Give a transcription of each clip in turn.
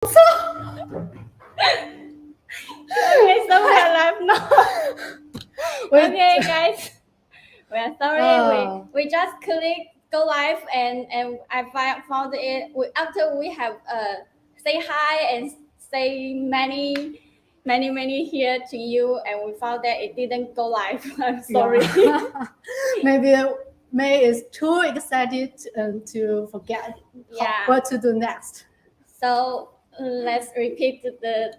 Okay, so we are live now. Okay, guys, we are sorry. We just clicked go live and I found it. After we have say hi and say many here to you, and we found that it didn't go live. I'm sorry. Yeah. Maybe May is too excited to forget what to do next. So let's repeat the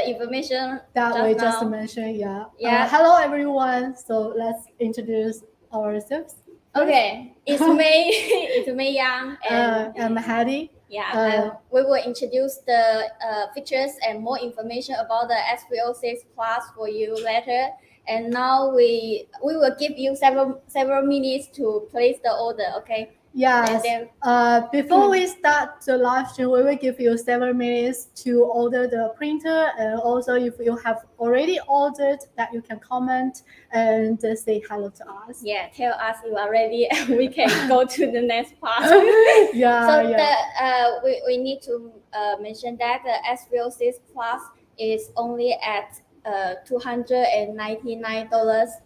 information that we just mentioned. Yeah. Hello everyone. So let's introduce ourselves. Okay, it's May. It's May Yang and I'm Hattie. We will introduce the features and more information about the SV06 Plus for you later. And now we will give you several minutes to place the order. Okay. Yes. Before we start the live stream, we will give you 7 minutes to order the printer. And also, if you have already ordered, that you can comment and say hello to us. Yeah, tell us you are ready, and we can go to the next part. We need to mention that the SV06 Plus is only at $299,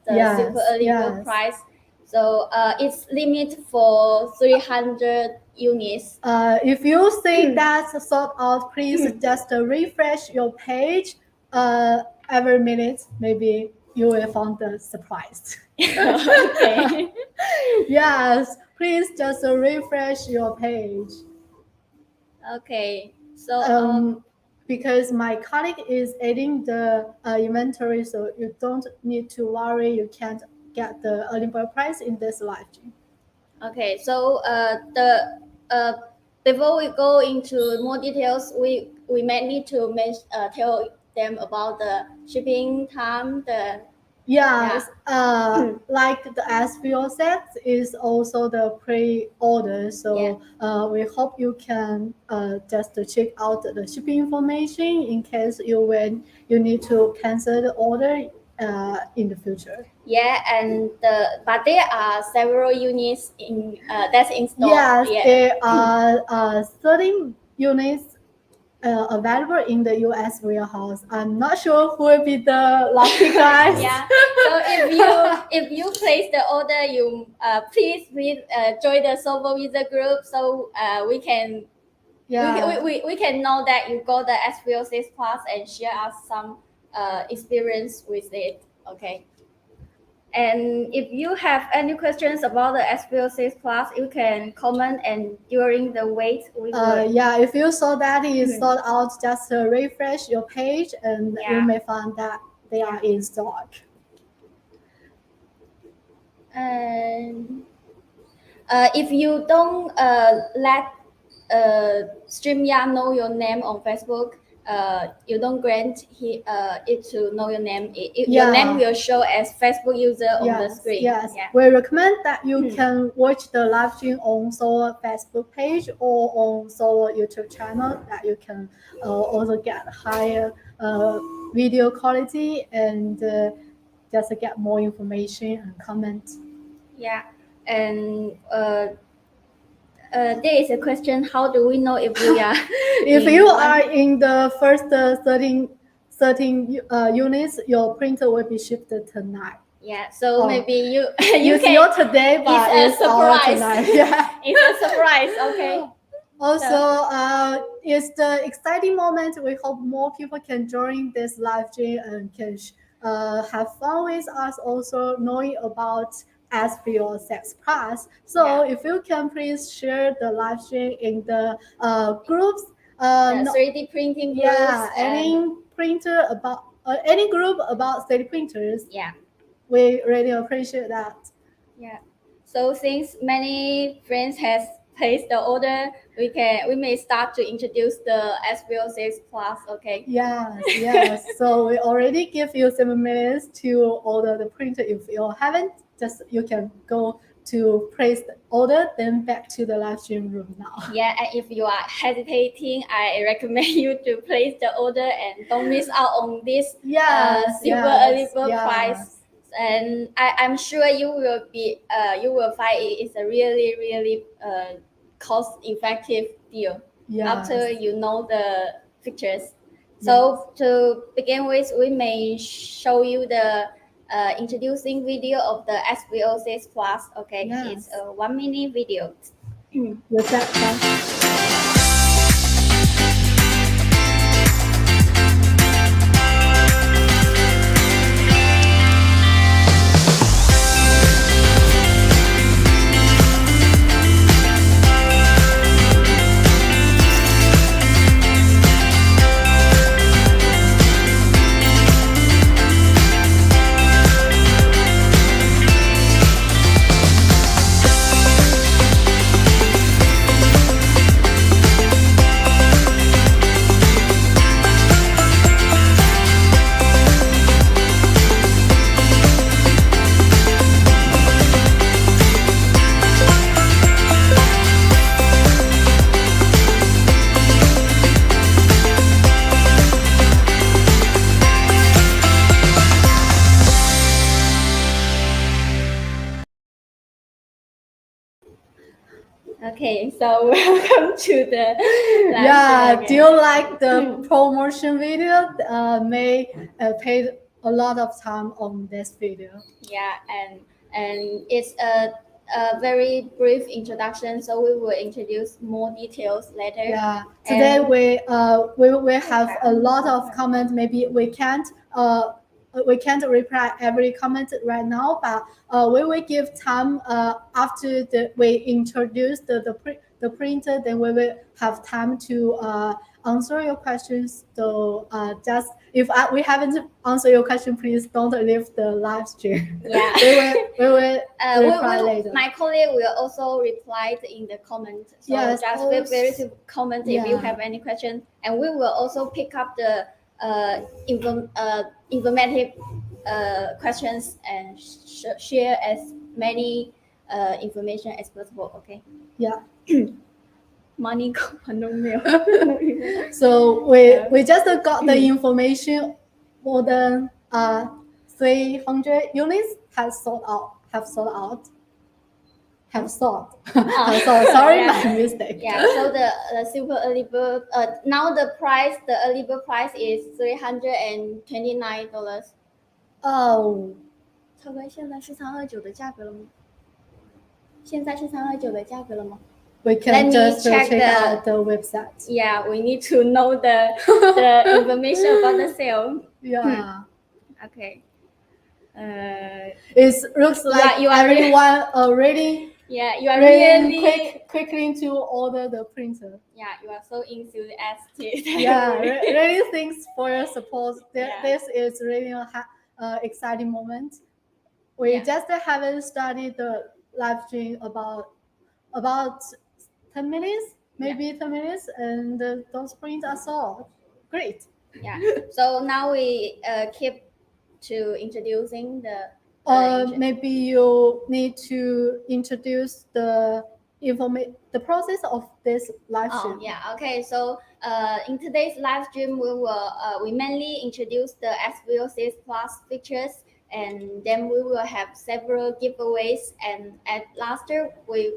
the super early bird price. So it's limit for 300 units. If you see that sold out, please just refresh your page every minute. Maybe you will find the surprise. Okay. Yes, please just refresh your page. Okay. So because my colleague is adding the inventory, so you don't need to worry. You can't get the early bird price in this live stream. Okay, so before we go into more details, we may need to tell them about the shipping time. Like the SV06 is also the pre-order, so we hope you can just check out the shipping information in case you need to cancel the order in the future. Yeah, and but there are several units that's installed. Yes, there are 13 units available in the US warehouse. I'm not sure who will be the lucky guys. So if you place the order, you please join the Sovol user group so we can we can know that you got the SV06 Plus and share us some experience with it. Okay. And if you have any questions about the SV06 Plus, you can comment, and during the wait, we will... if you saw that it is sold out, just refresh your page and you may find that they are in stock. And if you don't let StreamYard know your name on Facebook, you don't grant it to know your name. Your name will show as Facebook user on the screen. Yes, we recommend that you can watch the live stream on Sovol Facebook page or on Sovol YouTube channel, that you can also get higher video quality and just get more information and comment. Yeah, and there is a question: how do we know if we are? If you are in the first 13 units, your printer will be shipped tonight. Yeah, so maybe you can your today, but it's a surprise. Yeah, it's a surprise. Okay. Also, it's the exciting moment. We hope more people can join this live stream and can have fun with us. Also, knowing about SV06 Plus. So if you can please share the live stream in the groups. 3D printing groups. Yeah, any printer about any group about 3D printers. Yeah. We really appreciate that. Yeah. So since many friends has placed the order, we may start to introduce the SV06 Plus. Okay. Yes. So we already give you 7 minutes to order the printer. If you haven't, just you can go to place the order, then back to the live stream room now. Yeah, and if you are hesitating, I recommend you to place the order and don't miss out on this super early bird price. And I'm sure you will find it is a really cost-effective deal. after you know the features. So to begin with, we may show you the introducing video of the SV06 PLUS. Okay, it's a 1 minute video. With that, Okay, so welcome to the do you like the promotion video? May paid a lot of time on this video. Yeah, and it's a very brief introduction, so we will introduce more details later. Yeah, today we will have a lot of comments. Maybe we can't reply every comment right now, but we will give time after we introduce the printer. Then we will have time to answer your questions. So just if we haven't answered your question, please don't leave the live stream. Yeah, we will reply later. My colleague will also reply in the comment. So just feel free to comment if you have any questions, and we will also pick up the informative questions and share as many information as possible. Okay. Yeah. Money. So we just got the information. More than 300 units have sold out. Sorry, my mistake. Yeah. So the super early bird. Now the early bird price is $329.哦，超哥，现在是329的价格了吗？现在是329的价格了吗？ We can just check out the website. Yeah, we need to know the information about the sale. Yeah. Okay. It looks like everyone already. Yeah, you are really quickly to order the printer. Yeah, you are so enthusiastic. Yeah, really thanks for your support. This is really an exciting moment. We just haven't started the live stream about 10 minutes, maybe 10 minutes, and those prints are sold. Great. Yeah. So now we keep to introducing the. Maybe you need to introduce the process of this live stream. Oh, yeah. Okay. So in today's live stream, we mainly introduce the SV06 PLUS features, and then we will have several giveaways. And at last year, we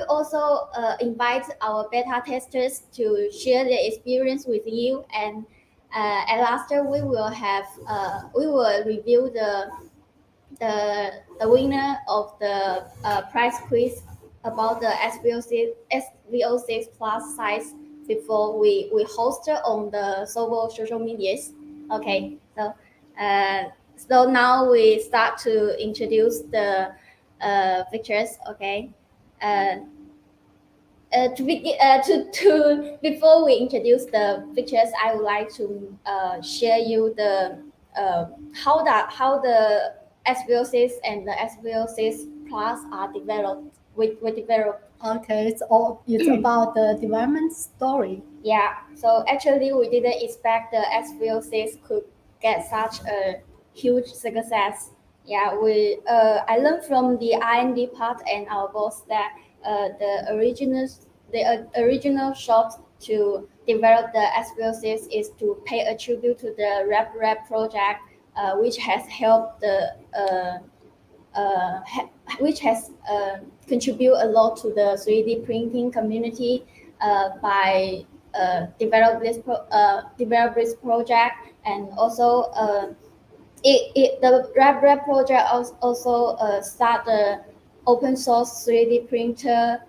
also invite our beta testers to share their experience with you. And at last year, we will review the winner of the prize quiz about the SV06 PLUS size before we host it on the Sovol social medias. Okay, so now we start to introduce the features. Okay, before we introduce the features, I would like to share you the how the SV06 and the SV06 PLUS are developed. We developed. Okay, it's about the development story. Yeah. So actually, we didn't expect the SV06 could get such a huge success. Yeah, I learned from the R&D part and our boss that the original shot to develop the SV06 is to pay a tribute to the RepRap project, which has helped which has contribute a lot to the 3D printing community. by develop this project, and also the RepRep project also start the open source 3D printer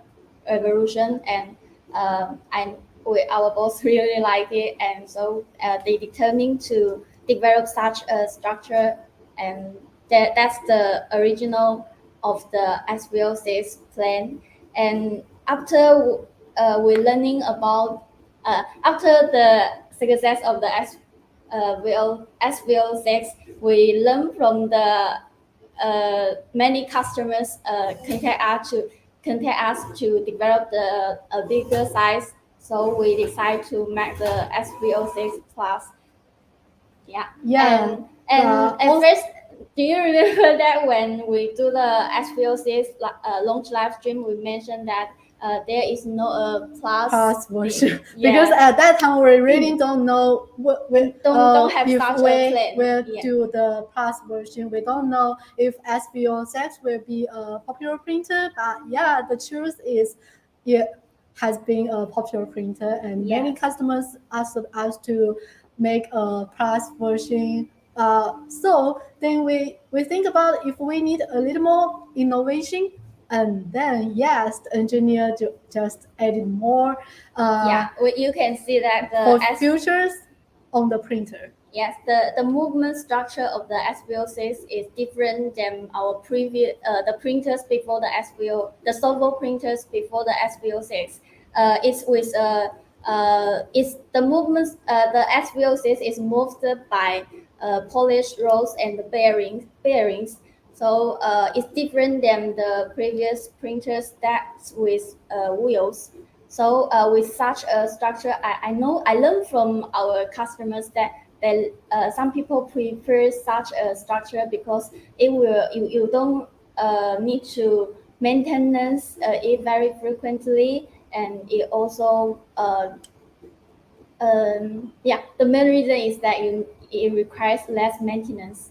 revolution, and our boss really like it, and so they determined to develop such a structure, and that's the original of the SVO6 plan. And after we learning about after the success of the SVO6, we learn from the many customers contact us to develop a bigger size. So we decide to make the SVO6 Plus. Yeah. Yeah. And at first, do you remember that when we do the SVO6 launch live stream, we mentioned that there is no plus version because at that time we really don't know don't have if such a we plan. will do the plus version. We don't know if SVO6 will be a popular printer, but yeah, the truth is it has been a popular printer, and many customers asked us to make a plus version. So then we think about if we need a little more innovation, and then yes, the engineer just added more. You can see that for features on the printer. Yes, the movement structure of the SVO6 is different than our previous the printers before the SVO, the Sovol printers before the SVO6. It's with it's the movements the SVO6 is moved by polished rods and the bearings. So it's different than the previous printers that's with wheels. So with such a structure, I know I learned from our customers that some people prefer such a structure because you don't need to maintenance it very frequently, and it also the main reason is that it requires less maintenance.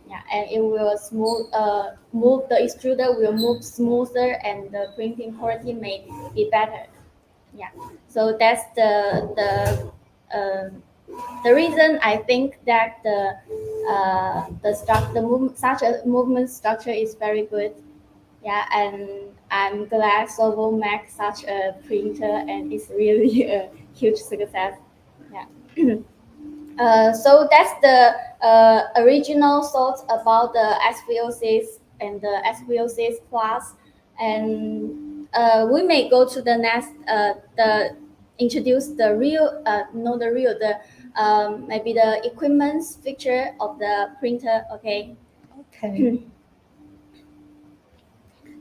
Yeah, and it will move the extruder will move smoother, and the printing quality may be better. Yeah, so that's the reason I think that such a movement structure is very good. Yeah, and I'm glad Sovol makes such a printer, and it's really a huge success. Yeah. So that's the original thoughts about the SVO6 and the SVO6 Plus, and we may go to the next introduce the real maybe the equipment feature of the printer. Okay.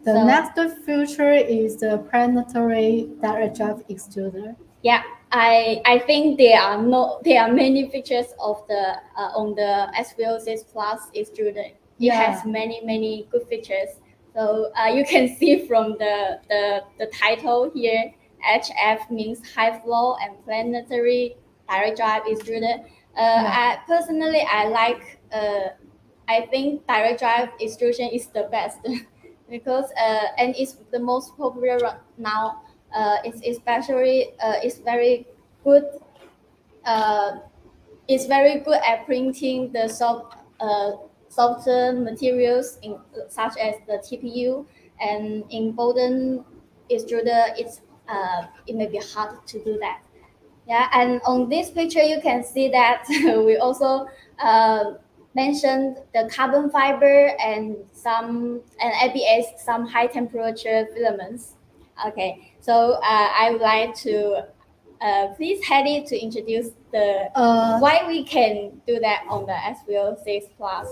The next feature is the planetary direct drive extruder. Yeah, I think there are many features of the on the SVO6 Plus extruder. It has many good features. So you can see from the title here, HF means high flow and planetary direct drive extruder. I personally like I think direct drive extrusion is the best because and it's the most popular now. It's especially it's very good. It's very good at printing the softer materials in such as the TPU, and in Bowden extruder it may be hard to do that. Yeah, and on this picture you can see that we also mentioned the carbon fiber and ABS, some high temperature filaments. Okay, so I would like to please Hedy to introduce the why we can do that on the SVO6 Plus.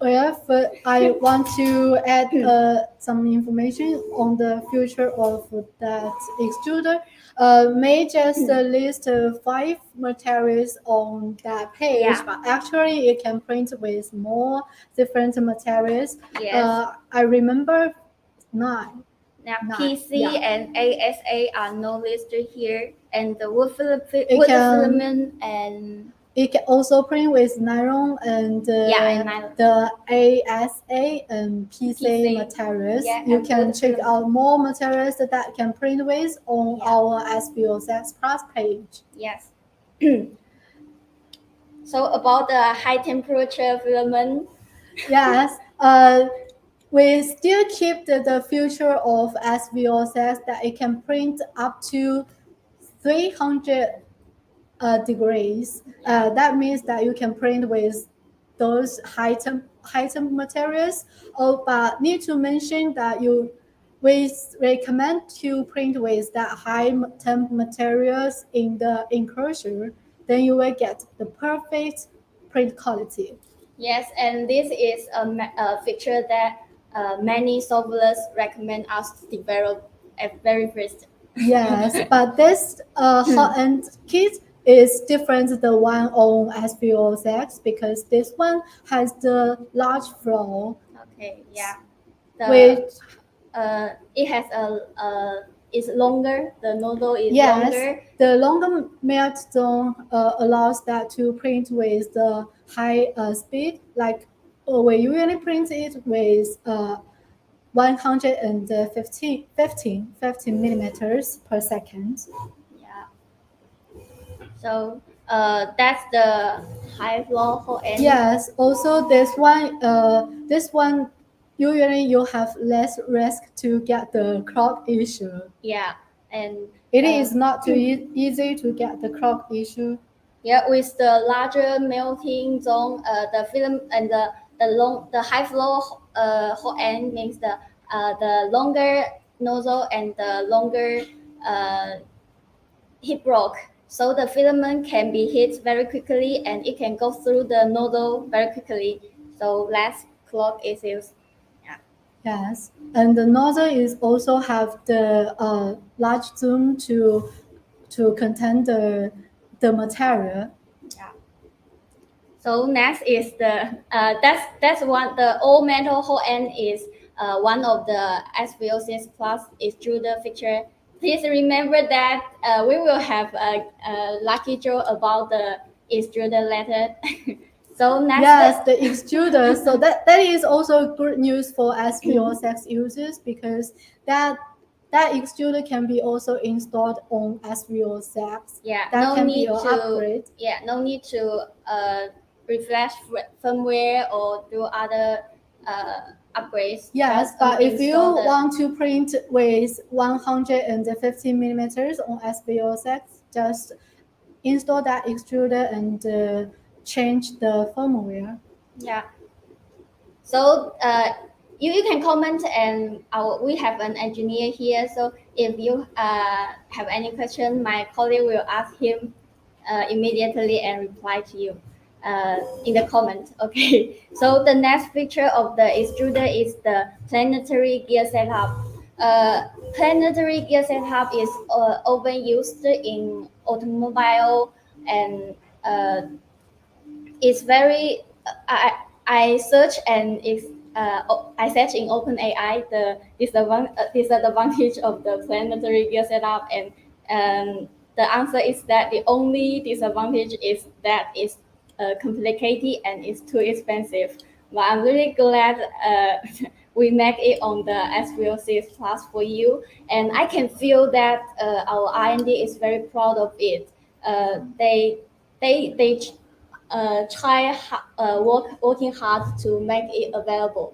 Well, I want to add some information on the future of that extruder. May just list 5 materials on that page, but actually it can print with more different materials. Yes. I remember 9. Now, PC and ASA are not listed here, and the wood filament and it can also print with nylon and nylon. the ASA and PC, PC. materials. Yeah, you and can wood check film. out more materials that can print with on Yeah. our SVO6 Plus page. Yes. So about the high temperature filament. Yes. We still keep the feature of SVO6 that it can print up to 300 degrees. That means that you can print with those high temp materials. Oh, but need to mention that we recommend to print with that high temp materials in the enclosure. Then you will get the perfect print quality. Yes, and this is a feature that many solvers recommend us to develop at very first. Yes, but this Hotend kit is different the one on SVO6 because this one has the large flow. Okay, yeah. Which It has it's longer. The nozzle is yes, longer. the longer melt zone allows that to print with the high speed. Like we usually print it with 115 millimeters per second. Yeah. So that's the high flow Hotend. Yes. Also, this one usually you have less risk to get the clock issue. Yeah, and It is not too easy to get the clock issue. yeah, with the larger melting zone, the film and the high flow Hotend means the longer nozzle and the longer uh, heat block. So the filament can be hit very quickly and it can go through the nozzle very quickly. So less clock is used. Yeah. Yes, and the nozzle is also have the large zoom to contain the material. Yeah. So next is the that's one the old metal Hotend is one of the SVO6 Plus extruder feature. Please remember that we will have a lucky draw about the extruder later. So next, yes, the extruder. So that is also good news for SVO6 users because that extruder can be also installed on SVO6. Yeah, that no can need be an to upgrade. yeah, no need to refresh firmware or do other upgrades. Yes, Just, but if you install the want to print with 150 millimeters on SVO6, just install that extruder and change the firmware. yeah. So you can comment and we have an engineer here. So if you have any question, my colleague will ask him immediately and reply to you in the comment. Okay. So the next feature of the extruder is the planetary gear setup. Planetary gear setup is often used in automobile and it's very I search and it's I search in OpenAI the disadvantage of the planetary gear setup and the answer is that the only disadvantage is that it's complicated and it's too expensive. But I'm really glad we make it on the SVO6 Plus for you, and I can feel that our R&D is very proud of it. They working hard to make it available.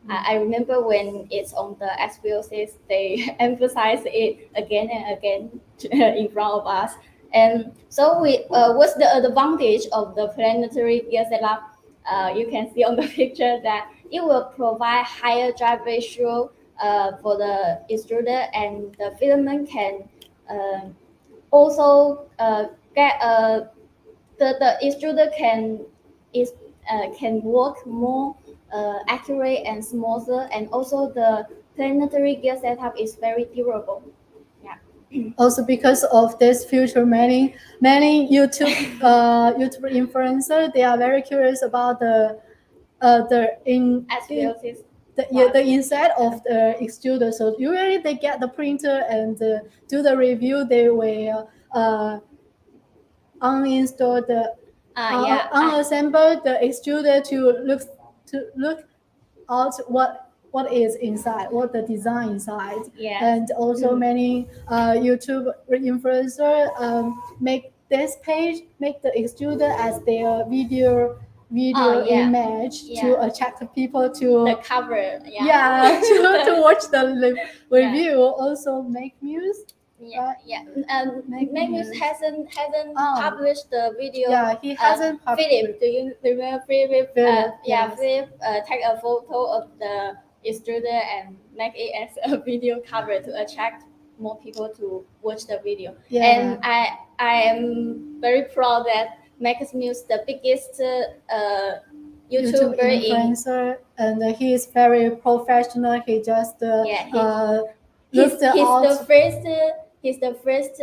I remember when it's on the SPOCs, they emphasize it again and again in front of us. And so what's the advantage of the planetary gear setup? You can see on the picture that it will provide higher drive ratio for the extruder, and the filament can also get the extruder can work more accurate and smoother, and also the planetary gear setup is very durable. Yeah. Also, because of this feature, many YouTube influencer, they are very curious about the SPLCs. the inside of the extruder. So usually they get the printer and do the review. They will uninstall Yeah. unassemble the extruder to look out what is inside, what the design inside. Yes. And also many YouTube influencer make this page, make the extruder as their video image to attract people to the cover. to watch the review. Also make news. Make News hasn't published the video. Yeah, he hasn't published. Philip, do you remember Philip? Yes. Philip take a photo of the extruder and make it as a video cover to attract more people to watch the video. Yeah. And I am very proud that Max News, the biggest YouTuber influencer, and he is very professional. He just he's the first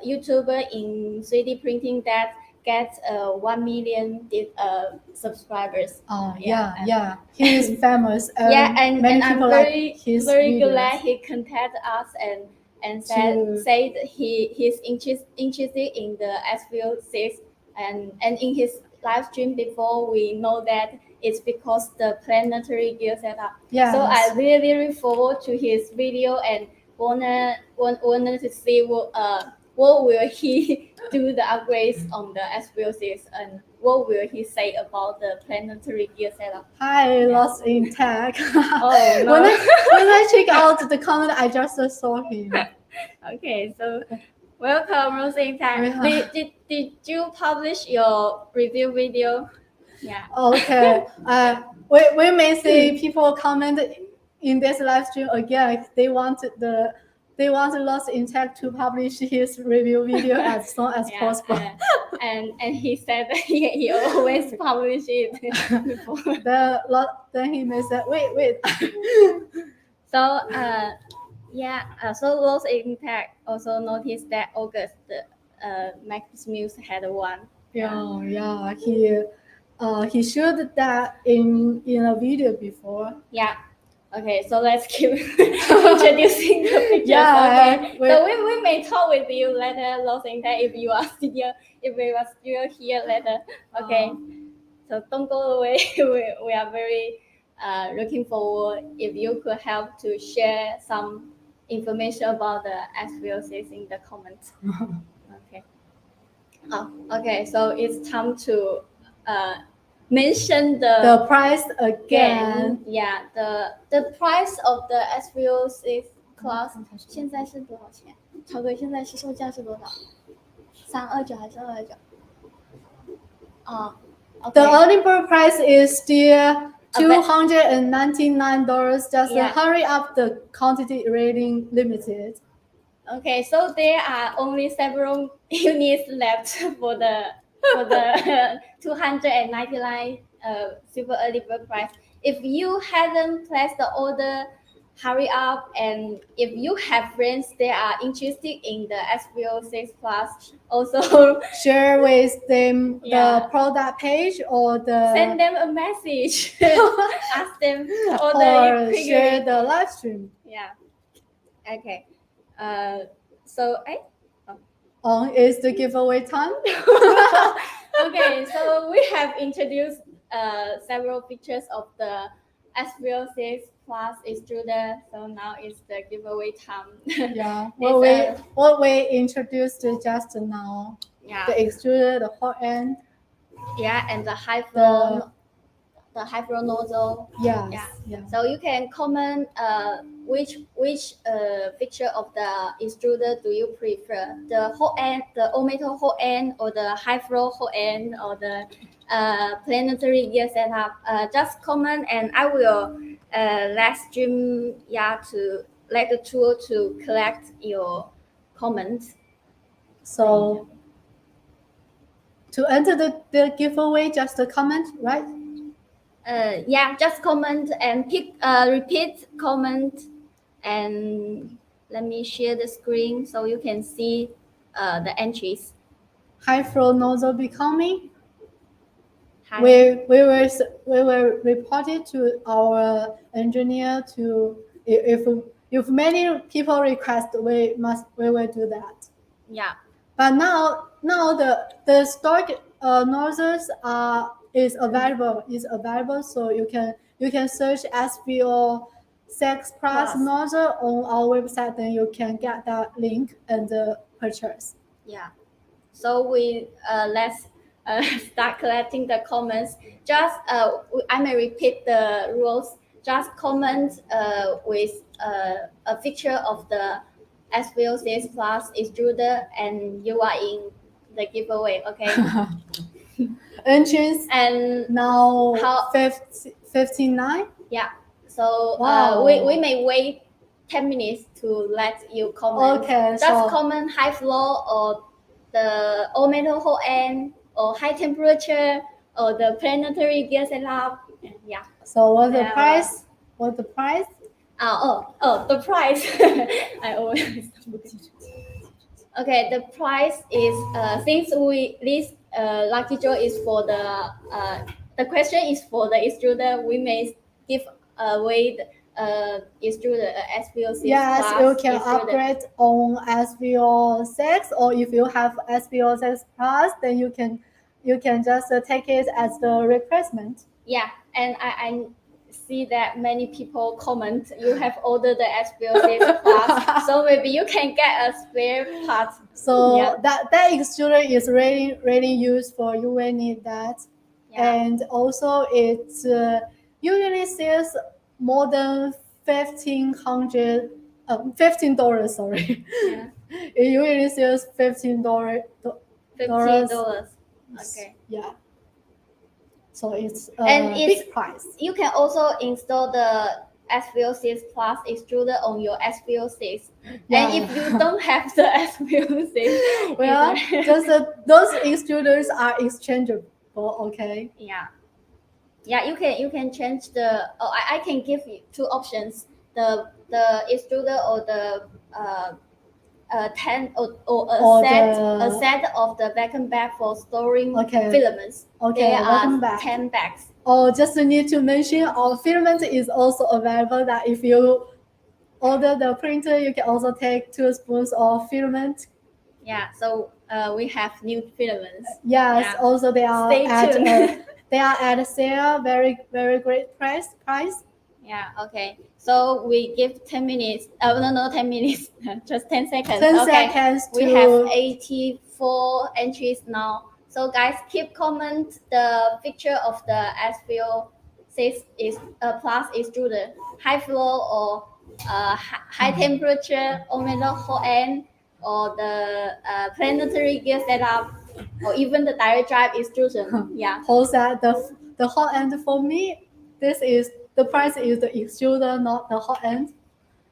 YouTuber in 3D printing that gets 1 million subscribers. Oh yeah. He is famous. And I'm very videos. glad he contacted us and said he's interested in the SVO6 and in his live stream before we know that it's because the planetary gear setup. Yes. So I really look forward to his video and wanna to see what will he do the upgrades on the SVO6 and what will he say about the planetary gear setup. Hi, Lost in Tech. Oh no. when I check out the comment, I just saw him. Okay, so welcome, Rosie. Did you publish your review video? Yeah. Okay. We may see people comment in this live stream again. They want Lost in Tech to publish his review video as soon as possible. And he said that he always publish it before. Then he may say, wait. So so Lost in Tech also noticed that August Max Muse had one. Yeah. He showed that in a video before. Yeah. Okay, so let's keep introducing the pictures. Yeah. Okay. So we may talk with you later, Lost in Tech, if you are still here later. Okay. So don't go away. We are very looking forward if you could help to share some information about the SVO6 in the comments. Okay. Okay. So it's time to mention the price again. Yeah, the price of the SVO6 Plus 现在是多少钱？曹哥，现在是售价是多少？329还是229？Okay. The early bird price is still $299. Just hurry up, the quantity rating limited. Okay, so there are only several units left for the 299 super early bird price. If you haven't placed the order, hurry up. And if you have friends that are interested in the SVO6 Plus, also share with them the product page or send them a message. Ask them or share the live stream. Yeah. Okay. So is the giveaway time? Okay, so we have introduced several features of the SVO6 Plus extruder. So now it's the giveaway time. Yeah, what we introduced just now. Yeah. The extruder, the Hotend. Yeah, and the high flow nozzle. Yes. Yeah. So you can comment which feature of the extruder do you prefer? The Hotend, the all metal Hotend, or the high flow Hotend, or the planetary gear setup? Just comment, and I will let stream to let the tool to collect your comments. So to enter the giveaway, just a comment, right? Just comment and pick repeat comment, and let me share the screen so you can see the entries. High flow nozzle becoming. We will report it to our engineer to if many people request, we will do that. Yeah. But now the stock nozzles is available. So you can search SVO6 Plus Plus. nozzle on our website. Then you can get that link and purchase. Yeah. So we let's start collecting the comments. Just I may repeat the rules. Just comment with a picture of the SVO6 Plus extruder, and you are in the giveaway. Okay. Entrance And now how 59. Yeah. So Wow. we may wait 10 minutes to let you comment. Okay, Just so comment high flow or the all metal hot end or high temperature or the planetary gear setup. Yeah. so what's the Yeah. price? What's the price? The price. I always Okay, the price is since this lucky draw is for the question is for the extruder, we may give away the extruder SVO6 Yes, Plus you can extruder. upgrade on SVO6, or if you have SVO6 Plus, then you can just take it as the replacement. Yeah, and I see that many people comment you have ordered the SVO6 Plus, so maybe you can get a spare part. So Yeah. that extruder is really useful. You will need that. Yeah. And also it usually sells more than $1,500. $15. Sorry, Yeah. it usually sells $15. $50. Okay. Yeah. So it's a And it's- big price. You can also install the SVO6 Plus extruder on your SVO6. Yeah. And if you don't have the SVO6, Well, just those extruders are exchangeable. Okay. yeah, you can change the. Oh, I can give you two options: the extruder or the 10 or Or a set of the vacuum bag for storing Okay. filaments. Okay, There welcome are back. 10 bags. Oh, just need to mention our filament is also available. That if you order the printer, you can also take 2 spoons of filament. Yeah, so we have new filaments. Yes, Yeah. also they are Stay tuned. they are at sale, very great price. Yeah, okay. So we give 10 minutes. No, 10 minutes. Just 10 seconds. 10 okay. seconds We to- have 84 entries now. So guys, keep comment the picture of the SVO6 plus extruder, high flow or high temperature, omega hot end, or the planetary gear setup, or even the direct drive extrusion. Yeah. Hold that the hot end for me. The price is the extruder, not the hot end.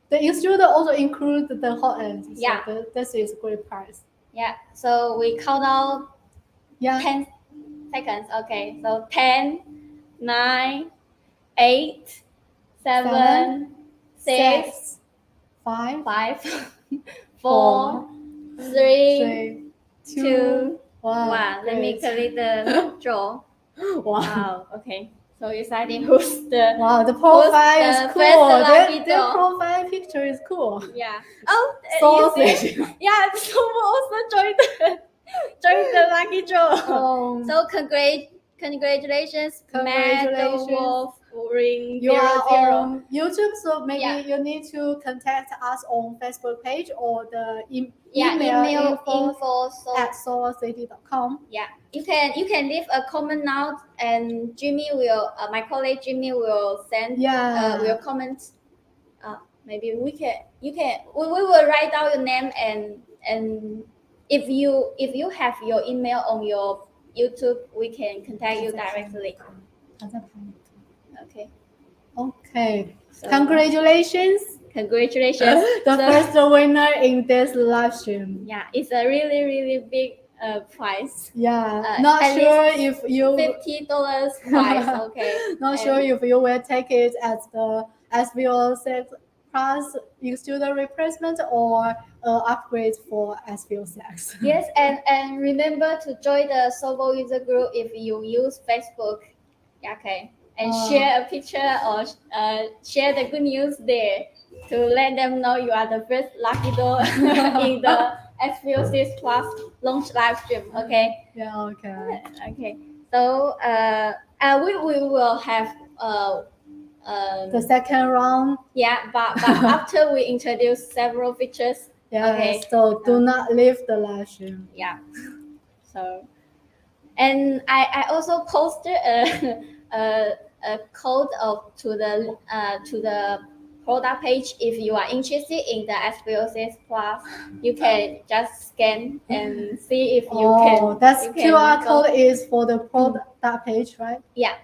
The extruder also includes the hot end. So Yeah. This is great price. Yeah. So we count down Yeah. 10 seconds. Okay. So 10, 9, 8, 7, 6, 5, 5, 4, 4, 3, 2, 2, 1. 1. Let me complete the draw. Wow. Wow. Okay. So exciting. Who's the Wow, the profile the is first cool. lucky Their draw? profile picture is cool. Yeah. Oh, So you see? Yeah. Sovol also joined the lucky draw. So congratulations, Congratulations. Matt Wolf ring You 00. are on YouTube, so maybe Yeah. you need to contact us on Facebook page or the Yeah, email info info. at solarcity.com. Yeah, you can leave a comment now, and Jimmy will my colleague Jimmy will send will comment. Maybe we will write down your name, and if you have your email on your YouTube, we can contact you directly. Okay. Okay. So, Congratulations. Congratulations. The first winner in this live stream. Yeah, it's a really big prize. Yeah, not sure if you $50 prize. Okay. Not sure if you will take it as the SVO6 plus extruder replacement or upgrade for SVO6. Yes, and remember to join the Sovol user group if you use Facebook. Yeah, okay. And share a picture or share the good news there to let them know you are the first lucky draw in the SV06 PLUS launch live stream. Okay. Yeah. Okay. Okay. So we will have The second round. yeah, but after we introduce several features. Yeah. Okay. So do not leave the live stream. Yeah. So, and I also posted a code to the product page. If you are interested in the SV06 PLUS, you can just scan and see if you can. That's you can QR go. code is for the product page, right? Yeah.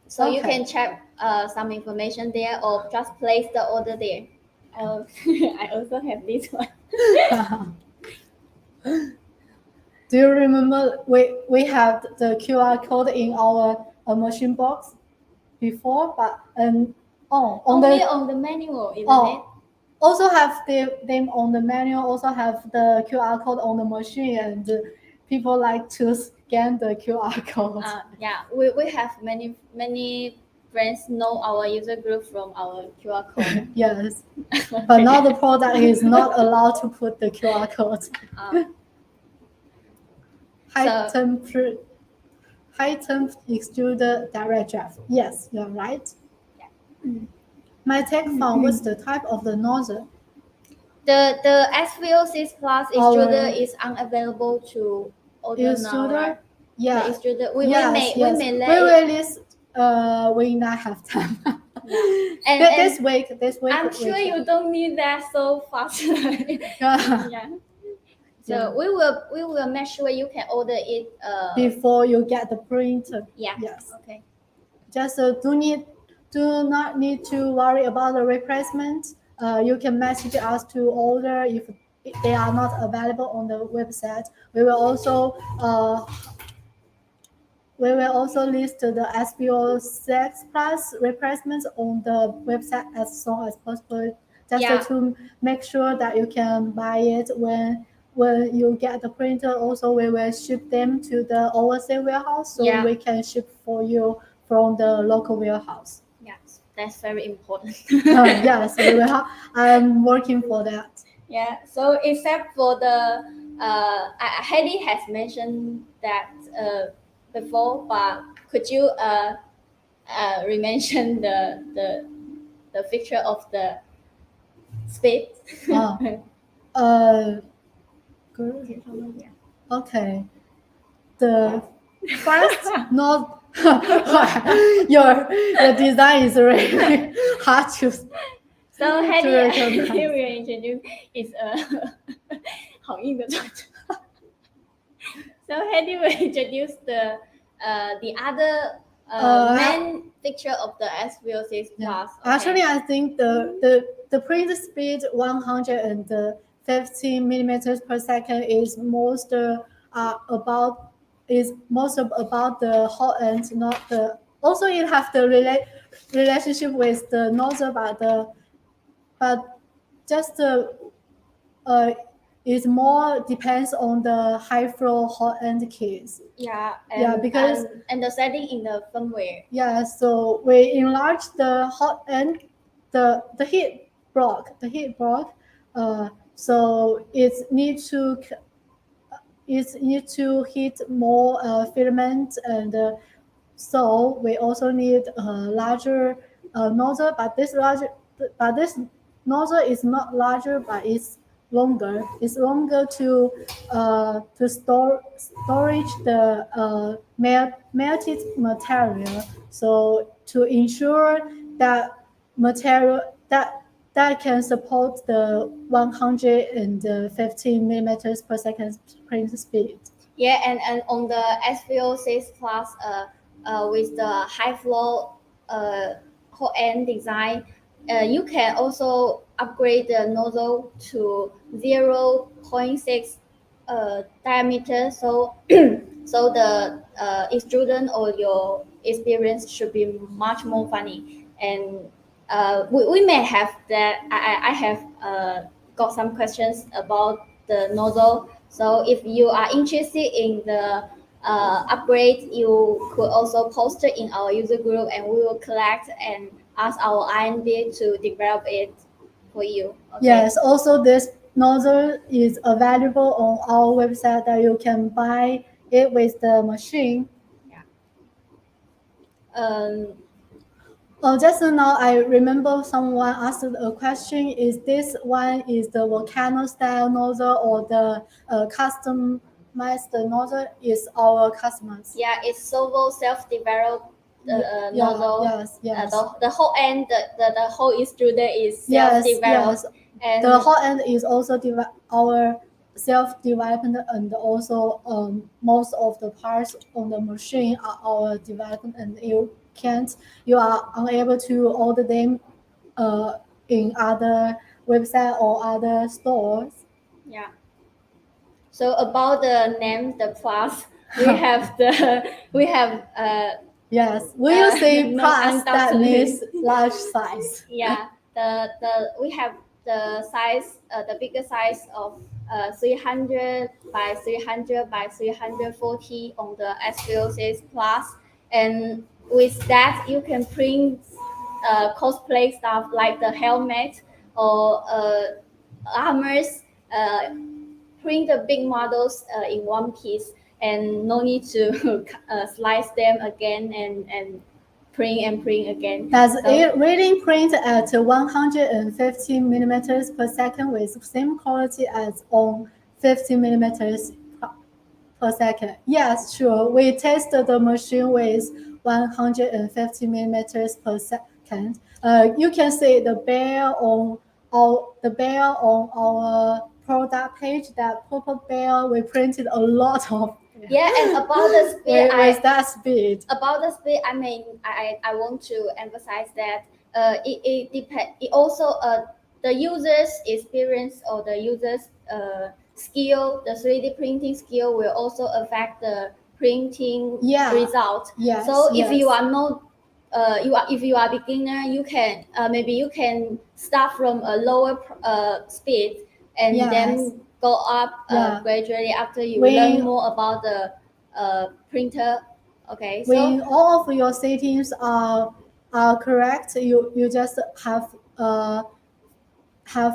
So you Okay. can check some information there or just place the order there. I also have this one. Do you remember we had the QR code in our machine box before, but on Only the on the manual, isn't it? Also have them on the manual. Also have the QR code on the machine, and people like to scan the QR code. Yeah, we have many friends know our user group from our QR code. Yes, but now the product is not allowed to put the QR code. High temp extruder direct draft. Yes, you're right. Yeah. My tech found what's the type of the nozzle? The SV06 PLUS extruder is unavailable to order now. Right? Yeah. The extruder we may list. We not have time. And this week. I'm sure you don't need that so fast. Yeah. So we will make sure you can order it before you get the printer. Yeah. Yes. Okay. Just do not need to worry about the replacement. You can message us to order if they are not available on the website. We will also list the SV06 PLUS replacements on the website as soon as possible, just to make sure that you can buy it when you get the printer. Also, we will ship them to the overseas warehouse, so we can ship for you from the local warehouse. Yes, that's very important. Yes, we will. I'm working for that. Yeah. So except for the Heidi has mentioned that before, but could you re-mention the feature of the speed? Okay. The first not your design is really hard to. So Heidi will introduce is 好硬的转折. So Heidi will introduce the other main feature of the SV06 PLUS. Okay. Actually, I think the print speed 150 millimeters per second is most about the Hotend, not the. Also, it have the relationship with the nozzle, but just it more depends on the high flow Hotend case. Yeah, because and the setting in the firmware. Yeah, so we enlarge the Hotend, the heat block. So it needs to heat more filament, and so we also need a larger nozzle. But this nozzle is not larger, but it's longer. It's longer to storage the melted material. So to ensure that material that can support the 115 millimeters per second print speed. Yeah, and on the SV06 PLUS, with the high flow Hotend design, you can also upgrade the nozzle to 0.6 diameter. So so the student or your experience should be much more funny. And we may have that. I have got some questions about the nozzle. So if you are interested in the upgrade, you could also post it in our user group, and we will collect and ask our R&D to develop it for you. Okay? Yes. Also, this nozzle is available on our website that you can buy it with the machine. Just now, I remember someone asked a question: is this one is the volcano style nozzle or the customized nozzle? Is our customers? Yeah, it's Sovol self-developed nozzle. Yes. The whole end, the whole extruder is self-developed. Yes. And the whole end is also our self-development, and also most of the parts on the machine are our development, and you are unable to order them in other website or other stores. Yeah. So about the name, the plus, we have yes. Will you say no, plus that means large size? Yeah. We have the size, the bigger size of 300 by 300 by 340 on the SV06 Plus, and with that you can print cosplay stuff like the helmet or armors. Print the big models in one piece, and no need to slice them again and print again. Does it really print at 150 millimeters per second with same quality as on 50 millimeters per second? Yes, sure. We tested the machine with 150 millimeters per second. You can see the bear on our product page. That purple bear, we printed a lot of. Yeah, and about the speed, with that speed. About the speed, I mean, I want to emphasize that it depends. It also the user's experience or the user's skill, the 3D printing skill will also affect the printing result. Yes. So if you are not if you are beginner, you can maybe you can start from a lower speed and then go up gradually after you learn more about the printer. Okay, when all of your settings are correct, you just have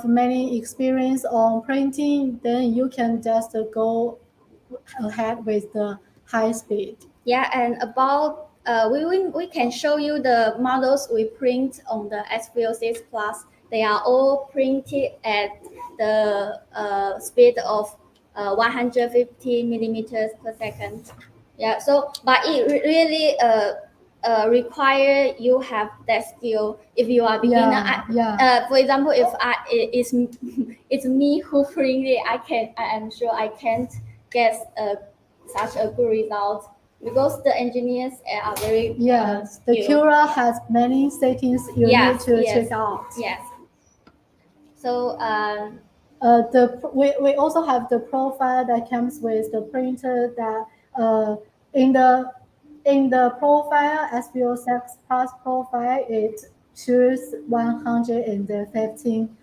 many experience on printing, then you can just go ahead with the high speed. Yeah, and about we can show you the models we print on the SV06 Plus. They are all printed at the speed of 150 millimeters per second. Yeah, so but it really require you have that skill. If you are beginner, for example, if it's me who print it, I am sure I can't get such a good result, because the engineers are very the Cura has many settings you need to check out. Yes. So we also have the profile that comes with the printer that in the profile SV06 Plus profile, it shows 115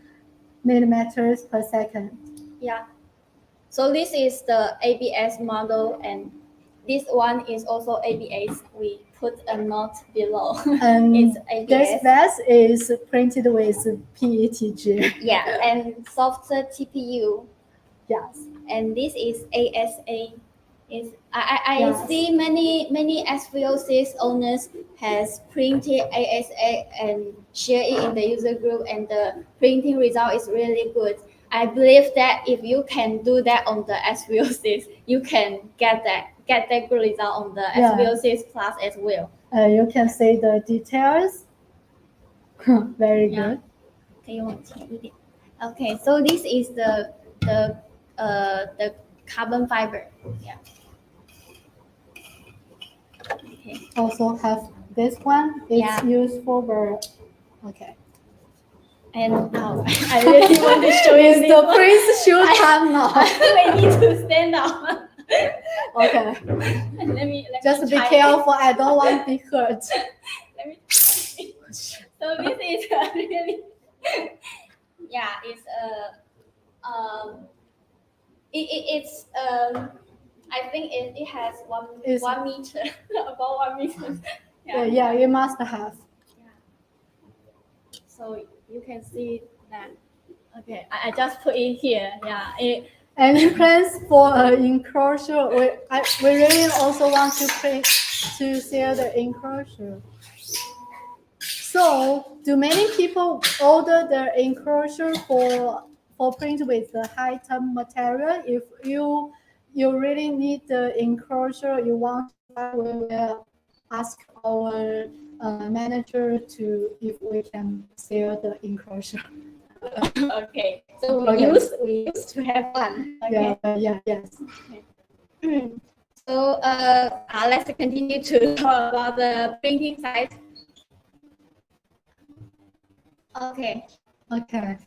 millimeters per second. Yeah. So this is the ABS model, and this one is also ABS. We put a note below. And it's ABS. This vest is printed with PETG. Yeah, and softer TPU. Yes. And this is ASA. I see many SV06 owners has printed ASA and share it in the user group, and the printing result is really good. I believe that if you can do that on the SV06, you can get that good result on the SV06 Plus as well. You can see the details. Very good. Okay, so this is the carbon fiber. Yeah. Okay. Also have this one. It's used for okay. And I really want to show you the prince shoe time now. I need to stand up. Okay. Let me just be careful. I don't want to be hurt. Let me. So this is really. Yeah, it's it's I think it has 1 meter, about 1 meter. Yeah, you must have. Yeah. So you can see that Okay, I just put it here. Yeah. Any plans for an enclosure? We really also want to share the enclosure. So, do many people order the enclosure for print with the high temp material? If you really need the enclosure you want to buy, we will ask our manager to if we can sell the enclosure. Okay. So we used to have one. Okay. Yes. Okay. So let's continue to talk about the printing side. Okay. Okay.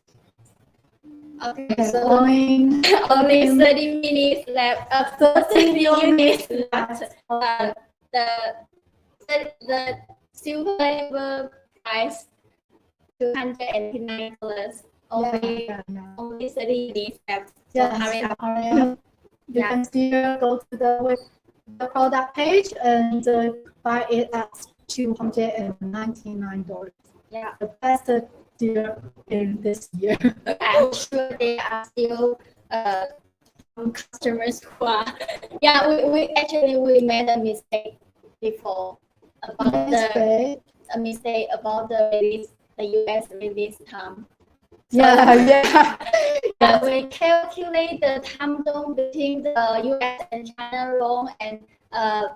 Okay. So Only 30 minutes left. 30 units left. The silver level price $289. Only 30 units left. So hurry up. You can still go to the product page and buy it at $299. Yeah, the best deal in this year. I'm sure there are still some customers who are. Yeah, we actually made a mistake before about the release, the US release time. So, Yeah. we calculate the time zone between the US and China wrong, and 1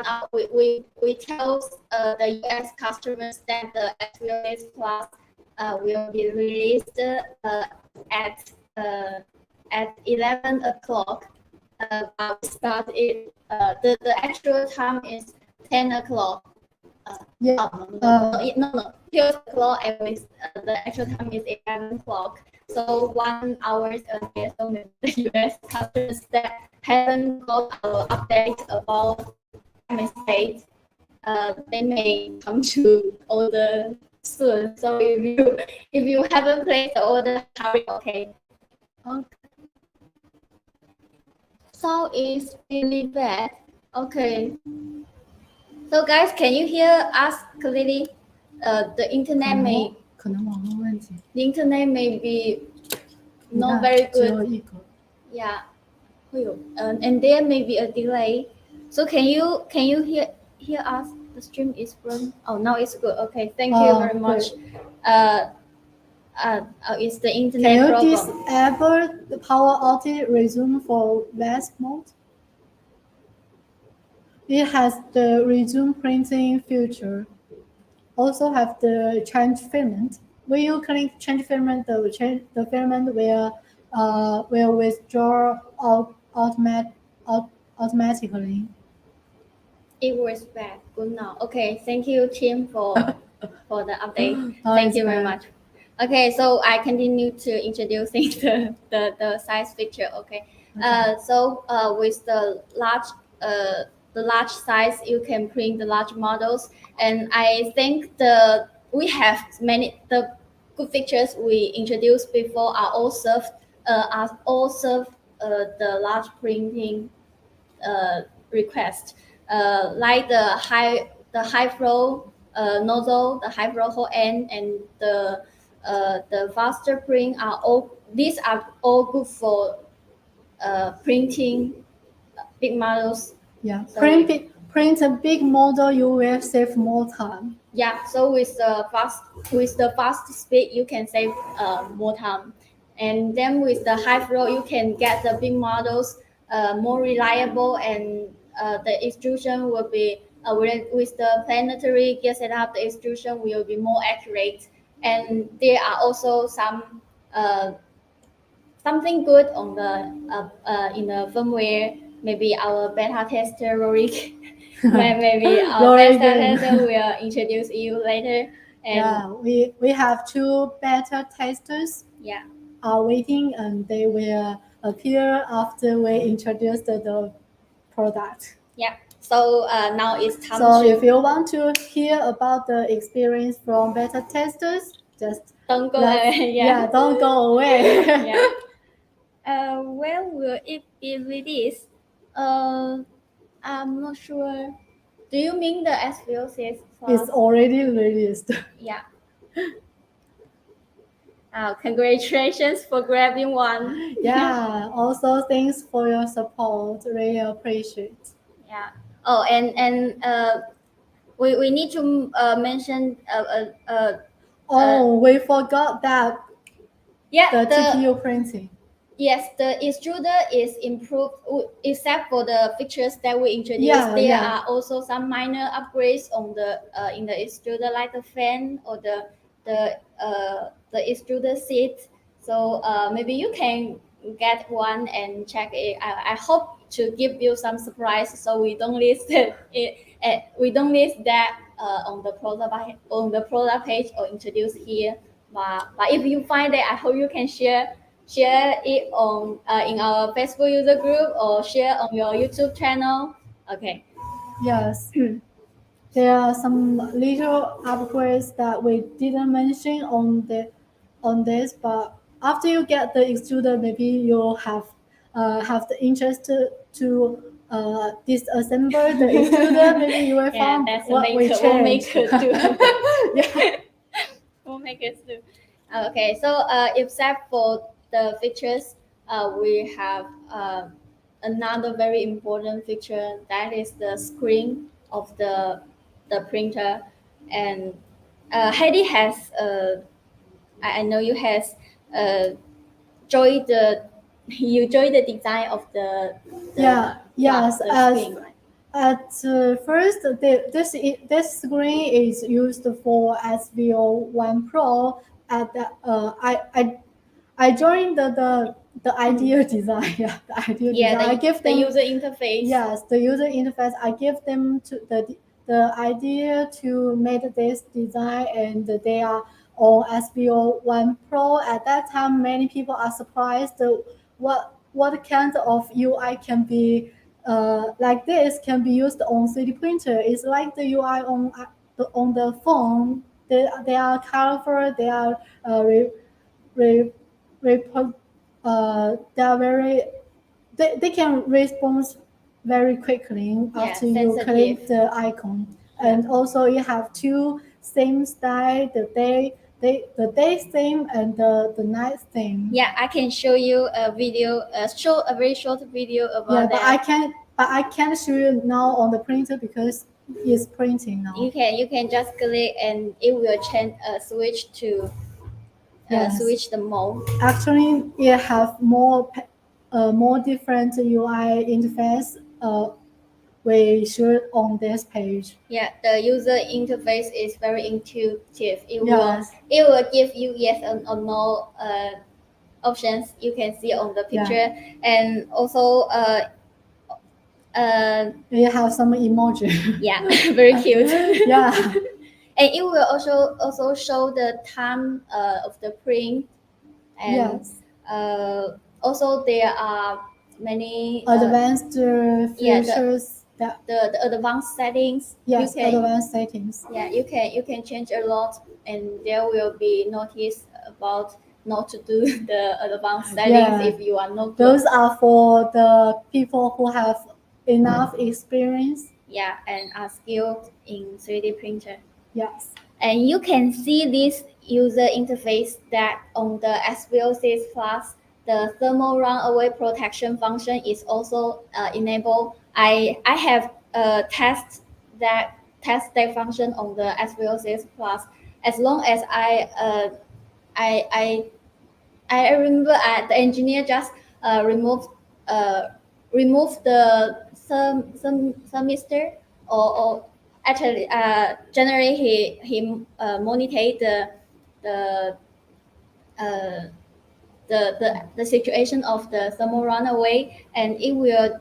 hour we tell the US customers that the SVOS Plus will be released at 11 o'clock. But we start it. The actual time is 10 o'clock. No, 12 o'clock, and the actual time is 11 o'clock. So 1 hour earlier. So the US customers that haven't got our update about mistake, they may come to order soon. So if you haven't placed the order, hurry. Okay. So it's really bad. Okay. So guys, can you hear us clearly? The internet may be not very good. Yeah. And there may be a delay. So can you hear us? The stream is running. Oh, now it's good. Okay, thank you very much. It's the internet problem. Can you disable the power outage resume for last mode? It has the resume printing feature. Also have the change filament. When you click change filament, the filament will withdraw automatically. It was bad. Good now. Okay, thank you, Tim, for the update. Thank you very much. Okay, so I continue to introducing the size feature. Okay. So with the large size, you can print the large models, and I think we have the good features we introduced before are all served the large printing request, like the high flow nozzle, the high flow Hotend, and the faster print these are all good for printing big models. Yeah, print a big model, you will save more time. Yeah, so with the fast speed, you can save more time, and then with the high flow, you can get the big models more reliable, and the extrusion will be with the planetary gear setup, the extrusion will be more accurate, and there are also something good on the in the firmware. Maybe our beta tester Rory, maybe our beta tester will introduce you later. And we have 2 beta testers. Yeah, are waiting, and they will appear after we introduce the product. Yeah. So now it's time. So if you want to hear about the experience from beta testers, just don't go away. Don't go away. Yeah. When will it be released? I'm not sure. Do you mean the SVOS? It's already released. Yeah. Congratulations for grabbing one. Yeah. Also, thanks for your support. Really appreciate. Yeah. Oh, and we need to mention We forgot that yeah, the TPU printing. yes, the extruder is improved except for the features that we introduced. Yeah, there yeah. are also some minor upgrades on the in the extruder, like the fan or the extruder seat. So maybe you can get one and check it. I hope to give you some surprise, so we don't list we don't list that on the product page or introduce here. But if you find it, I hope you can share it on in our Facebook user group or share on your YouTube channel. Okay. Yes. There are some little upgrades that we didn't mention on this, but after you get the extruder, maybe you'll have the interest to disassemble the extruder. Maybe you will Yeah, find that's what we we'll make changed. it do. Yeah. We'll make it do. Okay, so except for the features, we have another very important feature, that is the screen of the printer. And Heidi has I know you has joined the you joined the design of the Yeah. Yes. the screen, right? At first, this screen is used for SVO1 Pro. I joined the ideal design. Yeah, the ideal Yeah, design. I give the them user interface. yes, the user interface. I give them to the idea to make this design, and they are on SVO1 Pro. At that time, many people are surprised what kind of UI can be like this can be used on 3D printer. It's like the UI on the phone. They are colorful. They are re, repo, they are very they can respond very quickly after you click the icon. And also you have two same style, the day theme and the night theme. Yeah, I can show you a video, show a very short video about Yeah, that. but I can't show you now on the printer because it's printing now. You can just click and it will change switch to Yes. switch the mode. Actually, it have more different UI interface. We show on this page. Yeah, the user interface is very intuitive. Yes. It will give you yes or no options you can see on the picture. Yeah. And also you have some emoji. Yeah, very cute. Yeah. And it will also show the time of the print. And yes. Also there are many advanced features the advanced settings. Yes, advanced settings. Yeah, you can change a lot, and there will be notice about not to do the advanced settings if you are not good. Those are for the people who have enough experience. Yeah, and are skilled in 3D printer. Yes. And you can see this user interface that on the SVO6 Plus, the thermal runaway protection function is also enabled. I have test that function on the SVO6 Plus. As long as I remember the engineer just removed the thermistor, or actually generally he monitored the uh, the situation of the thermal runaway, and it will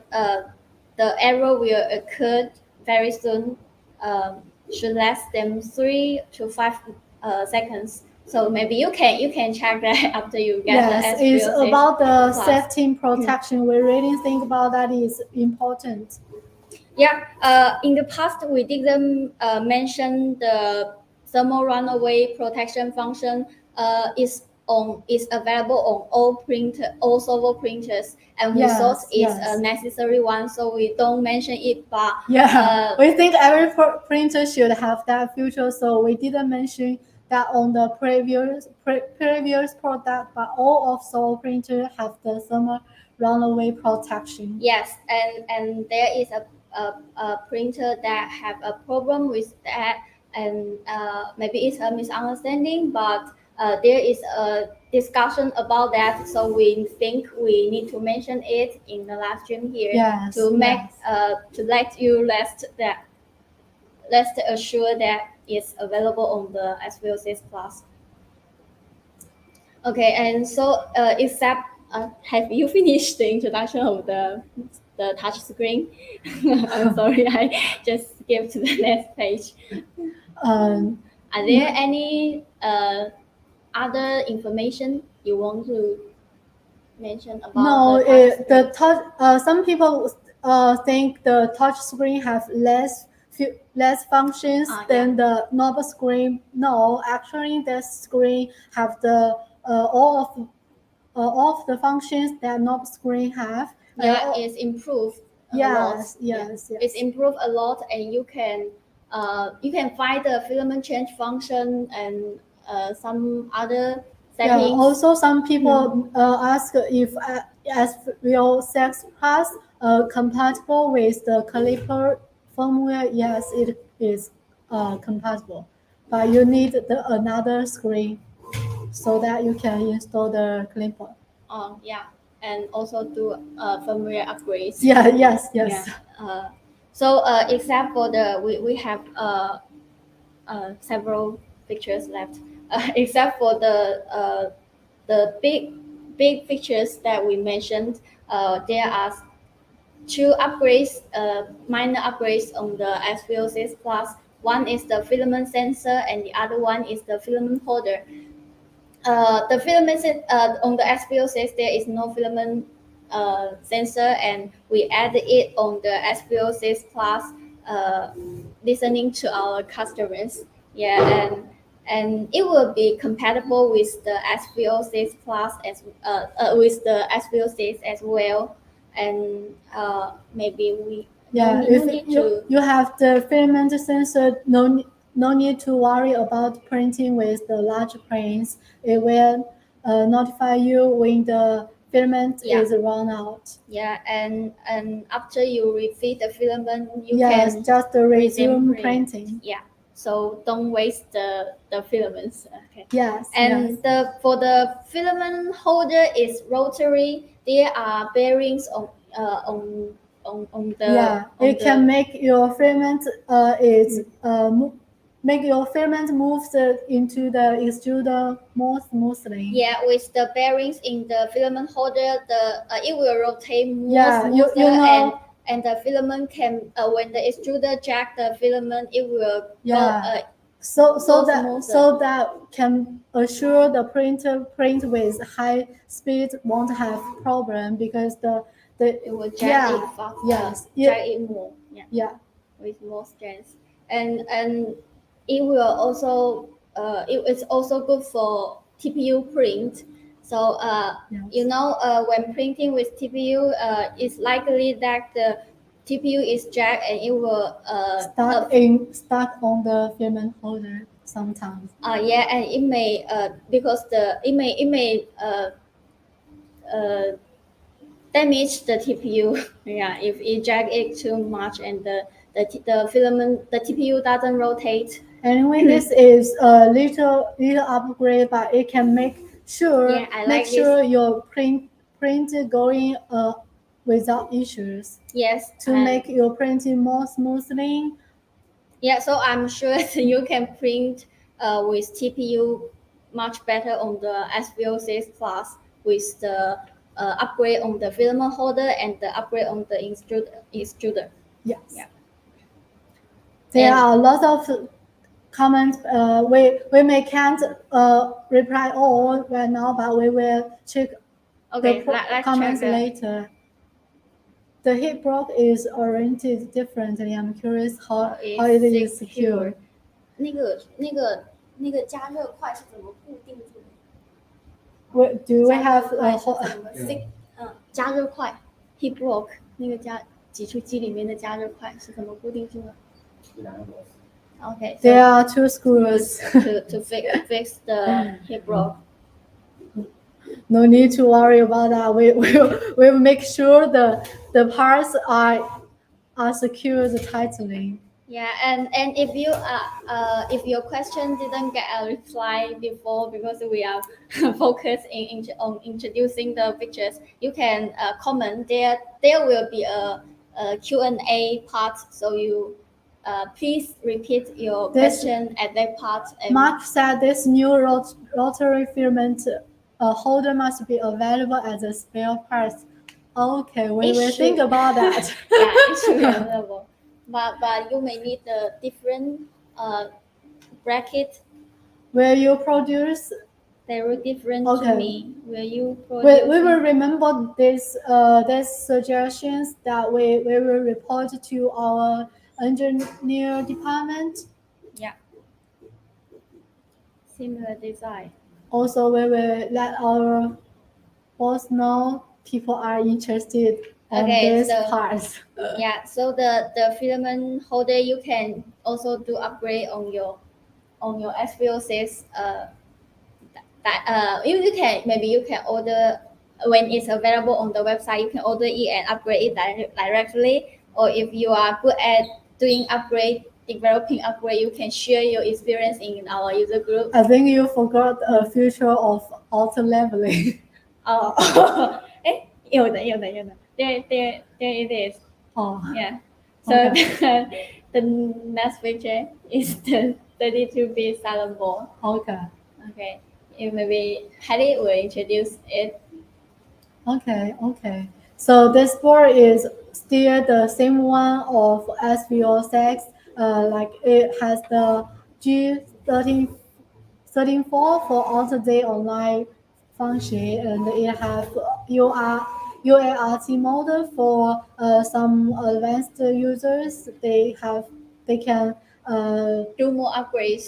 the error will occur very soon, should less than 3 to 5 seconds. So maybe you can check that after you get the It's about the Plus. safety protection. We really think about that is important. Yeah, in the past we didn't mention the thermal runaway protection function is available on all Sovol printers, and we thought it's a necessary one, so we don't mention it. But we think every printer should have that feature, so we didn't mention that on the previous product, but all of Sovol printer have the thermal runaway protection. Yes, and there is a printer that have a problem with that, and maybe it's a misunderstanding, but there is a discussion about that, so we think we need to mention it in the live stream here Yes, to make yes. to let you rest assure that it's available on the SV06 Plus. Okay, and so except have you finished the introduction of the touch screen? I'm sorry, I just skipped to the next page. Are there any other information you want to mention about No, the touch screen? some people think the touch screen have less functions than the normal screen. No, actually, the screen have the all of the functions that normal screen have. Yeah, it's improved a lot. Yes. It's improved a lot, and you can find the filament change function and some other settings. Yeah. Also, some people ask if SV06 Plus compatible with the Caliper firmware. Yes, it is compatible, but you need another screen so that you can install the Caliper. Yeah, and also do firmware upgrades. Yes. Yeah. So except for we have several pictures left. Except for the big features that we mentioned, there are two upgrades, minor upgrades on the SV06 Plus. One is the filament sensor, and the other one is the filament holder. The filament on the SV06 there is no filament sensor, and we added it on the SV06 Plus, listening to our customers. Yeah, and it will be compatible with the SV06 Plus as with the SV06 as well, and maybe we if you have the filament sensor, no need to worry about printing with the large prints. It will notify you when the filament is run out. Yeah, and after you refill the filament, you can just resume printing. Yeah, so don't waste the filaments. Okay. Yes. And for the filament holder is rotary. There are bearings on the it can make your filament make your filament move into the extruder more smoothly. Yeah, with the bearings in the filament holder, it will rotate more smoother, you know, and the filament can when the extruder jack the filament, it will go. So that can assure the print with high speed won't have problem because it will jack it faster. Yes, jack it more. Yeah, with more strength, and it will also it is also good for TPU print. So you know, when printing with TPU, it's likely that the TPU is jacked and it will stuck on the filament holder sometimes. Yeah, and it may because it may damage the TPU. Yeah, if it jack it too much and the filament, the TPU doesn't rotate. Anyway, this is a little upgrade, but it can make sure your print going without issues. Yes, to make your printing more smoothly. Yeah, so I'm sure you can print with TPU much better on the SV06 Plus with the upgrade on the filament holder and the upgrade on the extruder. Yes. Yeah. There are a lot of comments. We may can't reply all right now, but we will check the comments later. The heat block is oriented differently. I'm curious how it is secured. 那个加热块是怎么固定住的 ？Do we have 加热块 heat block 那个挤出机里面的加热块是怎么固定住的？ Okay. So there are 2 screws. to fix the hip rope. No need to worry about that. We will make sure the parts are secured tightly. Yeah, and if your question didn't get a reply before because we are focused on introducing the pictures, you can comment there. There will be a Q&A part, so you please repeat your question at that part. And Mark said this new rotary filament holder must be available as a spare part. Okay, we will think about that. Yeah, it should be available. But you may need a different bracket. Will you produce? They were different Okay. to me. Will you produce? We will remember this these suggestions that we will report to our engineer department. Yeah. Similar design. Also, we will let our boss know people are interested on these parts. Yeah, so the filament holder you can also do upgrade on your SVO6. You can maybe you can order when it's available on the website. You can order it and upgrade it directly. Or if you are good at doing developing upgrade, you can share your experience in our user group. I think you forgot a feature of auto leveling. Oh, 有的. There it is. Oh. Yeah. So the next picture is the 32-bit silent board. Okay. Okay. Maybe Hattie will introduce it. Okay. So this board is still the same one of SVO6. Like it has the G34 for all-day online function, and it has UART mode for some advanced users. They can do more upgrades.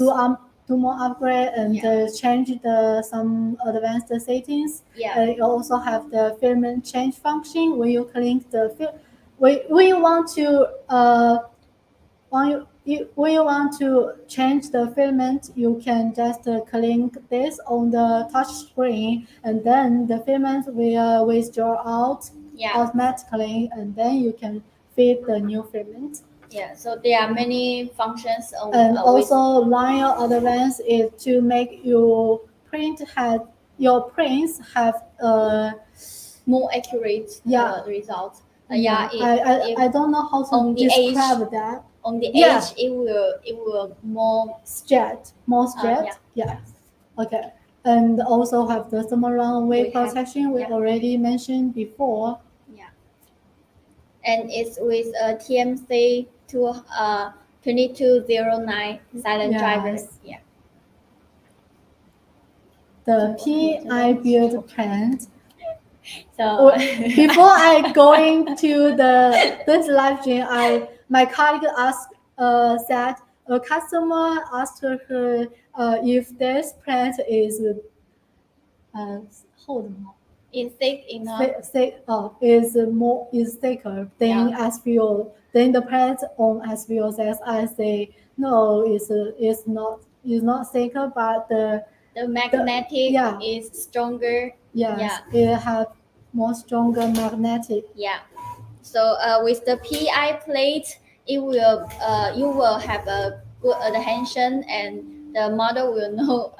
Do more upgrade and change some advanced settings. Yeah. You also have the filament change function when you click the when you want to when you want to change the filament, you can just click this on the touch screen, and then the filament will withdraw out automatically, and then you can feed the new filament. Yeah, so there are many functions on. And also, line advance is to make your prints have more accurate results. I don't know how to describe that. On the edge, it will more straight. Yeah. Okay. And also have the thermal runaway protection we already mentioned before. Yeah. And it's with a TMC 2209 silent drivers. Yeah. The PI build print. So before I going to this live stream, my colleague said a customer asked her if this print is is thick enough. Is thicker than SVO. Then the print on SVO says I say no, it's not thicker, but the magnetic is stronger. Yes, it has more stronger magnetic. Yeah. So with the PI plate, it will you will have a good adhesion, and the model will know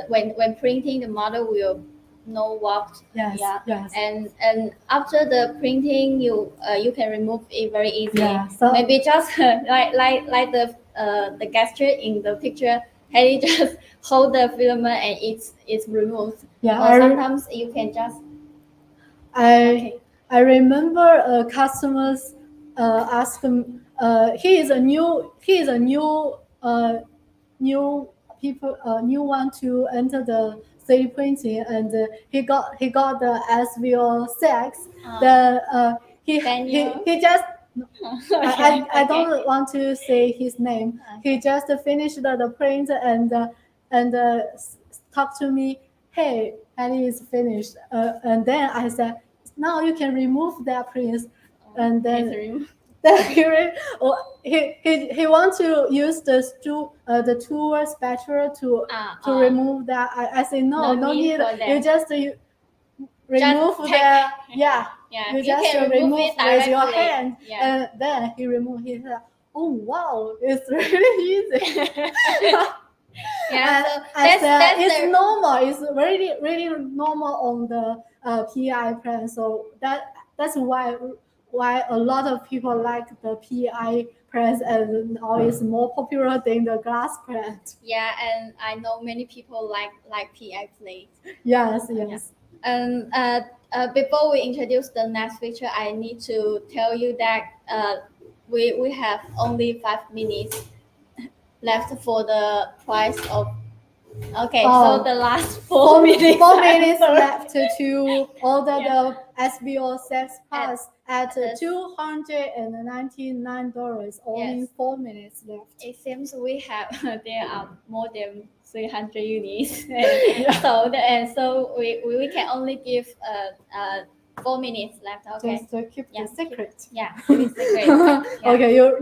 when printing, the model will know what. Yes. And after the printing, you can remove it very easily. Yeah. So maybe just like the gesture in the picture. Harry just hold the filament and it's removed. Yeah. Or sometimes you can just. I remember customers ask him. He is a new new one to enter the 3D printing, and he got the SVO6. He just. I don't want to say his name. Okay. He just finished the print and talked to me. Hey, Annie is finished. And then I said, now you can remove that print. And then Then he wants to use the tool spatula to remove that. I say no need. for that. You just remove Just the yeah, you just remove it with your directly. hand, and then he removed. He said, "Oh wow, it's really easy." Yeah, And so it's normal. It's really normal on the PI plan. So that's why a lot of people like the PI press, and now it's more popular than the glass press. Yeah, and I know many people like PI plate. Yes. And before we introduce the next feature, I need to tell you that we have only 5 minutes left for the price of. Okay, so the last 4 minutes. 4 minutes left to order the SV06 PLUS at $299. Only 4 minutes left. It seems we have there are more than 300 units sold, and so we can only give 4 minutes left. Okay, Just to keep the secret. Keep it secret. Okay, you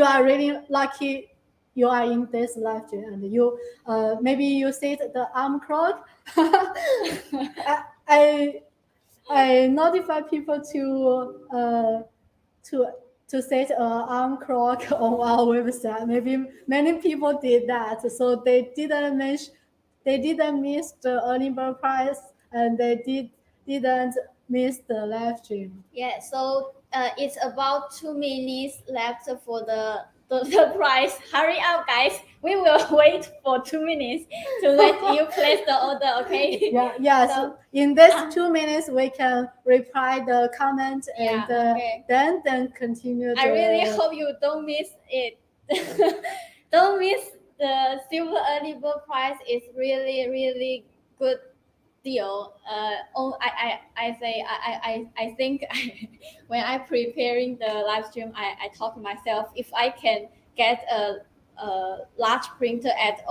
are really lucky. You are in this live stream, and you maybe you see the arm clock. I notify people to set an arm clock on our website. Maybe many people did that, so they didn't miss the early bird price, and they didn't miss the live stream. Yeah, so it's about 2 minutes left for the price. Hurry up, guys. We will wait for 2 minutes to let you place the order, okay? So in this 2 minutes, we can reply the comment and then continue. I really hope you don't miss it. Don't miss the silver early bird price. It's really good deal. I think when I preparing the live stream, I talk to myself, if I can get a large printer at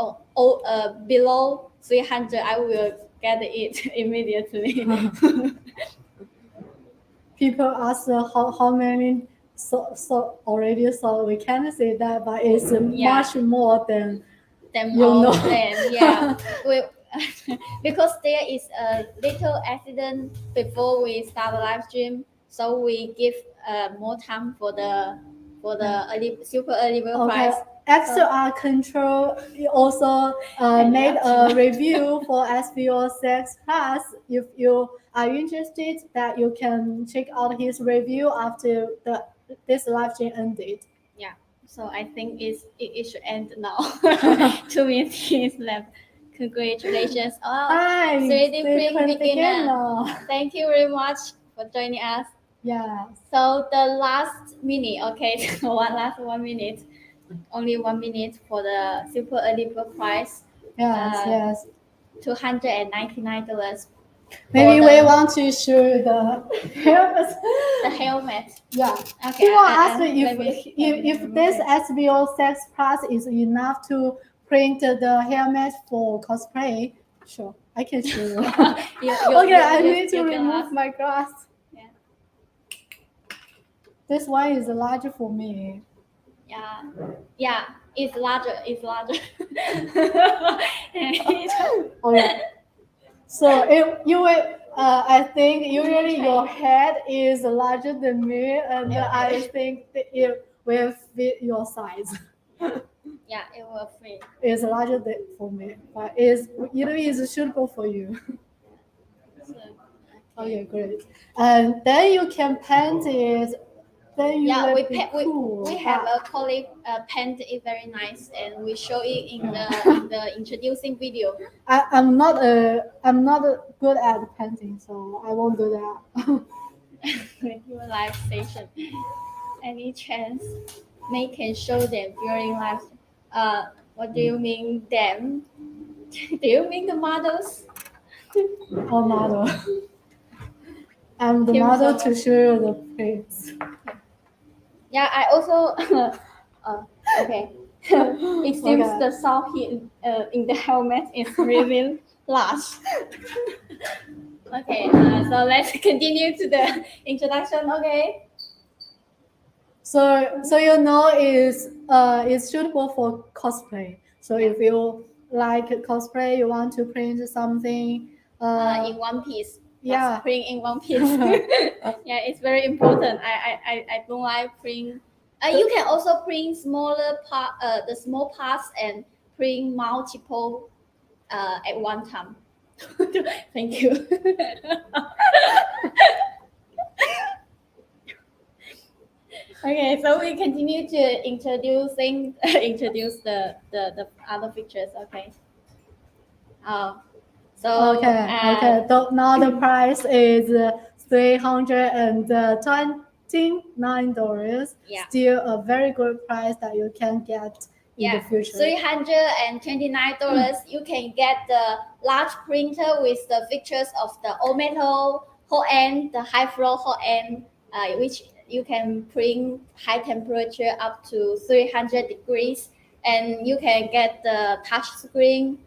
below 300, I will get it immediately. People ask how many so already, so we can't say that, but it's much more than you know. Because there is a little accident before we start the live stream, so we give more time for the super early bird price. XR Control also made a review for SV06 PLUS. If you are interested, that you can check out his review after this live stream ended. Yeah, so I think it should end now. 2 minutes left. Congratulations. Hi, 3D print beginner. Thank you very much for joining us. Yeah. So the last minute, okay, 1 minute. Only 1 minute for the super early bird price. Yes. $299. Maybe we want to show the helmet. The helmet. Yeah. Okay. People ask if this SV06 PLUS is enough to print the helmet for cosplay. Sure, I can show you. I need to remove my glass. Yeah. This one is larger for me. Yeah, it's larger. Okay. So if you will, I think usually your head is larger than me, and I think it will fit your size. Yeah, it will fit. It's larger than for me, but it is suitable for you. Okay, great. And then you can paint it. Then you we have a colleague paint it very nice, and we show it in the introducing video. I'm not good at painting, so I won't do that. Your live station. Any chance they can show them during live? What do you mean them? Do you mean the models? Or model? I'm the model to show you the plates. Yeah, I also okay. It seems the sound here in the helmet is really large. Okay, so let's continue to the introduction. Okay. So you know it's suitable for cosplay. So if you like cosplay, you want to print something in one piece. Yeah. Print in one piece. Yeah, it's very important. I don't like print. You can also print smaller part, the small parts, and print multiple at one time. Thank you. Okay, so we continue to introduce the other features. Okay. So Okay. Now the price is $329. Yeah. Still a very good price that you can get in the future. $329. You can get the large printer with the features of the all metal Hotend, the high flow Hotend, which you can print high temperature up to 300 degrees, and you can get the touch screen.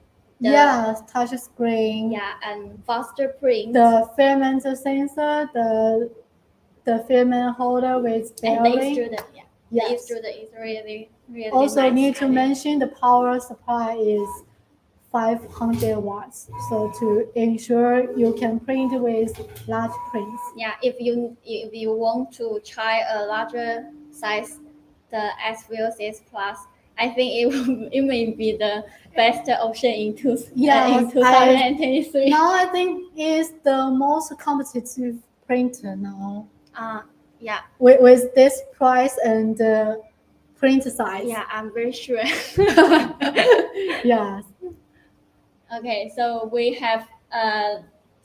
Yes, touch screen. Yeah, and faster print. The filament sensor, the filament holder with and the bearing. extruder. Yeah. Yes. The extruder is really Also nice. need to mention the power supply is 500 watts. So to ensure you can print with large prints. Yeah, if you want to try a larger size, the SV06 PLUS, I think it may be the best option in 2023. Now I think it's the most competitive printer now. Yeah. With this price and print size. Yeah, I'm very sure. Yes. Okay, so we have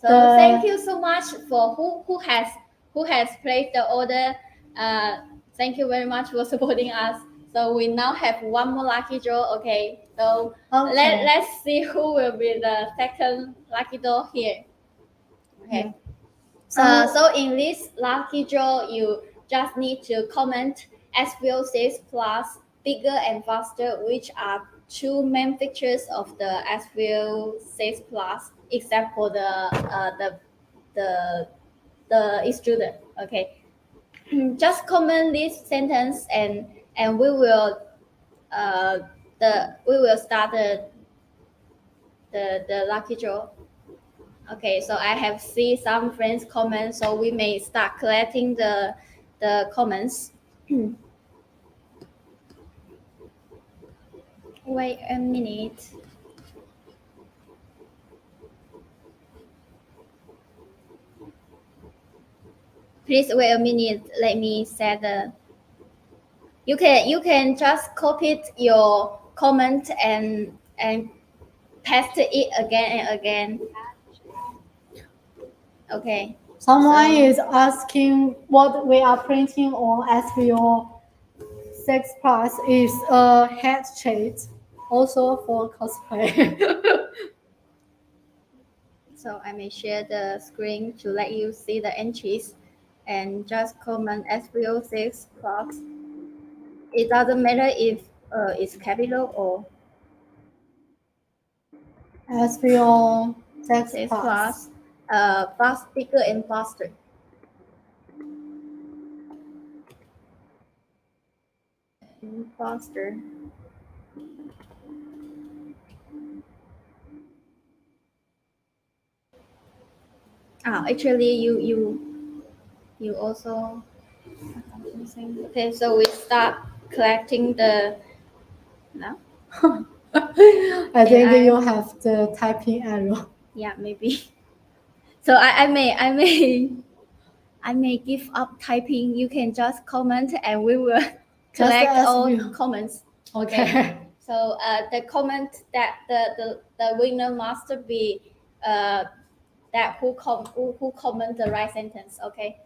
thank you so much for who has placed the order. Thank you very much for supporting us. So we now have one more lucky draw. Okay, so let's see who will be the second lucky draw here. Okay. So in this lucky draw, you just need to comment SV06 PLUS bigger and faster, which are two main features of the SV06 PLUS, except for the extruder. Okay, just comment this sentence and we will start the lucky draw. Okay, so I have seen some friends comment, so we may start collecting the comments. Wait a minute. Please wait a minute. Let me set the. You can just copy your comment and paste it again and again. Okay. Someone is asking what we are printing on SV06 PLUS is a head shade, also for cosplay. So I may share the screen to let you see the entries, and just comment SV06 PLUS. It doesn't matter if it's capital or SV06 PLUS. Fast, bigger and faster. Faster. Actually, you also. Okay, so we start collecting the. No. I think you have the typing error. Yeah, maybe. So I may give up typing. You can just comment, and we will collect all comments. Okay. So the comment that the winner must be that who comment the right sentence. Okay.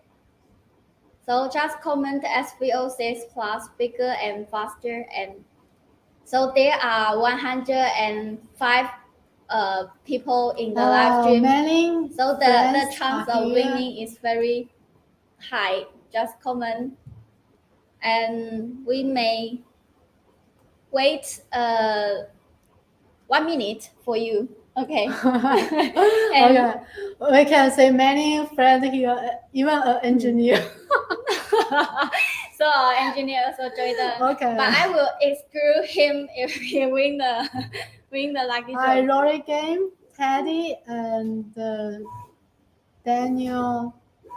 So just comment SV06 PLUS bigger and faster, and so there are 105 people in the live stream. So the chance of winning is very high. Just comment, and we may wait 1 minute for you. Okay. Okay. We can say many friends here, even an engineer. So our engineer also joined the. Okay. But I will exclude him if he win the lucky draw. Rory game, Teddy, and Daniel,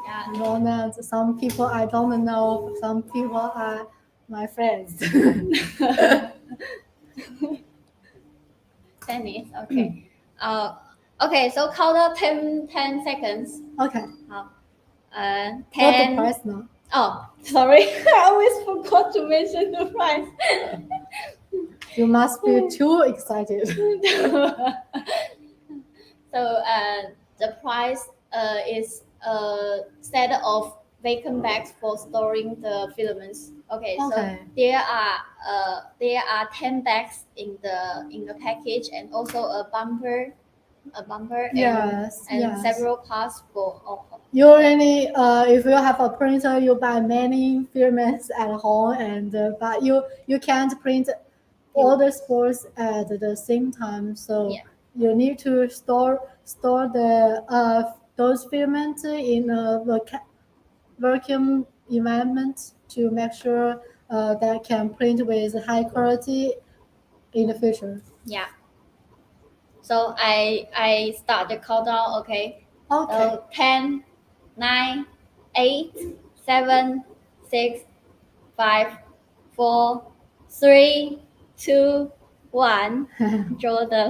Yeah. Ronald. Some people I don't know. Some people are my friends. Tennis. Okay. Okay. So count out 10 seconds. Okay. 好。What the 10. price now? Oh, sorry. I always forgot to mention the price. You must be too excited. So the price is a set of vacuum bags for storing the filaments. Okay, so there are 10 bags in the package, and also a bumper Yes, and yes. several parts for. Usually, if you have a printer, you buy many filaments at home, and but you can't print all the sports at the same time. So Yeah. you need to store the those filaments in a vacuum environment to make sure that can print with high quality in the future. Yeah. So I start the countdown. Okay. Okay. So 10, 9, 8, 7, 6, 5, 4, 3, 2, 1. Draw the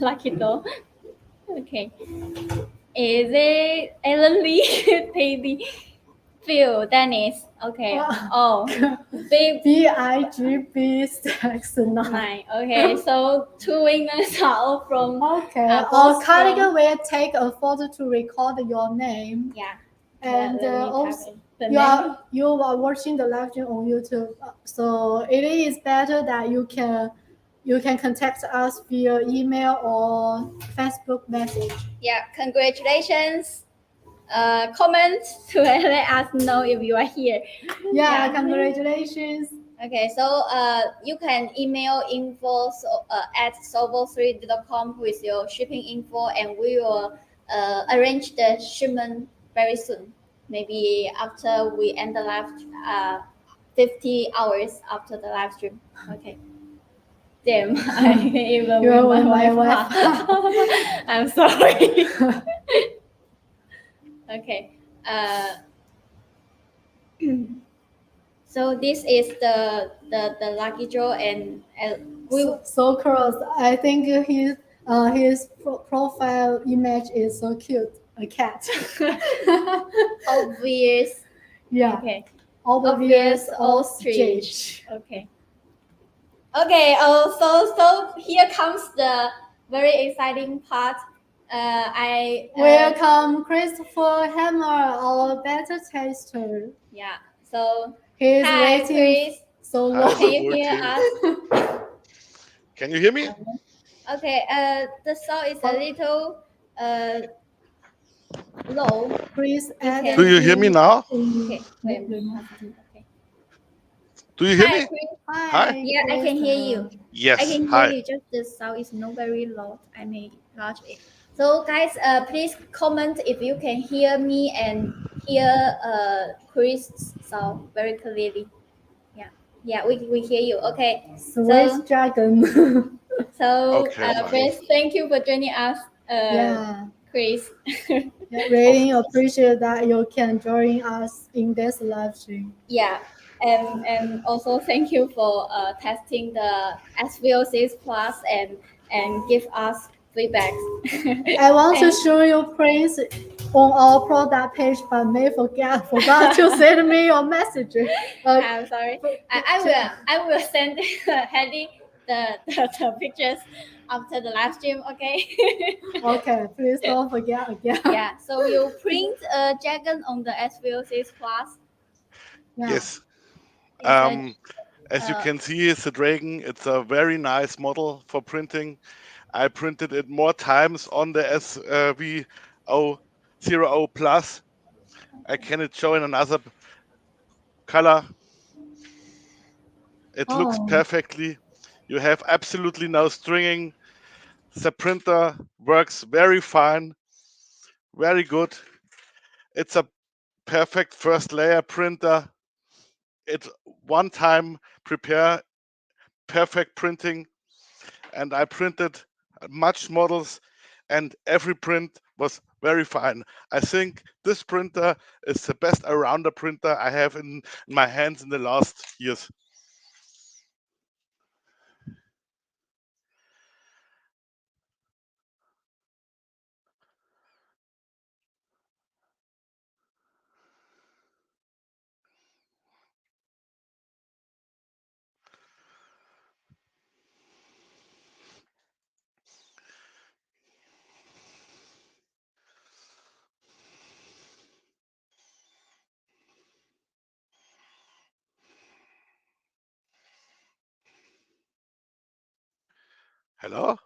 lucky draw. Okay. Is it Ellen Lee, Baby, Phil, Dennis? Okay. Oh, BIGB69. 9. Okay. So 2 winners are all from. Okay. Cardigan will take a photo to record your name. Yeah. And also, the you are watching the live stream on YouTube, so it is better that you can contact us via email or Facebook message. Yeah, congratulations. Comment to let us know if you are here. Yeah. Congratulations. Okay, so you can email info at sovol3.com with your shipping info, and we will arrange the shipment very soon. Maybe after we end the live, 50 hours after the live stream. Okay. Damn, I even with my wife. I'm sorry. Okay. So this is the lucky draw, and we so close. I think his profile image is so cute. A cat. obvious. Yeah. Okay. Obvious ostrich. Okay. Okay. So here comes the very exciting part. Welcome Christopher Hammer, our beta tester. Yeah. So he's hi, waiting Chris. so long. Can you hear us? Can you hear me? Okay. The sound is a little low. Chris, do you hear me now? Okay. Do you hear Hi, me? Chris. Hi. Yeah, I can hear you. Yes. I can hear you. Just the sound is not very loud. I may enlarge it. So guys, please comment if you can hear me and hear Chris' sound very clearly. Yeah, we hear you. Okay. Swiss dragon. So Okay, Chris, thank you for joining us. Yeah. Chris. Really appreciate that you can join us in this live stream. Yeah. And also thank you for testing the SV06 Plus and give us feedback. I want to show you prints on our product page, but forgot to send me your message. I'm sorry. I will send Hedy the pictures after the live stream. Okay. Okay, please don't forget again. Yeah. So you print a dragon on the SV06 Plus. Yeah. Yes. As you can see, it's a dragon. It's a very nice model for printing. I printed it more times on the SV06 Plus. I can show in another color. It looks perfectly. You have absolutely no stringing. The printer works very fine, very good. It's a perfect first layer printer. it one time prepare perfect printing, and I printed much models, and every print was very fine. I think this printer is the best arounder printer I have in my hands in the last years. Hello?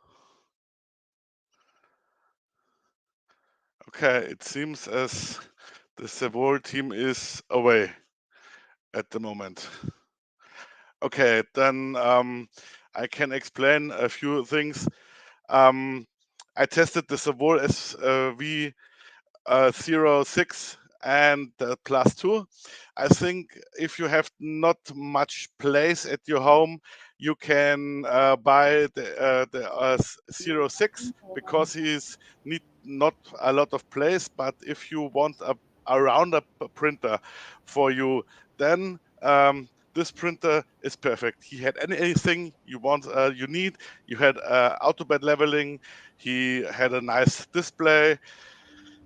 Okay, it seems as the Sovol team is away at the moment. Okay, then I can explain a few things. I tested the Sovol SV06 and the Plus 2. I think if you have not much place at your home, you can buy the 06 because he's need not a lot of place. But if you want a rounder printer for you, then this printer is perfect. He had anything you want, you need. You had auto bed leveling. He had a nice display.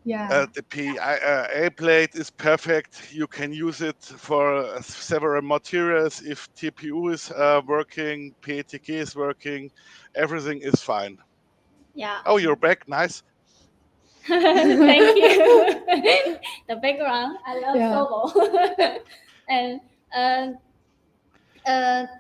Yeah. The PA plate is perfect. You can use it for several materials. If TPU is working, PETK is working, everything is fine. Yeah. Oh, you're back. Nice. Thank you. The background, I love Yeah. Sovol. And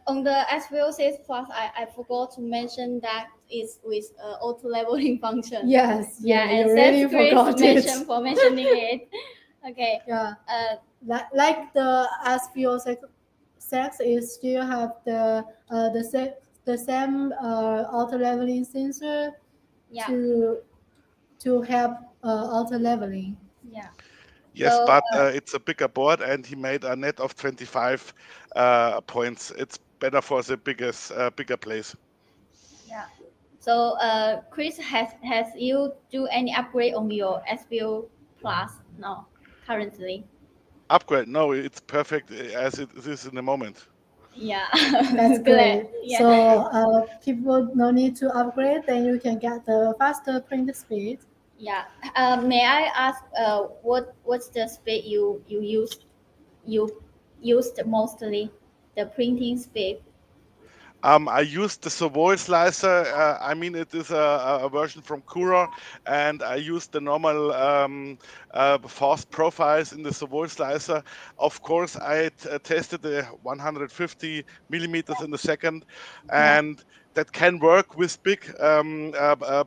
on the SV06 Plus, I forgot to mention that it's with auto leveling function. Yes. Yeah, You and really thanks Chris forgot it. for mentioning it. Okay. Yeah. Like the SV06 it still have the same auto leveling sensor Yeah. to help auto leveling. Yeah. Yes, So, but it's a bigger board, and he made a net of 25 points. It's better for the bigger place. yeah. So, Chris, has you do any upgrade on your SVO Plus? No, currently. Upgrade? No, it's perfect as it is in the moment. Yeah, That's glad. great. Yeah. So people no need to upgrade, then you can get the faster print speed. Yeah. May I ask, what's the speed you used mostly, the printing speed? I used the Sovol slicer. I mean, it is a version from Cura, and I used the normal fast profiles in the Sovol slicer. Of course, I tested the 150 millimeters in the second, Yeah. and that can work with big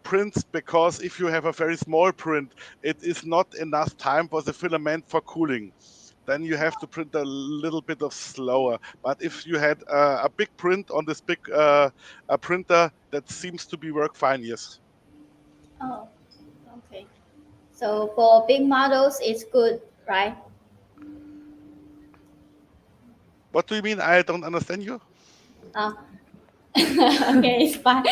prints, because if you have a very small print, it is not enough time for the filament for cooling. Then you have to print a little bit of slower. But if you had a big print on this big printer, that seems to be work fine. Yes. Oh, okay. So for big models, it's good, right? What do you mean? I don't understand you. Uh, okay, it's fine.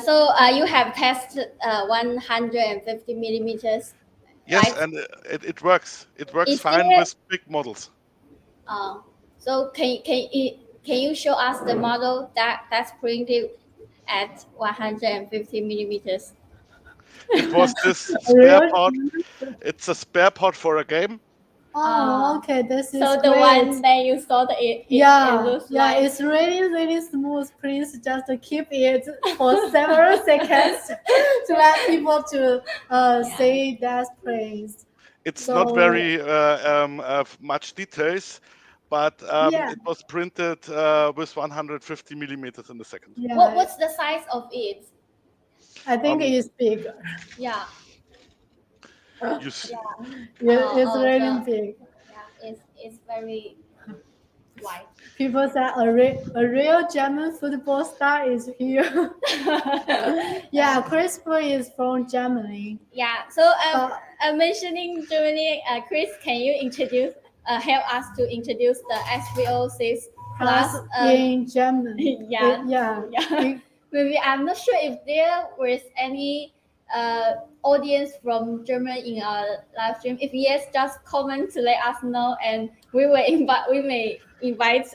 So you have tested 150 millimeters, Yes, right? and it works. It works Is fine there? with big models. Uh, so can you show us the model that's printed at 150 millimeters? It was this spare Real? part. It's a spare part for a game. Oh, okay. This is So the great. one that you saw, it Yeah, looks yeah, like. it's really smooth. Please just keep it for several seconds to let people to see that praise. It's So not very much details, but yeah, it was printed with 150 millimeters in the second. yeah, What's the size of it? I think Um, it is bigger. Yeah. you s- Yeah. It's Oh, really so big. yeah, it's very wide. People say a real German football star is here. Yeah, CRISPR is from Germany. Yeah. So But mentioning Germany, Chris, can you introduce help us to introduce the SVO6 Plus Plus. in German. Yeah. Maybe I'm not sure if there was any audience from Germany in our live stream. If yes, just comment to let us know, and we may invite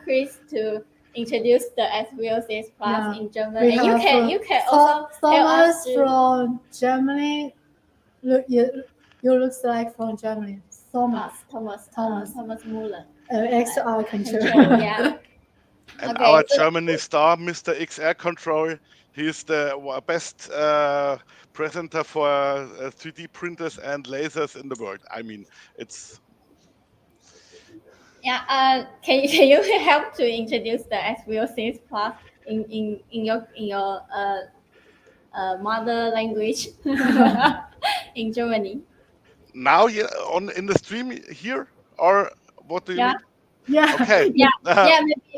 Chris to introduce the SVO6 Plus in German. We And have, you can also help Thomas us to, from Germany. Look, you looks like from Germany. Thomas Muller. XR control. Yeah. And Okay, our so- Germany star, Mr. XR Control, he's the best presenter for 3D printers and lasers in the world. I mean, it's Yeah. Can you help to introduce the SVO6 Plus in your mother language in Germany? now in the stream here, or what do you mean? Yeah. Okay. Yeah.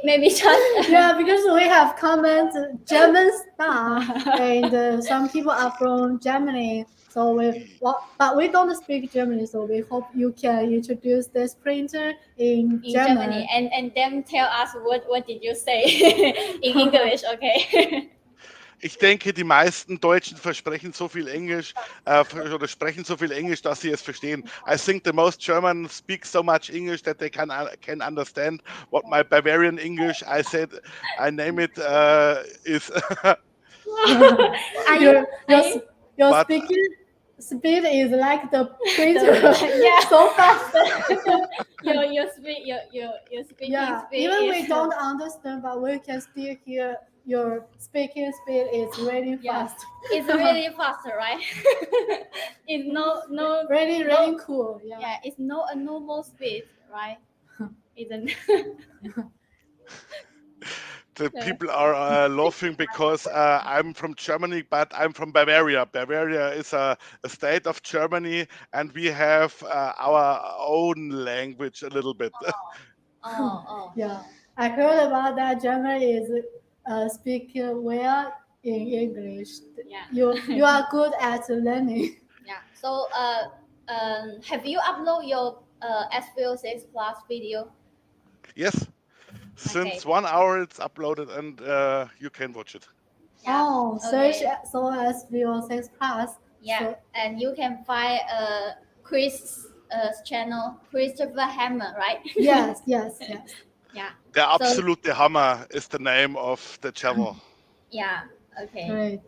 Maybe just Yeah, because we have comments German star, and some people are from Germany. So but we don't speak German, so we hope you can introduce this printer in Germany and then tell us what did you say in English, okay? Ich denke, die meisten Deutschen versprechen so viel Englisch oder sprechen so viel Englisch, dass sie es verstehen. I think the most Germans speak so much English that they can understand what my Bavarian English, I name it, is. Your But- speaking speed is like the printer. Yeah. So fast. your speaking Yeah, speed even is, we don't understand, but we can still hear your speaking speed is really fast. It's really fast, right? It's no Really cool. Yeah. it's no a normal speed, right? Isn't The people are laughing because I'm from Germany, but I'm from Bavaria. Bavaria is a state of Germany, and we have our own language a little bit. Yeah, I heard about that. German is speaking well in English. Yeah. You are good at learning. Yeah. So have you upload your SVO6 Plus video? Yes, since 1 hour it's uploaded, and you can watch it. Yeah. Oh, Okay. search Sovol SV06 PLUS. Yeah, So, and you can find Chris' channel, Christopher Hammer, right? yes. Yeah. Der So- absolute Hammer is the name of the channel. Yeah. Okay. great.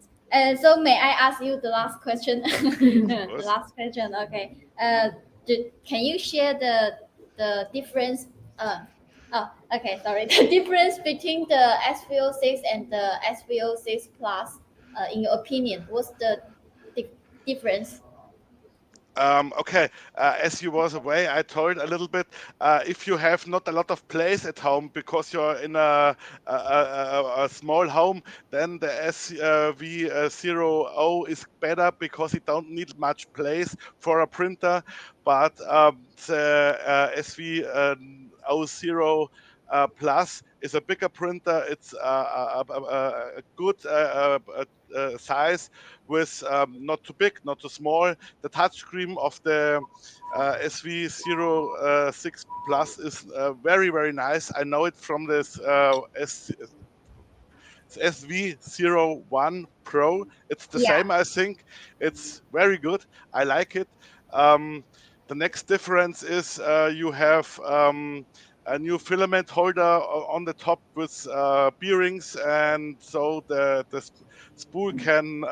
So may I ask you the last question? The course. last question. Okay. Can you share the difference? Okay. Sorry. The difference between the SVO6 and the SVO6 Plus, in your opinion, what's the difference? Okay, as you was away, I told a little bit. If you have not a lot of place at home because you're in a small home, then the SV0 is better because it don't need much place for a printer. But the SV0 Plus is a bigger printer. It's a good size with not too big, not too small. The touchscreen of the SV06 Plus is very, very nice. I know it from this SV01 Pro. It's the same, I think. It's very good. I like it. The next difference is you have a new filament holder on the top with bearings, and so the spool can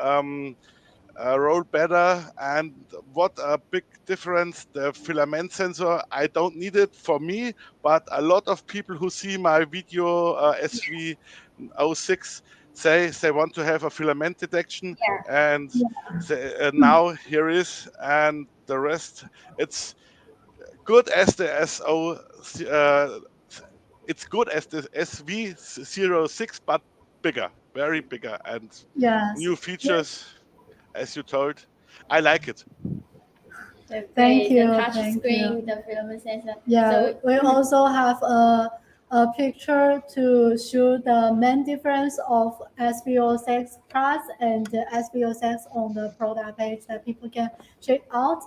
roll better. And what a big difference, the filament sensor. I don't need it for me, but a lot of people who see my video SV06 say they want to have a filament detection, and now here is, and the rest, it's good as the it's good as the SV06, but bigger, very bigger, and Yes. new features, as you told. I like it. Thank you, The touch thank screen, you. the filament sensor. Yeah, So, we also have a picture to show the main difference of SV06 Plus and SV06 on the product page that people can check out.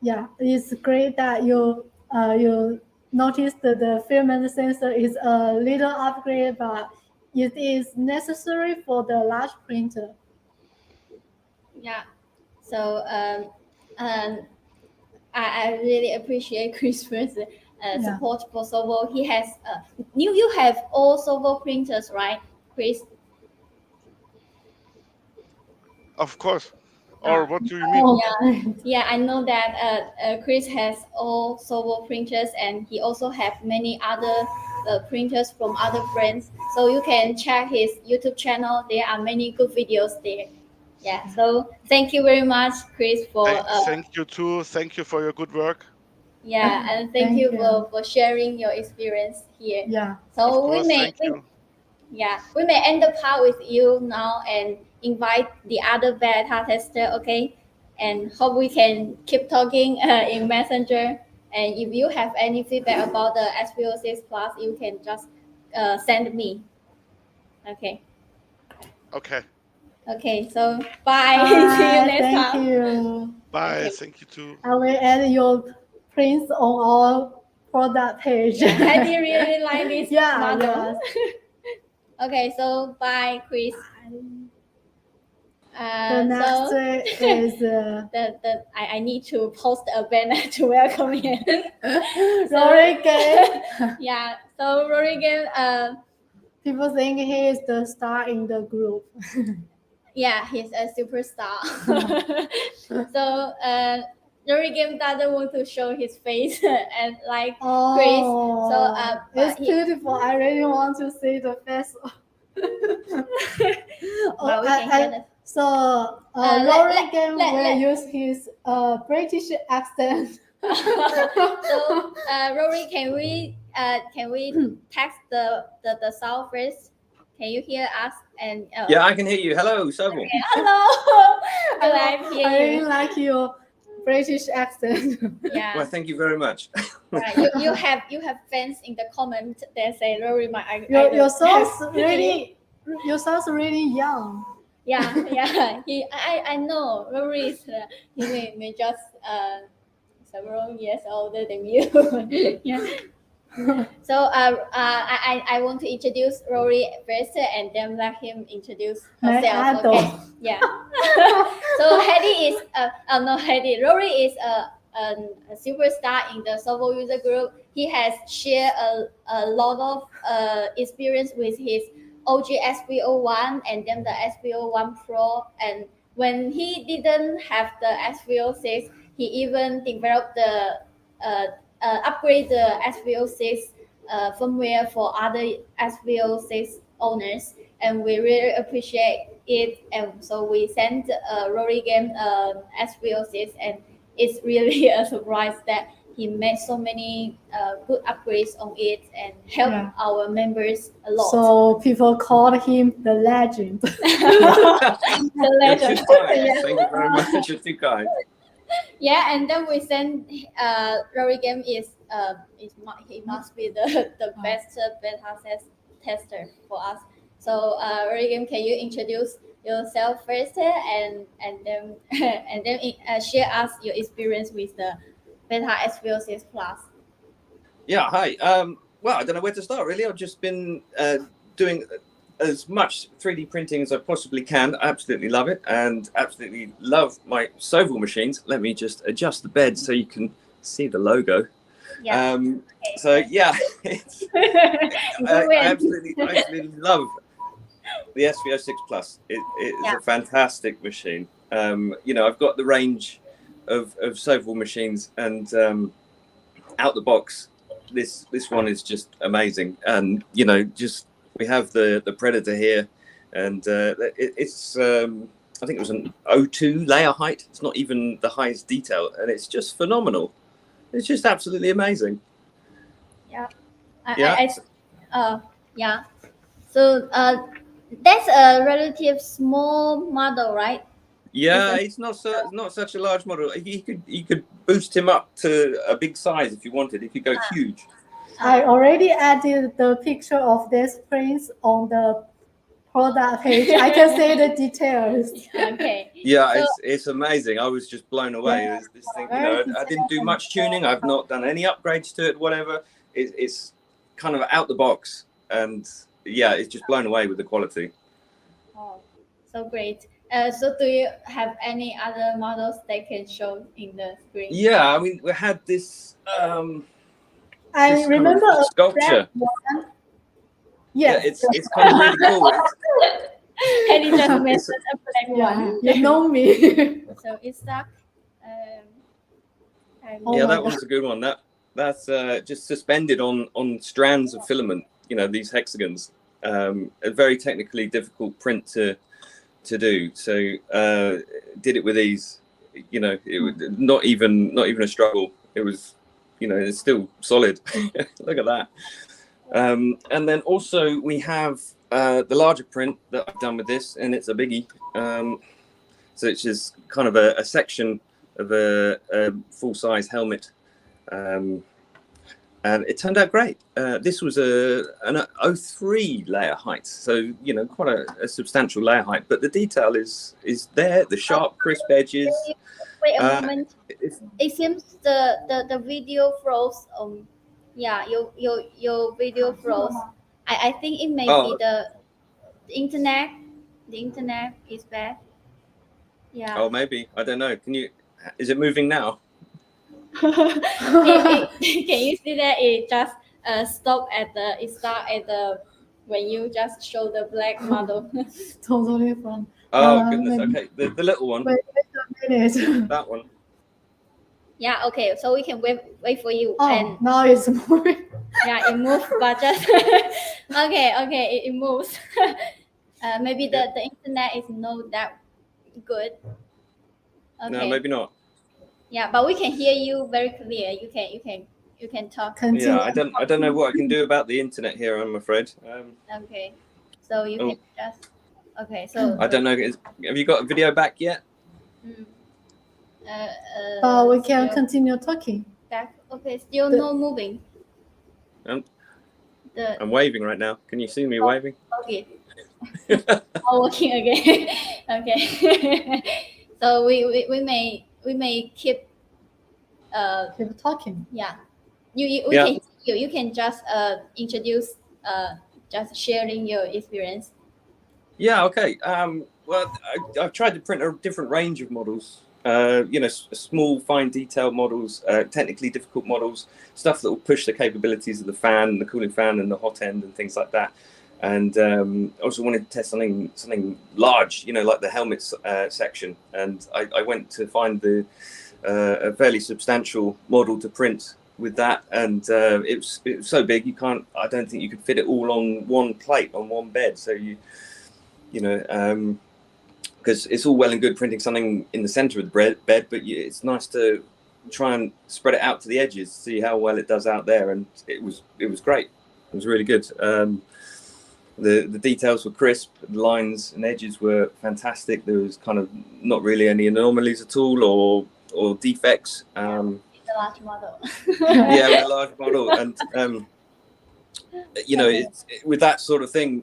Yeah, it's great that you noticed that the filament sensor is a little upgrade, but it is necessary for the large printer. Yeah. So I really appreciate Christmas support for Sovol. He has you have all Sovol printers, right, Chris? Of course. Or what do you mean? Yeah, I know that Chris has all Sovol printers, and he also have many other printers from other brands. So you can check his YouTube channel. There are many good videos there. Yeah. So thank you very much, Chris, for Thank you too. Thank you for your good work. yeah, and thank you for sharing your experience here. Yeah. So Of course, thank you. we may end the part with you now and invite the other beta tester, okay? And hope we can keep talking in Messenger. And if you have any feedback about the SVO6 Plus, you can just send me. Okay. Okay. Okay. So bye. See you next Thank time. you. Bye. Okay. Thank you too. I will add your prints on our product page. I did really like this model. Yes. Okay. So bye, Chris. The next is I need to post a banner to welcome him. Rory game. Yeah, so Rory game. People think he is the star in the group. Yeah, he's a superstar. So Rory game doesn't want to show his face and like Chris. So it's beautiful. I really want to see the face. But we can hear the So Rory game will use his British accent. So Rory, can we text the sound first? Can you hear us? And yeah, I can hear you. Hello, Sovol. Okay. Hello. Glad to hear I really you. like your British accent. Yeah. Well, thank you very much. Right. You have fans in the comment that say Rory my Your sounds really young. Yeah. I know Rory is he may just several years older than you. Yeah. So I want to introduce Rory first and then let him introduce herself. Okay. Yeah. So Hedy is Rory is a superstar in the Sovol user group. He has shared a lot of experience with his OG SVO1 and then the SVO1 Pro. And when he didn't have the SVO6, he even developed the upgrade the SVO6 firmware for other SVO6 owners, and we really appreciate it. And so we sent Rory game SVO6, and it's really a surprise that he made so many good upgrades on it and helped our members a lot. So people called him the legend. The legend. Thank you very much. You're too kind. Yeah, and then we send Rory game he must be the best beta tester for us. So Rory game, can you introduce yourself first and then and then share us your experience with the beta SVO6 Plus? Yeah, hi. Well, I don't know where to start really. I've just been doing as much 3D printing as I possibly can. I absolutely love it and absolutely love my Sovol machines. Let me just adjust the bed so you can see the logo. Yeah. So yeah, it's, I absolutely love the SV06 Plus. It is a fantastic machine. You know, I've got the range of Sovol machines, and out the box, this one is just amazing. And you know, just we have the Predator here, and it's I think it was an 02 layer height. It's not even the highest detail, and it's just phenomenal. It's just absolutely amazing. Yeah. Yeah. So that's a relative small model, right? Yeah, it's not such a large model. You could boost him up to a big size if you wanted. He could go huge. I already added the picture of this prints on the product page. I can see the details. Okay. Yeah, So, it's amazing. I was just blown away. Yeah. This thing, you know, I didn't do much tuning. I've not done any upgrades to it, whatever. It's kind of out the box, and yeah, it's just blown away with the quality. oh, so great. So do you have any other models that can show in the screen? Yeah, I mean, we had this. I this remember kind of a sculpture. one. Yeah, Yes, it's kind of really cool. And it just It's- mentioned a black one. you know me. So it's stuck. Oh yeah, my that one's a good one. That's just suspended on strands of filament. You know, these hexagons. A very technically difficult print to do. So did it with ease. You know, it was not even a struggle. It was, you know, it's still solid. Look at that. And then also we have the larger print that I've done with this, and it's a biggie. So it's just kind of a section of a full-size helmet. And it turned out great. This was an 03 layer height, so you know, quite a substantial layer height. But the detail is there, the sharp, crisp edges. Wait a moment. It seems the video froze. Yeah, your video froze. I think it may be the internet. The internet is bad. Yeah. Oh, maybe, I don't know. Is it moving now? Can you see that it just stop at the when you just show the black model? Totally fun. Oh goodness. maybe- Okay, the little one. Wait a minute. That one. Yeah. Okay. So we can wait for you. Oh, And now it's moving. yeah, it moves, but just okay. It moves. Maybe the internet is not that good. Okay. No, maybe not. Yeah, but we can hear you very clear. You can talk. Continue. Yeah, I don't know what I can do about the internet here, I'm afraid. Okay. So you can just okay. So I don't know. Have you got a video back yet? We can still continue talking. back. Okay, still no moving. Um, The I'm waving right now. Can you see me waving? okay. All working again. Okay. So we may keep Keep talking. yeah. Yeah. We can you can just introduce just sharing your experience. Yeah. Okay. Well, I've tried to print a different range of models. You know, small, fine detail models, technically difficult models, stuff that will push the capabilities of the fan, the cooling fan, and the hot end, and things like that. And also wanted to test something large, you know, like the helmets section. And I went to find a fairly substantial model to print with that, and it was so big I don't think you could fit it all on one plate on one bed. So you know. Because it's all well and good printing something in the center of the bed, but it's nice to try and spread it out to the edges, see how well it does out there. And it was great. It was really good. The details were crisp, the lines and edges were fantastic. There was kind of not really any anomalies at all or defects. It's a large model. Yeah, with a large model, and you know, with that sort of thing.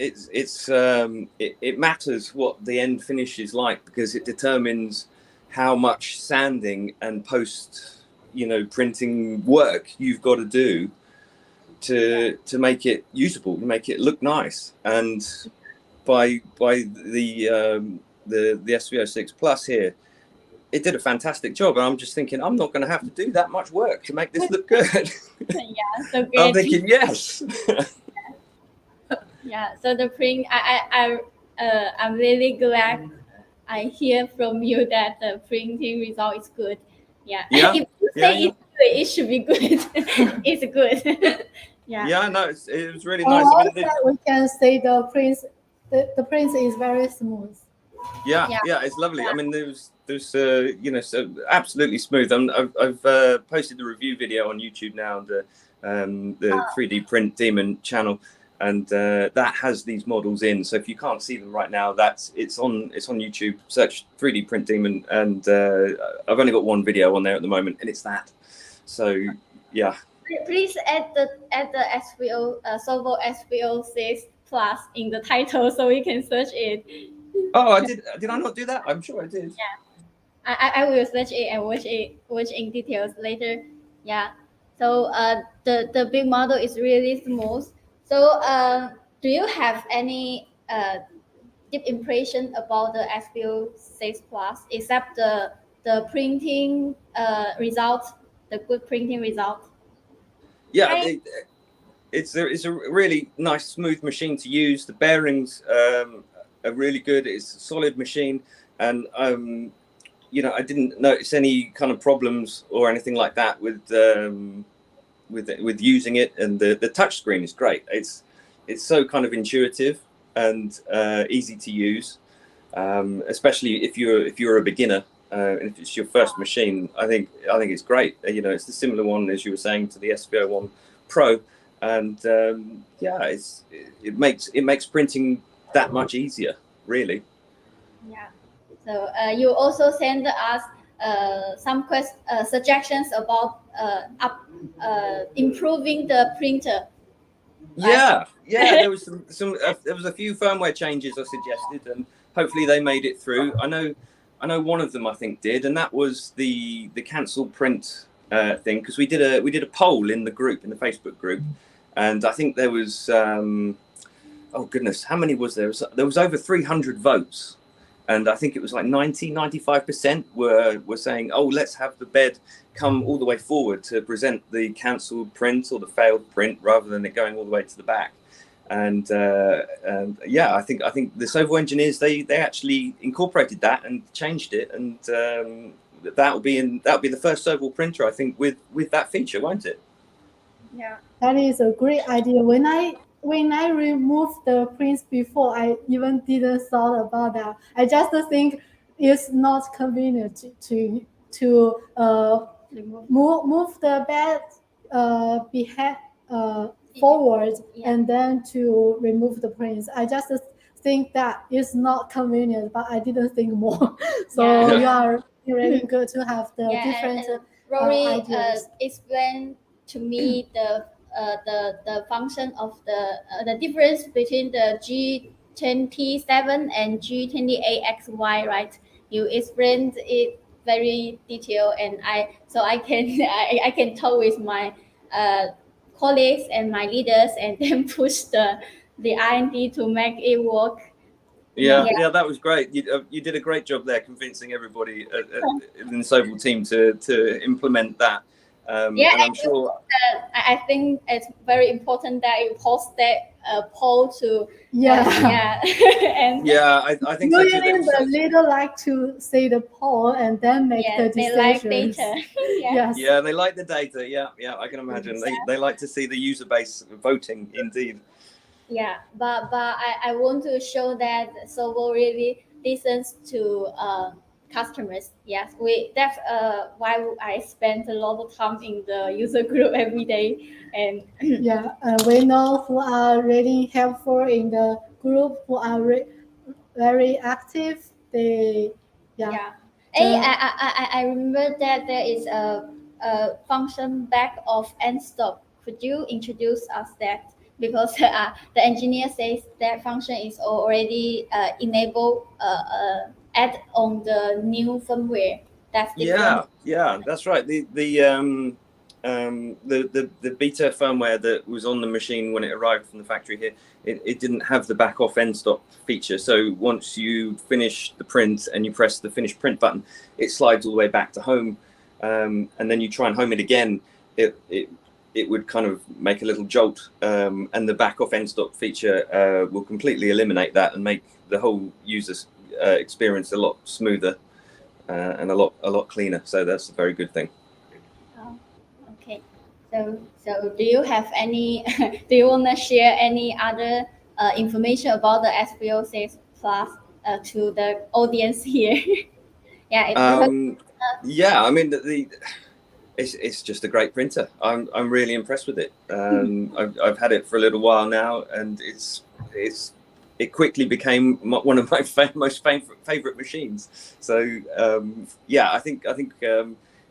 It matters what the end finish is like, because it determines how much sanding and post, you know, printing work you've got to do to make it usable, to make it look nice. And by the SV06 PLUS here, it did a fantastic job. And I'm just thinking, I'm not going to have to do that much work to make this look good. Yeah, so great. I'm thinking, yes. Yeah, so the print, I'm really glad I hear from you that the printing result is good. Yeah, Yeah. If you say it's good, it should be good. It's good. Yeah. Yeah, no, it was really On nice. our I mean, side, we can say the print is very smooth. yeah, it's lovely. I mean, there's you know, so absolutely smooth. I've posted the review video on YouTube now, the 3D Print Demon channel, and that has these models in. So if you can't see them right now, it's on YouTube. Search 3D Print Demon, and I've only got one video on there at the moment, and it's that. So yeah. Please add the SVO Sovol SV06 Plus in the title, so we can search it. Oh, I did. Did I not do that? I'm sure I did. Yeah, I will search it and watch in details later. Yeah. So the big model is really smooth. So do you have any deep impression about the SV06 Plus except the printing result, the good printing result? Yeah, it's a really nice, smooth machine to use. The bearings are really good. It's a solid machine, and you know, I didn't notice any kind of problems or anything like that with using it. And the touch screen is great. It's so kind of intuitive and easy to use, especially if you're a beginner. And if it's your first machine, I think it's great. You know, it's the similar one as you were saying to the SV01 Pro, and yeah, it makes printing that much easier, really. Yeah. So you also send us some suggestions about improving the printer. Yeah, yeah. There was there was a few firmware changes I suggested, and hopefully they made it through. I know one of them I think did, and that was the cancel print thing, because we did a poll in the group, in the Facebook group, and I think there was oh goodness, how many was there? There was over 300 votes. And I think it was like 95% were saying, oh, let's have the bed come all the way forward to present the cancelled print or the failed print, rather than it going all the way to the back. And yeah, I think the Sovol engineers, they actually incorporated that and changed it, and that'll be the first Sovol printer, I think, with that feature, won't it? Yeah, that is a great idea. When I removed the prints before, I even didn't thought about that. I just think it's not convenient to move the bed behind forward, yeah, and then to remove the prints. I just think that it's not convenient, but I didn't think more. So Yeah. you are really good to have the yeah, different and Rory ideas. explained to me the function of the difference between the G27 and G28XY, right? You explained it very detailed, and I can I can talk with my colleagues and my leaders, and then push the R&D to make it work. Yeah, that was great. You did a great job there, convincing everybody in the Sovol team to implement that. Yeah, and I'm sure. I think it's very important that you post that poll to. Yeah. And yeah, I think so too. Usually the leader like to see the poll and then make the decisions. They like data. Yes. Yeah, they like the data. Yeah, I can imagine. They like to see the user base voting, indeed. Yeah, but I want to show that Sovol really listens to customers. Yes, that's why I spend a lot of time in the user group every day. And yeah, we know who are really helpful in the group, who are very active. I remember that there is a function back of end stop. Could you introduce us that? Because the engineer says that function is already enabled add on the new firmware. That's different. Yeah, that's right. The beta firmware that was on the machine when it arrived from the factory here, it didn't have the back off end stop feature. So once you finish the print and you press the finish print button, it slides all the way back to home, and then you try and home it again, it would kind of make a little jolt, and the back off end stop feature will completely eliminate that and make the whole user's experience a lot smoother and a lot cleaner. So that's a very good thing. Okay. So do you have any? Do you want to share any other information about the SV06 Plus to the audience here? Yeah, I mean it's just a great printer. I'm really impressed with it. I've had it for a little while now, and it quickly became one of my most favorite machines. So yeah, I think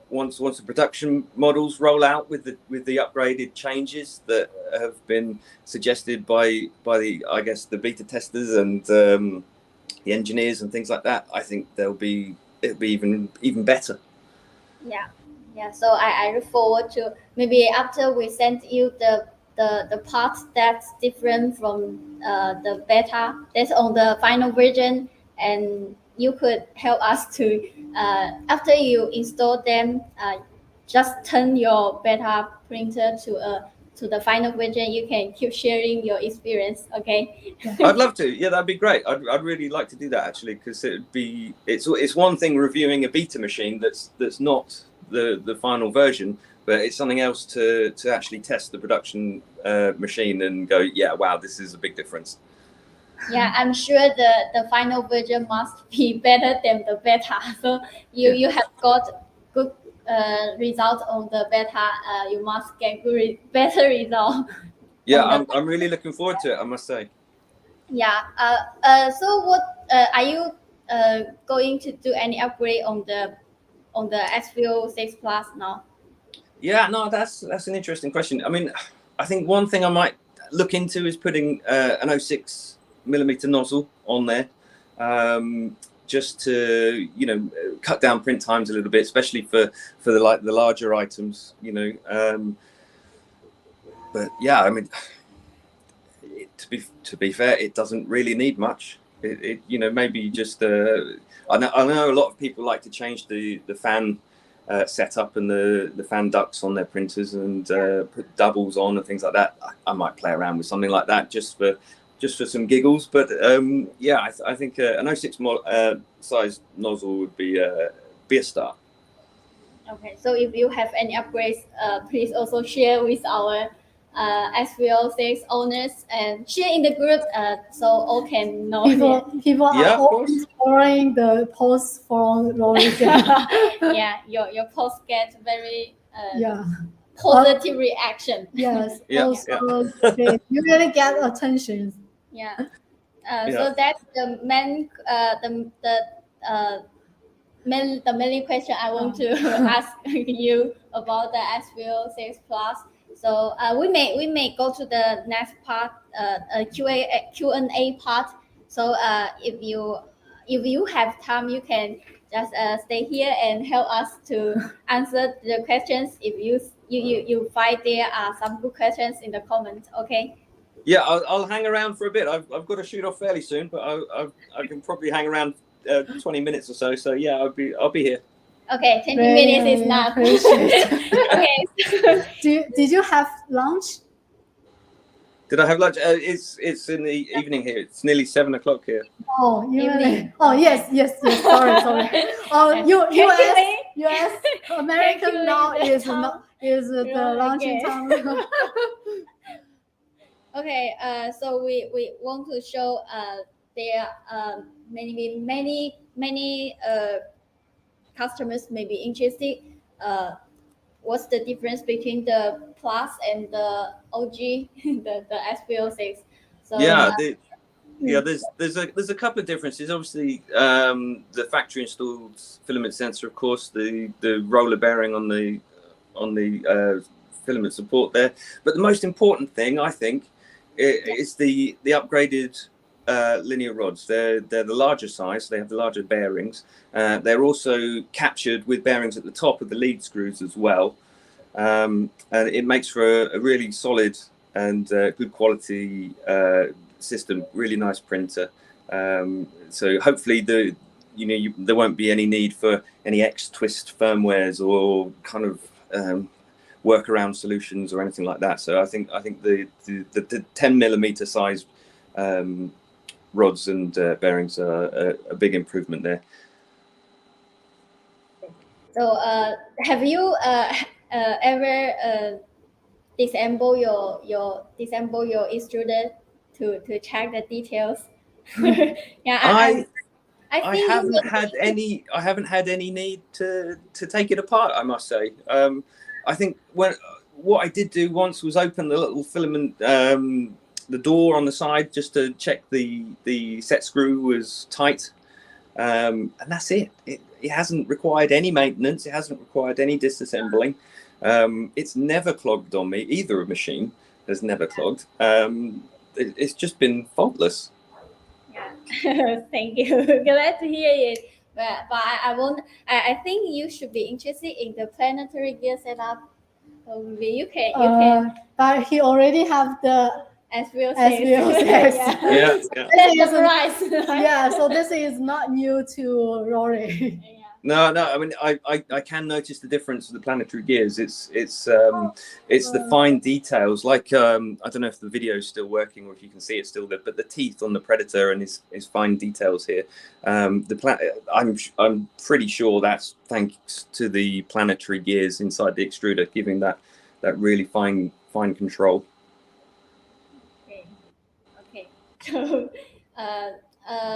once the production models roll out with the upgraded changes that have been suggested by the, I guess, the beta testers and the engineers and things like that, I think it'll be even better. Yeah, so I look forward to maybe after we send you the parts that's different from the beta that's on the final version, and you could help us to after you install them, just turn your beta printer to the final version. You can keep sharing your experience. Okay. I'd love to. Yeah, that'd be great. I'd really like to do that actually, because it's one thing reviewing a beta machine that's not the final version, but it's something else to actually test the production machine and go, yeah, wow, this is a big difference. Yeah, I'm sure the final version must be better than the beta. So you have got good results on the beta. You must get better result. Yeah, I'm really looking forward to it, I must say. Yeah. So what are you going to do any upgrade on the SV06 Plus now? Yeah, no, that's an interesting question. I mean, I think one thing I might look into is putting an 06mm nozzle on there, just to, you know, cut down print times a little bit, especially for the larger items, you know. But yeah, I mean, to be fair, it doesn't really need much. It you know, maybe just I know a lot of people like to change the fan setup and the fan ducts on their printers and put doubles on and things like that. I might play around with something like that just for some giggles. But yeah, I think an 06 size nozzle would be a start. Okay, so if you have any upgrades, please also share with our SV06 owners and share in the group, so all can know. People are always following the posts from Rory. Yeah, your post get very positive reaction. Yes. Yeah, also, they usually get attention. Yeah. So that's the main the main question I want to ask you about the SV06 Plus. So we may go to the next part, Q&A part. So if you have time, you can just stay here and help us to answer the questions. If you find there are some good questions in the comments, okay? Yeah, I'll hang around for a bit. I've got to shoot off fairly soon, but I can probably hang around 20 minutes or so. So yeah, I'll be here. Okay, 20 minutes is enough. Okay. Did you have lunch? Did I have lunch? It's in the evening here. It's nearly 7 o'clock here. Oh, evening. Oh, yes. Sorry. Oh, US American now is the luncheon time. Okay. So we want to show there many customers may be interested. What's the difference between the Plus and the OG, the SV06? So yeah, there's a couple of differences. Obviously, the factory installed filament sensor, of course, the roller bearing on the filament support there. But the most important thing, I think, is the upgraded linear rods. They're the larger size. They have the larger bearings. They're also captured with bearings at the top of the lead screws as well, and it makes for a really solid and good quality system. Really nice printer. So hopefully there won't be any need for any X-twist firmwares or kind of workaround solutions or anything like that. So I think the 10mm size rods and bearings are a big improvement there. So have you ever disassemble your extruder to check the details? Yeah, I haven't had any need to take it apart, I must say. I think what I did do once was open the little filament, the door on the side, just to check the set screw was tight, and that's it. it hasn't required any maintenance. It hasn't required any disassembling. It's never clogged on me. Either machine has never clogged. It's just been faultless. Yeah. Thank you. Glad to hear it. But I won't. I think you should be interested in the planetary gear setup. So maybe you can. But he already have the SVO6. Yeah. That's the price. Yeah, so this is not new to Rory. No. I mean, I can notice the difference of the planetary gears. It's the fine details. Like I don't know if the video is still working or if you can see it still there, but the teeth on the Predator and his fine details here. I'm pretty sure that's thanks to the planetary gears inside the extruder, giving that really fine control. Okay. So.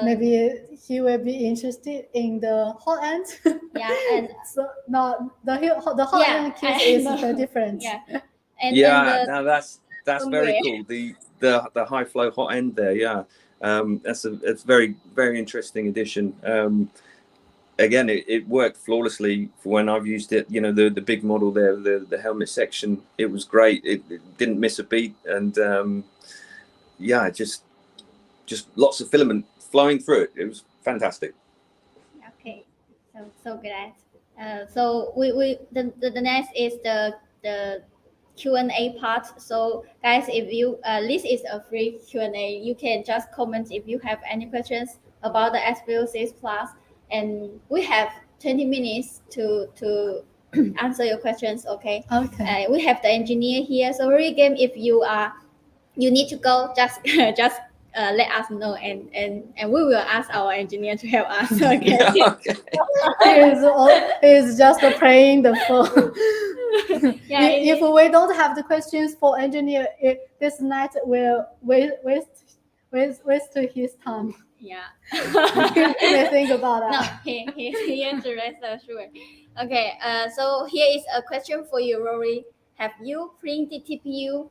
Maybe he will be interested in the Hotend. Yeah, and so no, the Hotend case is different. Yeah, now that's very cool. The high flow Hotend there. Yeah, it's very very interesting addition. Again, it worked flawlessly for when I've used it. You know, the big model there, the helmet section. It was great. It didn't miss a beat, and yeah, just lots of filament flowing through it. It was fantastic. Okay, so glad. So the next is the Q&A part. So guys, if you this is a free Q&A, you can just comment if you have any questions about the SVO6 Plus, and we have 20 minutes to answer your questions. Okay. Okay. We have the engineer here. So Rory game, if you need to go, just let us know, and we will ask our engineer to help us. Okay. He's just playing the phone. Yeah, if we don't have the questions for engineer, this night will waste his time. Yeah. He may think about that. No, he answered, rest assured. Okay. So here is a question for you, Rory. Have you printed TPU?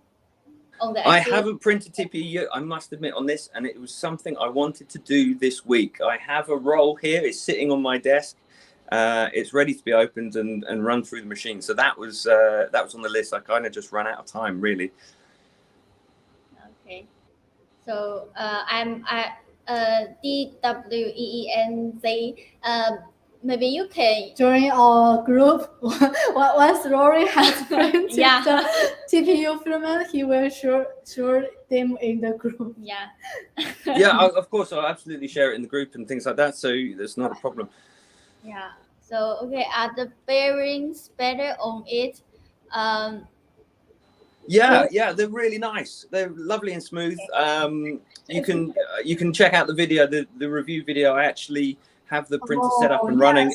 I haven't printed TPU yet, I must admit, on this, and it was something I wanted to do this week. I have a roll here. It's sitting on my desk. It's ready to be opened and run through the machine. So that was on the list. I kind of just ran out of time, really. Okay. So I'm DWEENZ. Maybe you can join our group. Once Rory has printed the TPU filament, he will share them in the group. Yeah. Yeah, of course, I'll absolutely share it in the group and things like that. So there's not a problem. Yeah. So okay, are the bearings better on it? Yeah, they're really nice. They're lovely and smooth. You can check out the video, the review video. I actually have the printer set up and running,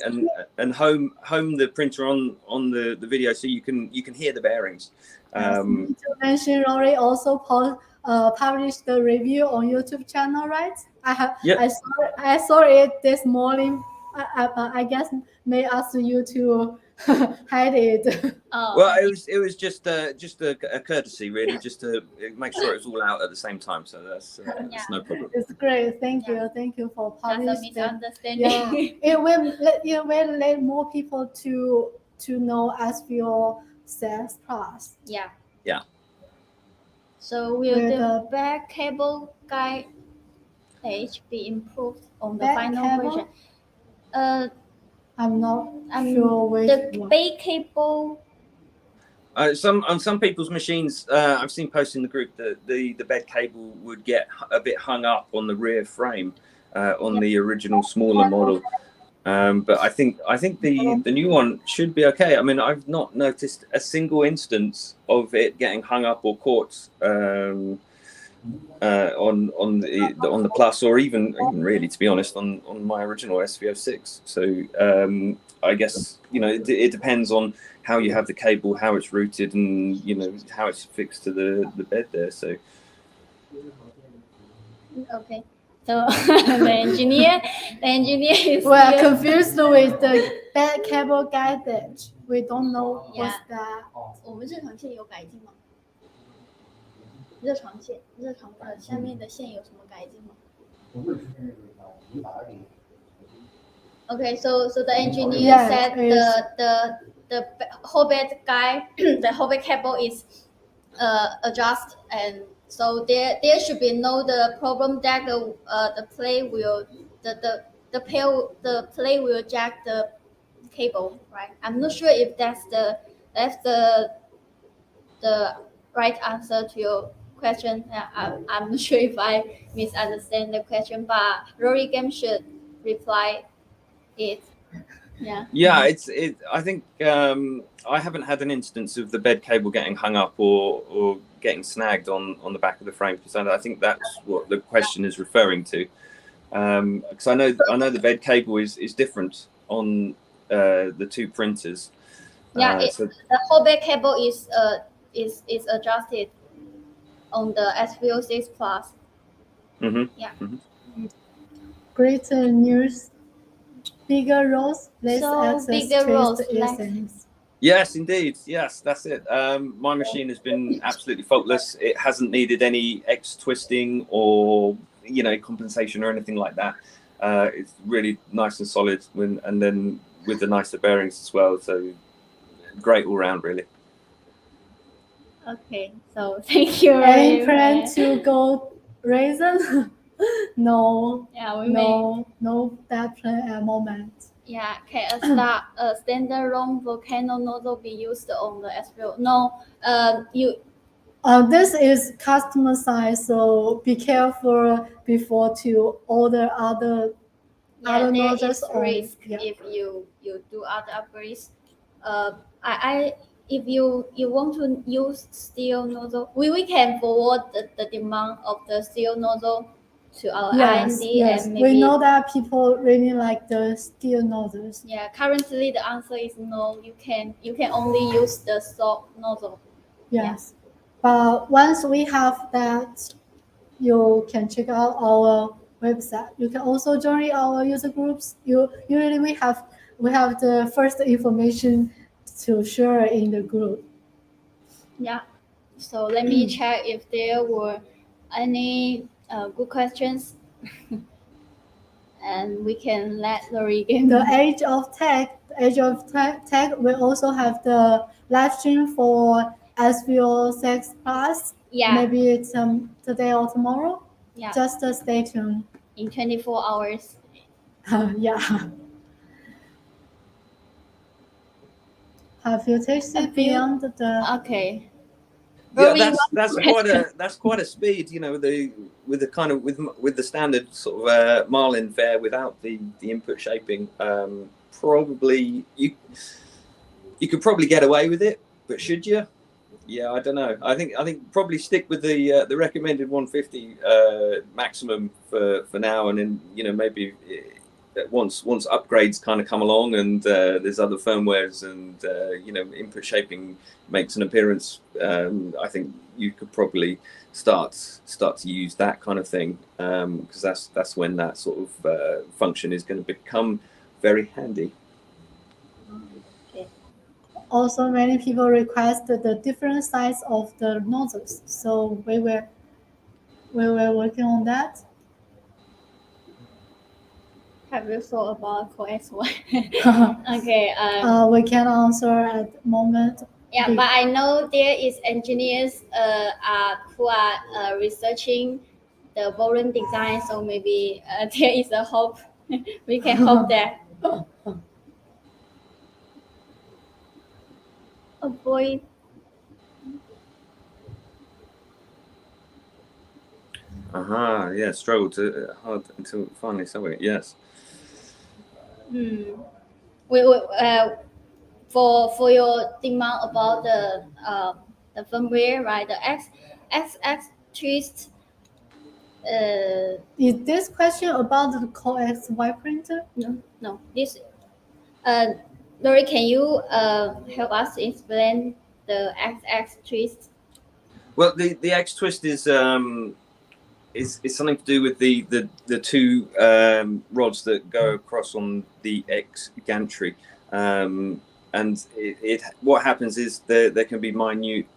and home the printer on the video, so you can hear the bearings. To mention, Rory also published the review on YouTube channel, right? I saw it this morning. I guess may ask you to hide it. Well, it was just a courtesy, really, just to make sure it was all out at the same time. So that's no problem. It's great. Thank you for publishing. Misunderstanding. It will let more people to know SVO6 Plus. Yeah. Yeah. So will the back cable guide page be improved on the final version? I'm not sure which the back cable. On some people's machines, I've seen posts in the group that the bed cable would get a bit hung up on the rear frame on the original smaller model. But I think the new one should be okay. I mean, I've not noticed a single instance of it getting hung up or caught on the Plus, or even really, to be honest, on my original SVO6. So I guess it depends on how you have the cable, how it's routed, and how it's fixed to the bed there. So okay. So the engineer is. We are confused with the bed cable guidance. We don't know what's that. 我们热床线有改进吗？热床的下面的线有什么改进吗？ Okay, so the engineer Yes, said the whole bed guy the whole bed cable is adjust, and so there should be no the problem that the plate will the plate will jack the cable, right? I'm not sure if that's the right answer to your question. I'm not sure if I misunderstand the question, but Rory Game should reply it. Yeah. Yeah, I think I haven't had an instance of the bed cable getting hung up or getting snagged on the back of the frame, because I think that's what the question is referring to. Because I know the bed cable is different on the two printers. Yeah, So the whole bed cable is adjusted on the SV06 PLUS. mhm. Yeah. Great news. Bigger rolls, less So access bigger twist rolls, essence. Yes, indeed. Yes, that's it. My machine has been absolutely faultless. It hasn't needed any X twisting or compensation or anything like that. It's really nice and solid, and then with the nicer bearings as well. So great all round, really. Okay, so thank you. Any Rory. plan to go raisin? No, Yeah, we may. no that plan at moment. Yeah, can a standalone volcano nozzle be used on the SV? No, you. This is customer size, so be careful before to order other Yeah, there nozzles is on. risk Yeah. if you do other upgrades. I if you want to use steel nozzle, we can forward the demand of the steel nozzle to our Yes, R&D, yes. and maybe We know that people really like the steel nozzles. yeah. Currently, the answer is no. You can only use the salt nozzle. Yes, but once we have that, you can check out our website. You can also join our user groups. Usually we have the first information to share in the group. Yeah. So let me check if there were any good questions, and we can let Rory give. The Age of Tech, we also have the live stream for SV06 PLUS. Yeah. Maybe it's today or tomorrow. Yeah. Just stay tuned. In 24 hours. Yeah. Have you tasted beyond the? Okay. Yeah, that's quite a speed, with the standard sort of marlin fare without the input shaping. Probably you could probably get away with it, but should you? Yeah, I don't know. I think probably stick with the recommended 150 maximum for now, and then maybe once upgrades kind of come along and there's other firmwares and input shaping makes an appearance, I think you could probably start to use that kind of thing, because that's when that sort of function is going to become very handy. Also, many people requested the different size of the nozzles, so we were working on that. Have you thought about coax1? Okay. We can answer at the moment. Yeah, but I know there is engineers who are researching the volume design, so maybe there is a hope. We can hope that. Avoid. Yeah, struggled to hard until finally somewhere. Yes. We for your demand about the firmware, right? The XX twist. Is this question about the coax1 printer? No. This. Rory, can you help us explain the XX twist? Well, the X twist is something to do with the two rods that go across on the X gantry, and what happens is there can be minute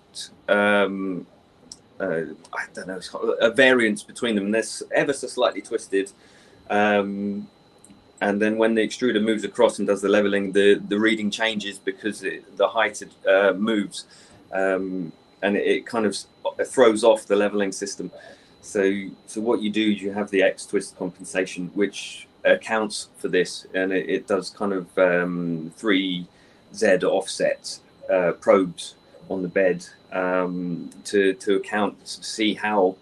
I don't know, a variance between them, and they're ever so slightly twisted. and then when the extruder moves across and does the leveling, the reading changes because the height moves, and it kind of throws off the leveling system. So what you do is you have the X twist compensation, which accounts for this, and it does kind of 3Z offset probes on the bed to account to see how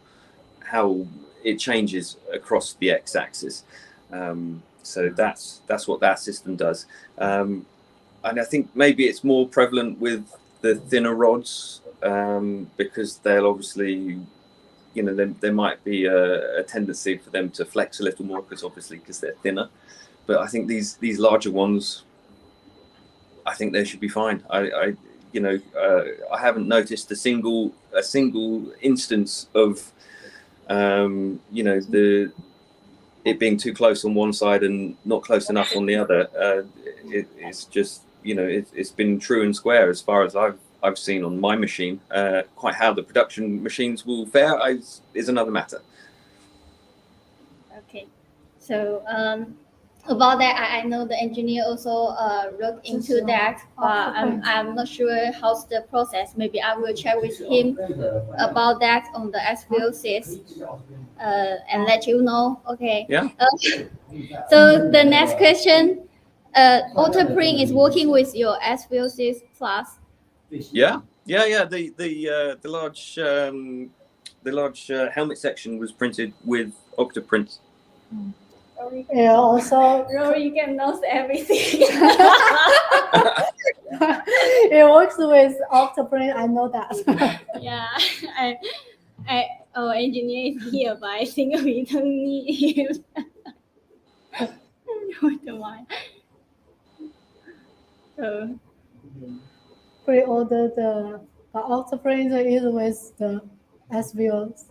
it changes across the X-axis. So that's what that system does, and I think maybe it's more prevalent with the thinner rods, because they'll obviously, you know, there might be a tendency for them to flex a little more because they're thinner. But I think these larger ones, I think they should be fine. I haven't noticed a single instance of it being too close on one side and not close enough on the other. It's just, it's been true and square as far as I've seen on my machine. Quite how the production machines will fare is another matter. Okay, so about that, I know the engineer also looked into that, but I'm not sure how's the process. Maybe I will check with him about that on the SV06 and let you know. Okay. Yeah. So the next question, AutoPrint is working with your SV06 PLUS. Yeah. The large helmet section was printed with OctaPrint. Yeah, also Rory can know everything. it works with OctaPrint. I know that. Yeah, our engineer is here, but I think we don't need him. So Pre-order the OctaPrint is with the SV06.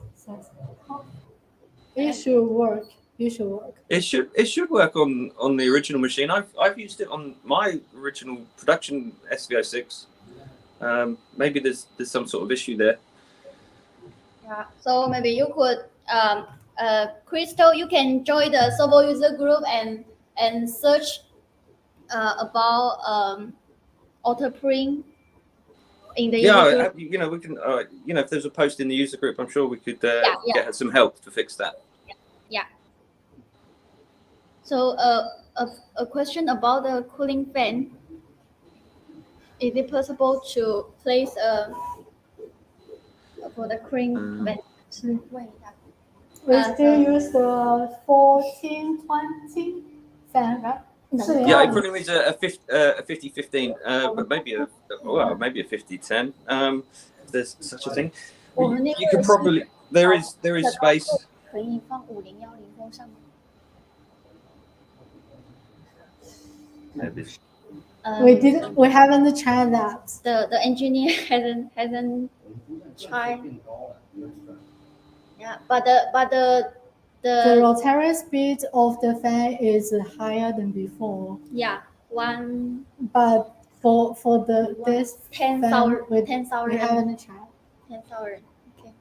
It should work. It should work on the original machine. I've used it on my original production SV06. Maybe there's some sort of issue there. Yeah. So maybe you could, Crystal, you can join the Sovol user group and search about AutoPrint in the user group. Yeah, we can. If there's a post in the user group, I'm sure we could get some help to fix that. Yeah. So a question about the cooling fan. Is it possible to place for the cooling fan? We still use the 1420 fan, right? Yeah, it probably means a 50-15, but maybe a 50-10. There's such a thing. You can probably there is space. We haven't tried that. The engineer hasn't tried. Yeah, but the rotary speed of the fan is higher than before. Yeah, But for this 10,000. we haven't tried. 10,000. Okay.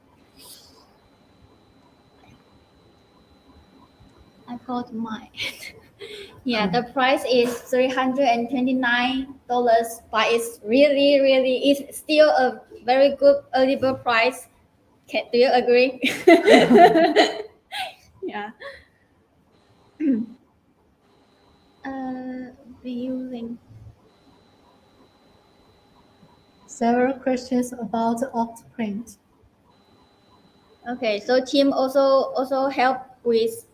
I got mine. Yeah, the price is $329, but it's really it's still a very good early bird price. Do you agree? Yeah. Viewing. Several questions about OctaPrint. Okay, so Tim also helped with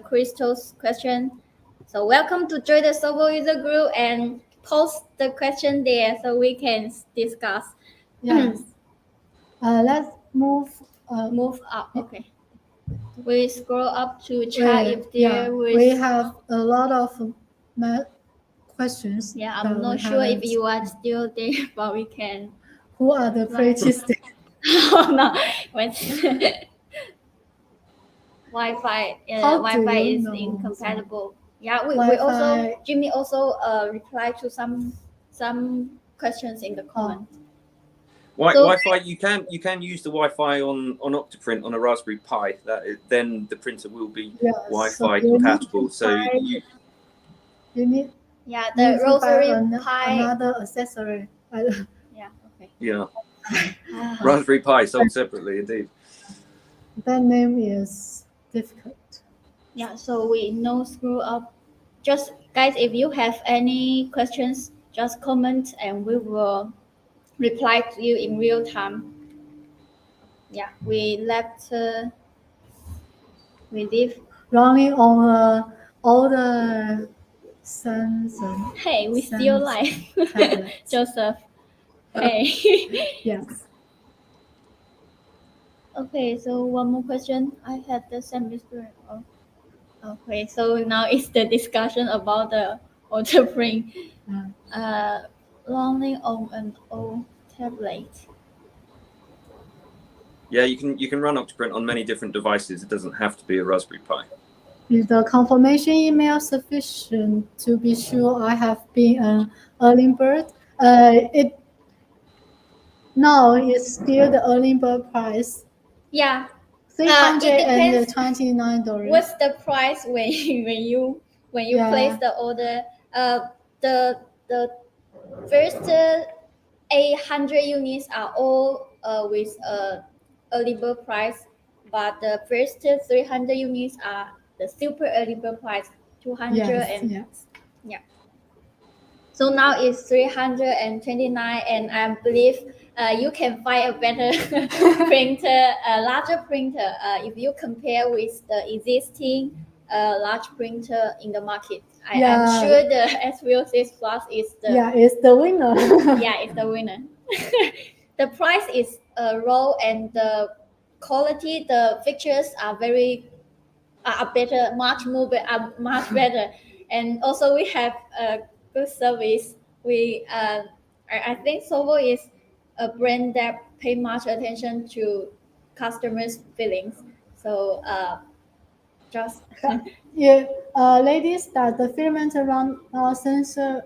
Crystal's question. So welcome to join the Sovol user group and post the question there so we can discuss. Yes. Let's move up. Okay. We scroll up to check if there was. We have a lot of questions. Yeah, I'm not sure if you are still there, but we can. Who are the prettiest? Oh no, Wi-Fi. Wi-Fi is incompatible. Yeah, we also Jimmy also replied to some questions in the comment. Wi-Fi, you can use the Wi-Fi on OctaPrint on a Raspberry Pi. Then the printer will be Wi-Fi compatible. So You need the to buy Rosary Pi. another accessory. Yeah, okay. Yeah. Raspberry Pi sold separately, indeed. That name is difficult. Yeah, so we no screw up. Just guys, if you have any questions, just comment and we will reply to you in real time. Yeah, we leave. Running on all the sensor. Hey, we still live. tablets. Joseph. Hey. Yes. Okay, so one more question. I had the same experience. Oh, okay, so now it's the discussion about the auto print. Running on an old tablet. Yeah, you can run Octoprint on many different devices. It doesn't have to be a Raspberry Pi. Is the confirmation email sufficient to be sure I have been an early bird? Now it's still the early bird price. Yeah. $329. What's the price when you place the order? The first 800 units are all with early bird price, but the first 300 units are the super early bird price, 200 Yes. Yeah. So now it's 329, and I believe you can find a better printer, a larger printer, if you compare with the existing large printer in the market. I'm sure the SV06 Plus is the it's the winner. it's the winner. The price is low and the quality, the features are better, much better, and also we have a good service. I think Sovol is a brand that pay much attention to customers' feelings. So just ladies, that the filament around our sensor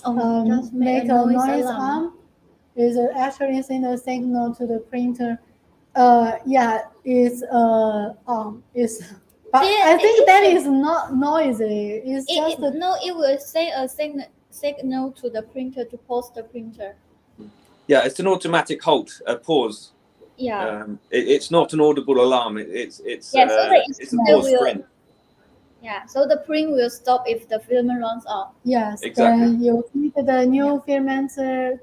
just make a noise alarm. arm is actually send a signal to the printer. It's but I think that is not noisy. It will say a signal to the printer to pause the printer. Yeah, it's an automatic halt, a pause. Yeah. It's not an audible alarm. It's a pause print. Yeah, so the print will stop if the filament runs out. Yes, exactly. Then you feed the new filament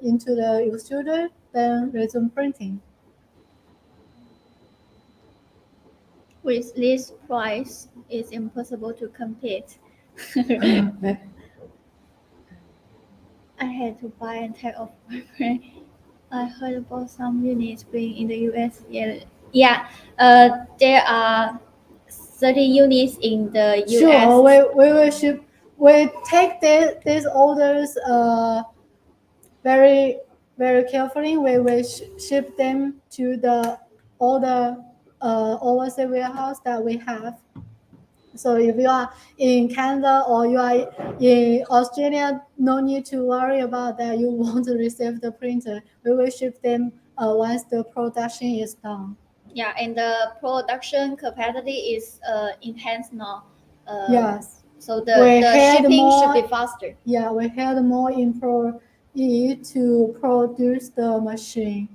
into the extruder, then resume printing. With this price, it's impossible to compete. I had to buy and take off my brand. I heard about some units being in the US. There are 30 units in the US. Sure, we will ship. We take these orders very carefully. We will ship them to all the overseas warehouse that we have. So if you are in Canada or you are in Australia, no need to worry about that. You won't receive the printer. We will ship them once the production is done. Yeah, and the production capacity is enhanced now. Yes. So the shipping should be faster. Yeah, we had more employee to produce the machine.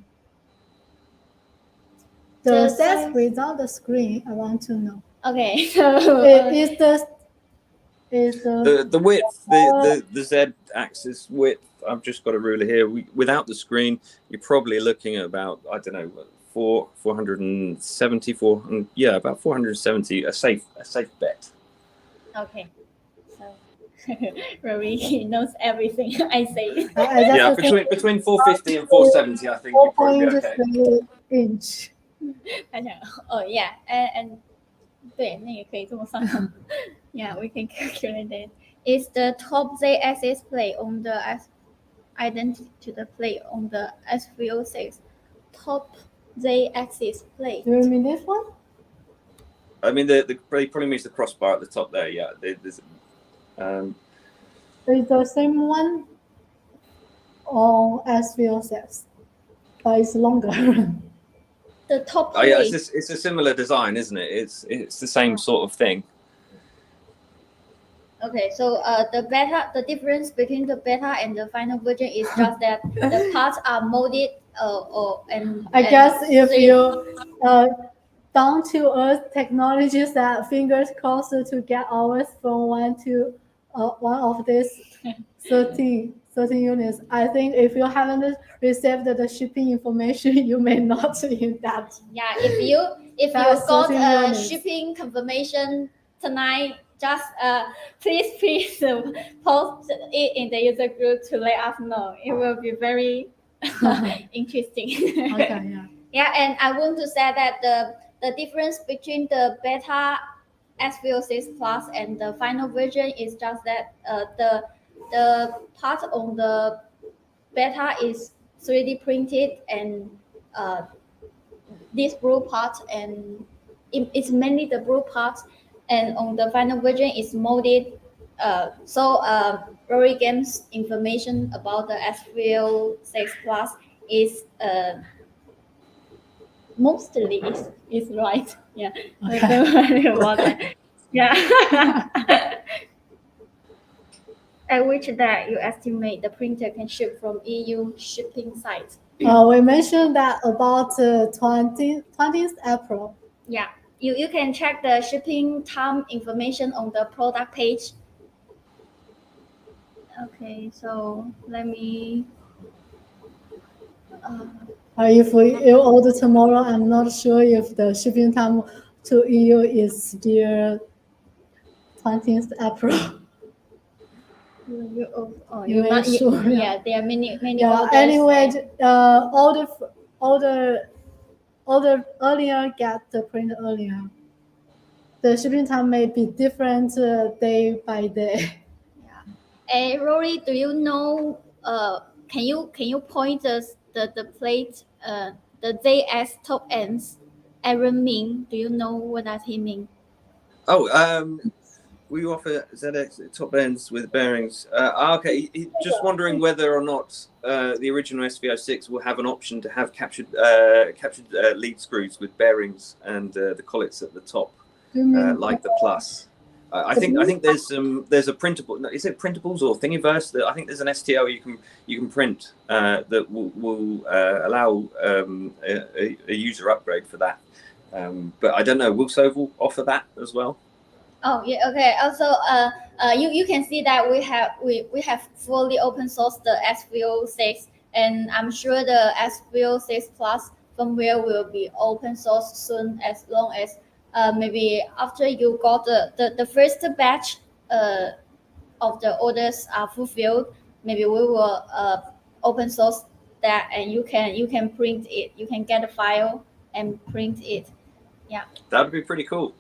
The size without the screen, I want to know. Okay, so the width, the Z-axis width. I've just got a ruler here. Without the screen, you're probably looking at about, I don't know, 470, about 470. A safe bet. Okay, so Rory knows everything I say. Yeah, between 450 and 470, I think you'd probably be okay. Inch. And 对，那也可以这么算。Yeah, we can calculate that. Is the top Z-axis plate on the identical to the plate on the SV06? Top Z-axis plate. Do you mean this one? I mean, the probably means the crossbar at the top there. Yeah, there's. It's the same one on SV06, but it's longer. The top. Oh yeah, it's a similar design, isn't it? It's the same sort of thing. Okay, so the difference between the beta and the final version is just that the parts are molded I guess if you down to earth technologies that fingers crossed to get ours from one of these 13 units. I think if you haven't received the shipping information, you may not in that. Yeah, if you That's got 13 a units. shipping confirmation tonight, just please post it in the user group to let us know. It will be very interesting. Okay, yeah. Yeah, and I want to say that the difference between the beta SV06 Plus and the final version is just that the part on the beta is 3D printed and this blue part, and it's mainly the blue part, and on the final version is molded. Rory Games information about the SV06 Plus is mostly is right. Yeah. Okay. Don't worry about that. Yeah. At which that you estimate the printer can ship from EU shipping site? We mentioned that about 20th April. Yeah, you can check the shipping time information on the product page. Okay, so let me. If you order tomorrow, I'm not sure if the shipping time to EU is still 20th April. You're not sure. Yeah, there are many Yeah. orders. Anyway, order earlier, get the print earlier. The shipping time may be different day by day. Hey, Rory, do you know? Can you point the plate? The JS top ends. Aaron Ming. Do you know what does he mean? Oh, we offer ZX top ends with bearings. Okay, just wondering whether or not the original SV06 will have an option to have captured lead screws with bearings and the collets at the top, like the Plus. I think there's a printable. Is it printables or Thingiverse? That I think there's an STL you can print that will allow a user upgrade for that. But I don't know. Will Sovol offer that as well? Oh yeah, okay. Also, you can see that we have fully open sourced the SV06, and I'm sure the SV06 Plus firmware will be open source soon, as long as maybe after you got the first batch of the orders are fulfilled, maybe we will open source that, and you can print it. You can get a file and print it. Yeah. That would be pretty cool.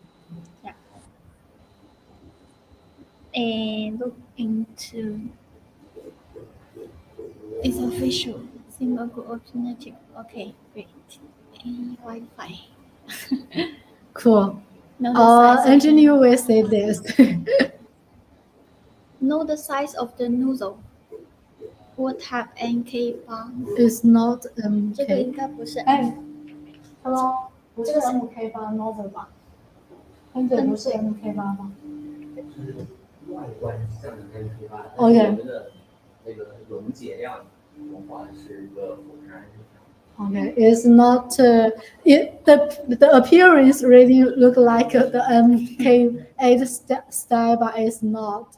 And look into it's official single good alternative. Okay, great. And Wi-Fi. Cool. Know Engineer will say this. know the size of the nozzle. What type NK bar? It's not 这个 MK. 应该不是。哎，Hello， 不是 MK 八 nozzle 吧？喷嘴不是 MK 八吗？外观像 MK 八， OK 我们的那个溶解量融化是一个火山。Okay, it's not. The appearance really look like the MK8 style, but it's not.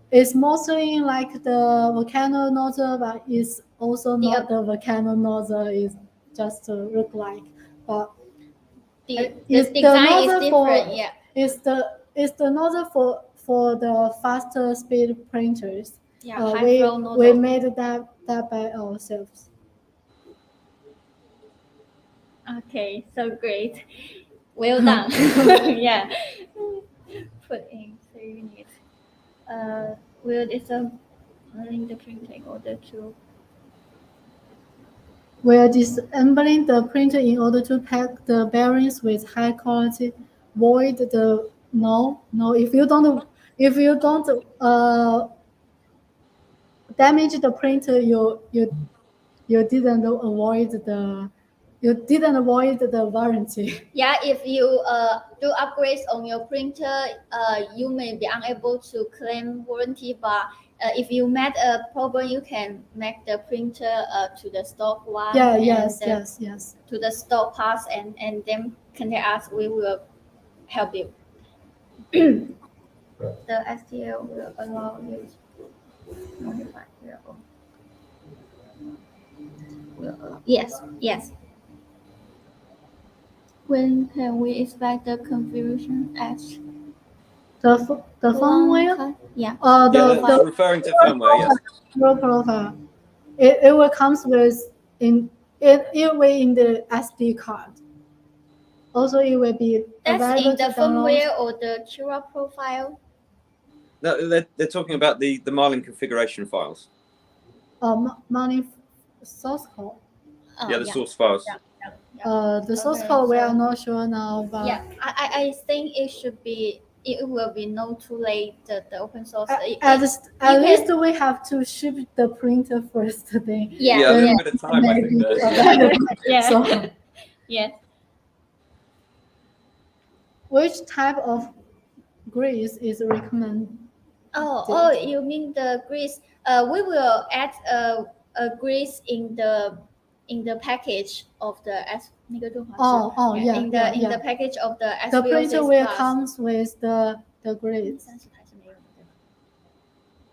It's mostly like the volcano nozzle, but it's also not the volcano nozzle. It's just look like, but the it's design is nozzle different. Yeah. It's the nozzle for the faster speed printers. Yeah, high flow nozzle. We made that by ourselves. Okay, so great. Well done. Yeah. Put in 3 units. Will disassembling the printer in order to. We are disassembling the printer in order to pack the bearings with high quality. Void the no. If you don't damage the printer, you didn't avoid you didn't avoid the warranty. Yeah, if you do upgrades on your printer, you may be unable to claim warranty, but if you met a problem, you can make the printer to the stock one. Yeah, and yes, then yes. to the stock parts, and then contact us. We will help you. The STL will allow you to modify your own. Yes. When can we expect the configuration as The firmware, Yeah. the referring to firmware, yes. profile, it will comes with it will in the SD card. Also, it will be That's available in the to download. firmware or the Cura profile. No, they're talking about the Marlin configuration files. Money source code. The source files. The source Okay, code we so- are not sure now, but Yeah, I think it will be not too late, the open source. at least we have to ship the printer first today. Yeah, a little bit of time, I think. Yeah. So, Yeah. which type of grease is recommended? Oh, you mean the grease? We will add a grease in the package of the S 那个润滑剂。 Yeah. in the package of the The SVO6 printer will PLUS. comes with the grease. 30台是没有的，对吧？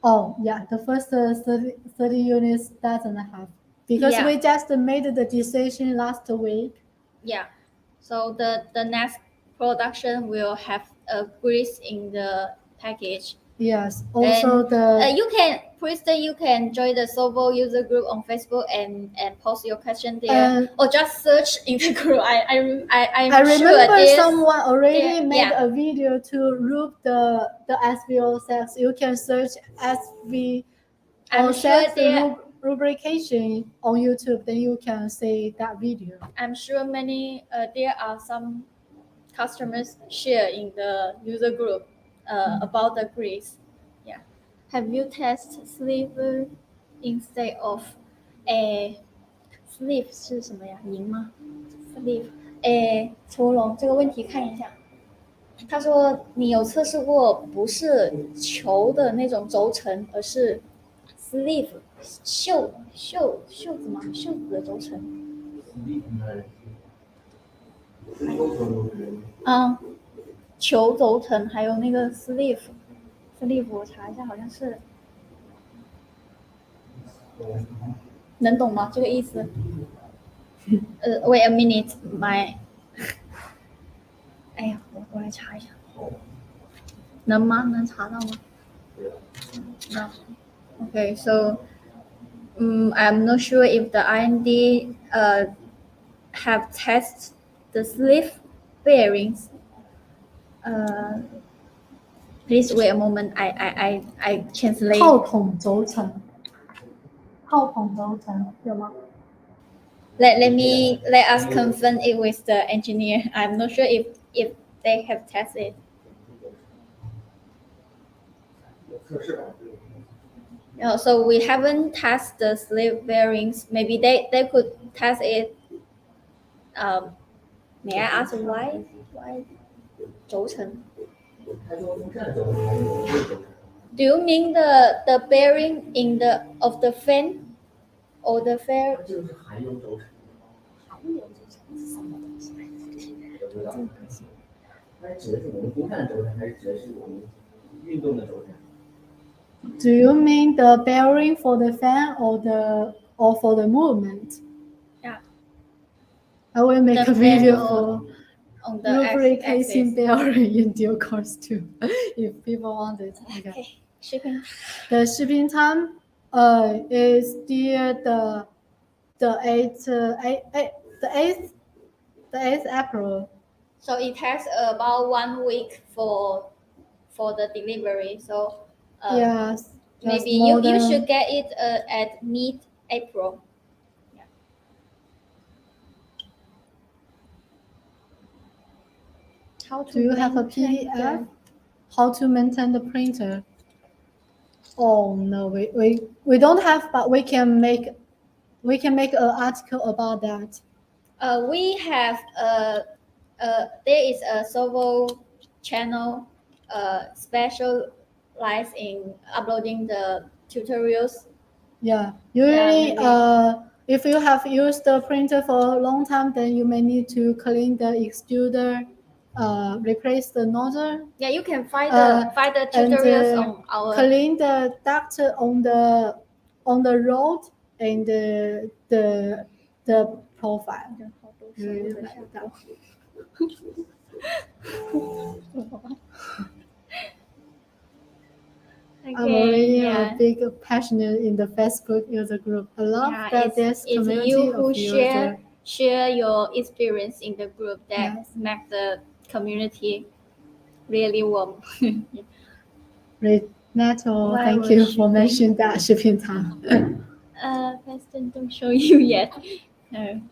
Oh, yeah, the first 30 units doesn't have. Because Yeah. we just made the decision last week. Yeah. So the next production will have a grease in the package. Yes. Also the You can join the Sovol user group on Facebook and post your question there, or just search in the group. I remember sure someone already made yeah. a video to rub the SVO6. You can search SV I'm sure there. lubrication on YouTube. Then you can see that video. I'm sure many there are some customers share in the user group about the grease. Yeah. Have you tested sleeve instead of a sleeve 是什么呀？银吗 ？sleeve， 抽龙这个问题看一下。他说你有测试过不是球的那种轴承，而是 sleeve 袖子吗？袖子的轴承。球轴承还有那个 sleeve， 我查一下，好像是，能懂吗？这个意思？Wait a minute, my， 哎呀，我来查一下，能吗？能查到吗？ No. Okay, so I'm not sure if the R&D have tested the sleeve bearings. Please wait a moment. I translate. 炮筒轴承有吗？ Let us confirm it with the engineer. I'm not sure if they have tested. No, so we haven't tested the sleeve bearings. Maybe they could test it. May I ask why 轴承? Do you mean the bearing of the fan or the fair? 就是含油轴承。它指的是我们不看的轴承，还是指的是我们运动的轴承？ Do you mean the bearing for the fan or for the movement? Yeah. I will make The a video fan for on the lubrication axis. bearing in due course too, if people want it. Okay. Shipping. The shipping time is still the 8th April. So it takes about 1 week for the delivery. So Yes. maybe you should get it at mid-April. Yeah. Do you have a PDF? How to maintain the printer? Oh no, we don't have, but we can make an article about that. We have there is a Sovol channel specialized in uploading the tutorials. Yeah, usually, maybe. if you have used the printer for a long time, then you may need to clean the extruder, replace the nozzle. Yeah, you can find Uh, the and tutorials on our. clean the duct on the rod and the profile. Really like that. I'm already a big passionate in the Facebook user group. I love that there's community you who of users. share your experience in the group that Yes. make the community really warm. Renato, Why thank was you she for mentioning that shipping time. Preston don't show you yet. No.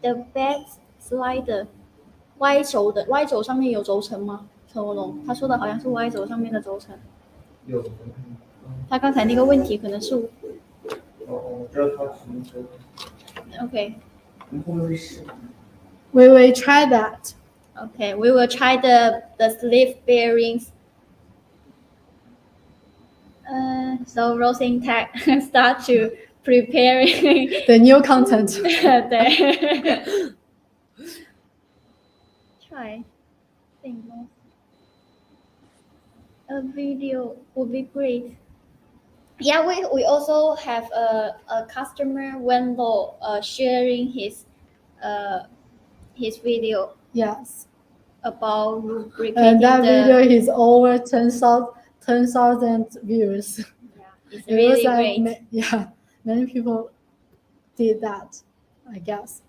The back slider Y 轴上面有轴承吗？陈文龙他说的好像是 Y 轴上面的轴承。有。他刚才那个问题可能是。我知道他什么时候。Okay. We will try that. Okay, we will try the sleeve bearings. So Rosin Tech start to preparing the new content. Try. A video would be great. Yeah, we also have a customer Wendell sharing his video. Yes. About lubricating. And that video is over 10,000 views. Yeah, it's really great. Yeah, many people did that, I guess.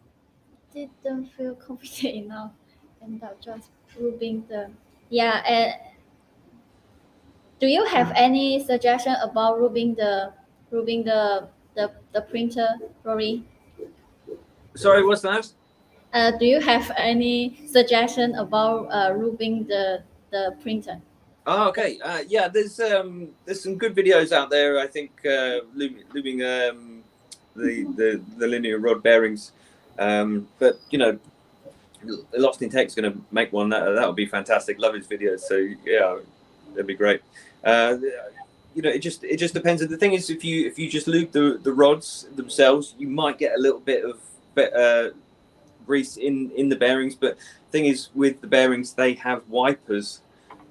Didn't feel confident enough, and just rubbing the. Yeah. Do you have any suggestion about rubbing the printer, Rory? Sorry, what's that? Do you have any suggestion about rubbing the printer? Oh, okay. Yeah, there's some good videos out there. I think lubing the linear rod bearings, but you know, Lost in Tech's going to make one that would be fantastic. Love his videos, so yeah, that'd be great. You know, it just depends. The thing is, if you just lube the rods themselves, you might get a little bit of grease in the bearings. But the thing is, with the bearings, they have wipers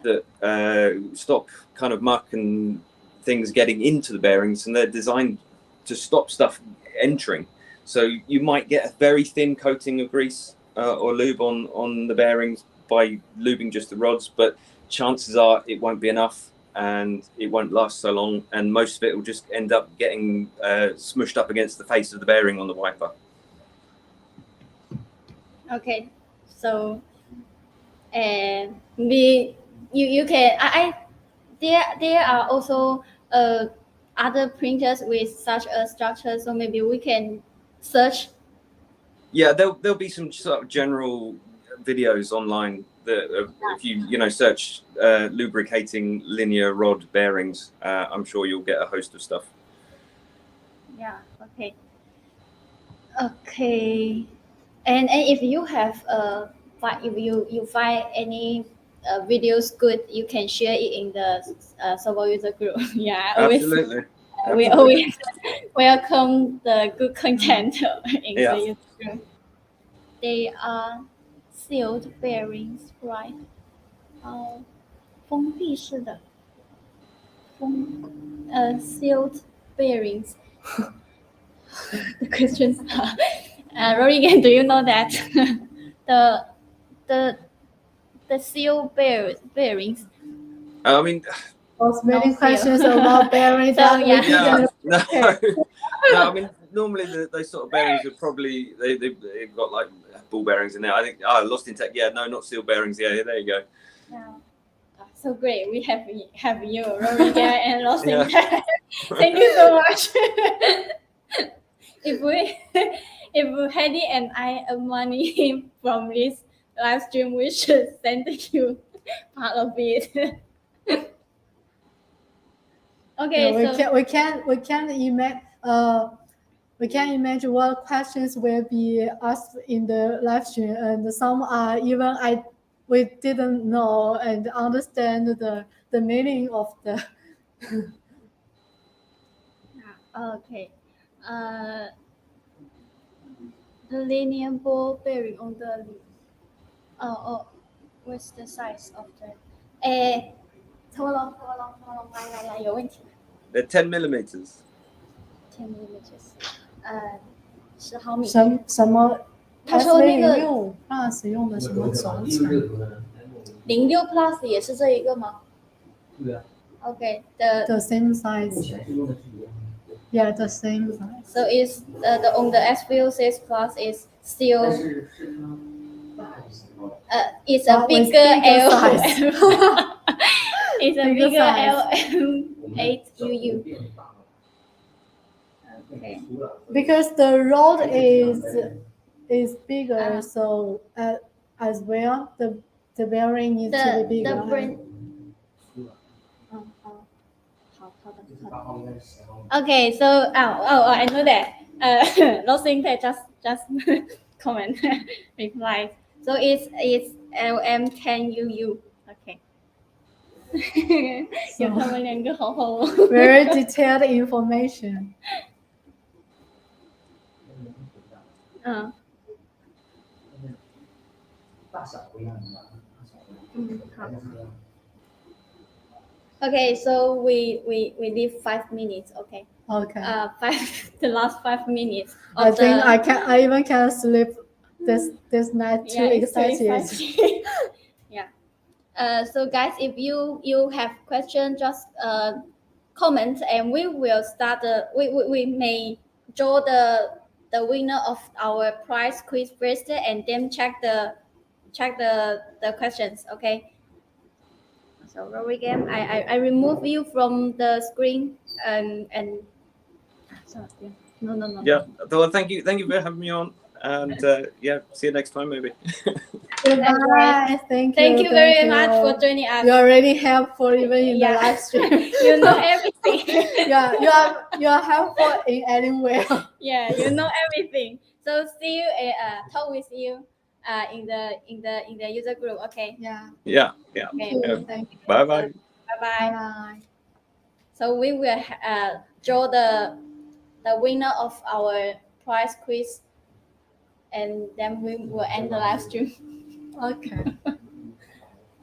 that stop kind of muck and things getting into the bearings, and they're designed to stop stuff entering. So you might get a very thin coating of grease or lube on the bearings by lubing just the rods, but chances are it won't be enough and it won't last so long, and most of it will just end up getting smushed up against the face of the bearing on the wiper. Okay, so you can there are also other printers with such a structure, so maybe we can search. Yeah, there'll be some sort of general videos online that if you search lubricating linear rod bearings, I'm sure you'll get a host of stuff. Yeah. Okay. And if you have if you find any videos good, you can share it in the Sovol user group. Yeah, absolutely. We always welcome the good content in the user group. They are sealed bearings, right? 封闭式的sealed bearings. The questions are Rory, do you know that the seal bearings? I mean, there's many questions about bearings. So, no, I mean, normally those sort of bearings are probably they've got like ball bearings in there. I think Lost in Tech. Yeah, no, not seal bearings. Yeah, there you go. Yeah. So great, we have you, Rory, and Lost in Tech. Thank you so much. If Hedy and I earn money from this live stream, we should send you part of it. Okay, yeah, we can email. we can imagine what questions will be asked in the live stream, and some are even we didn't know and understand the meaning of the. Okay. The linear ball bearing on the. What's the size of the? 拖龙，来，有问题。They're 10 millimeters. 10 millimeters，10毫米。什么？他说那个06 Plus 用的什么轴承？06 Plus 也是这一个吗？对啊。Okay，the same size. 目前是用的是一样的。Yeah, the same size. So is the on the SV06 Plus is still 但是它大一些哦。it's a bigger bigger L. size. It's a Bigger bigger size. LM8UU. Okay. Because the rod is bigger, so as well the bearing needs to be bigger. The brand. 好的。Okay, so I know that. Losing that just comment reply. So it's LM10UU. Okay. 有他们两个好好哦。Very detailed information. 大小不一样的吧？好。Okay, so we leave 5 minutes. Okay. Okay. The last 5 minutes. I think I even can't sleep this night. Too excited. Yeah. So guys, if you have questions, just comment and we will start. We may draw the winner of our prize quiz first, and then check the questions. Okay. So Rory game, I remove you from the screen and no. Yeah. Well, thank you for having me on, and yeah, see you next time maybe. Goodbye. Thank you very much for joining us. You're really helpful even in the live stream. You know everything. Yeah, you are helpful in anywhere. Yeah, you know everything. So see you. Talk with you. In the user group. Okay. Yeah. Yeah. Okay. Thank you. Bye bye. Bye. Bye. So we will draw the winner of our prize quiz, and then we will end the live stream. Okay.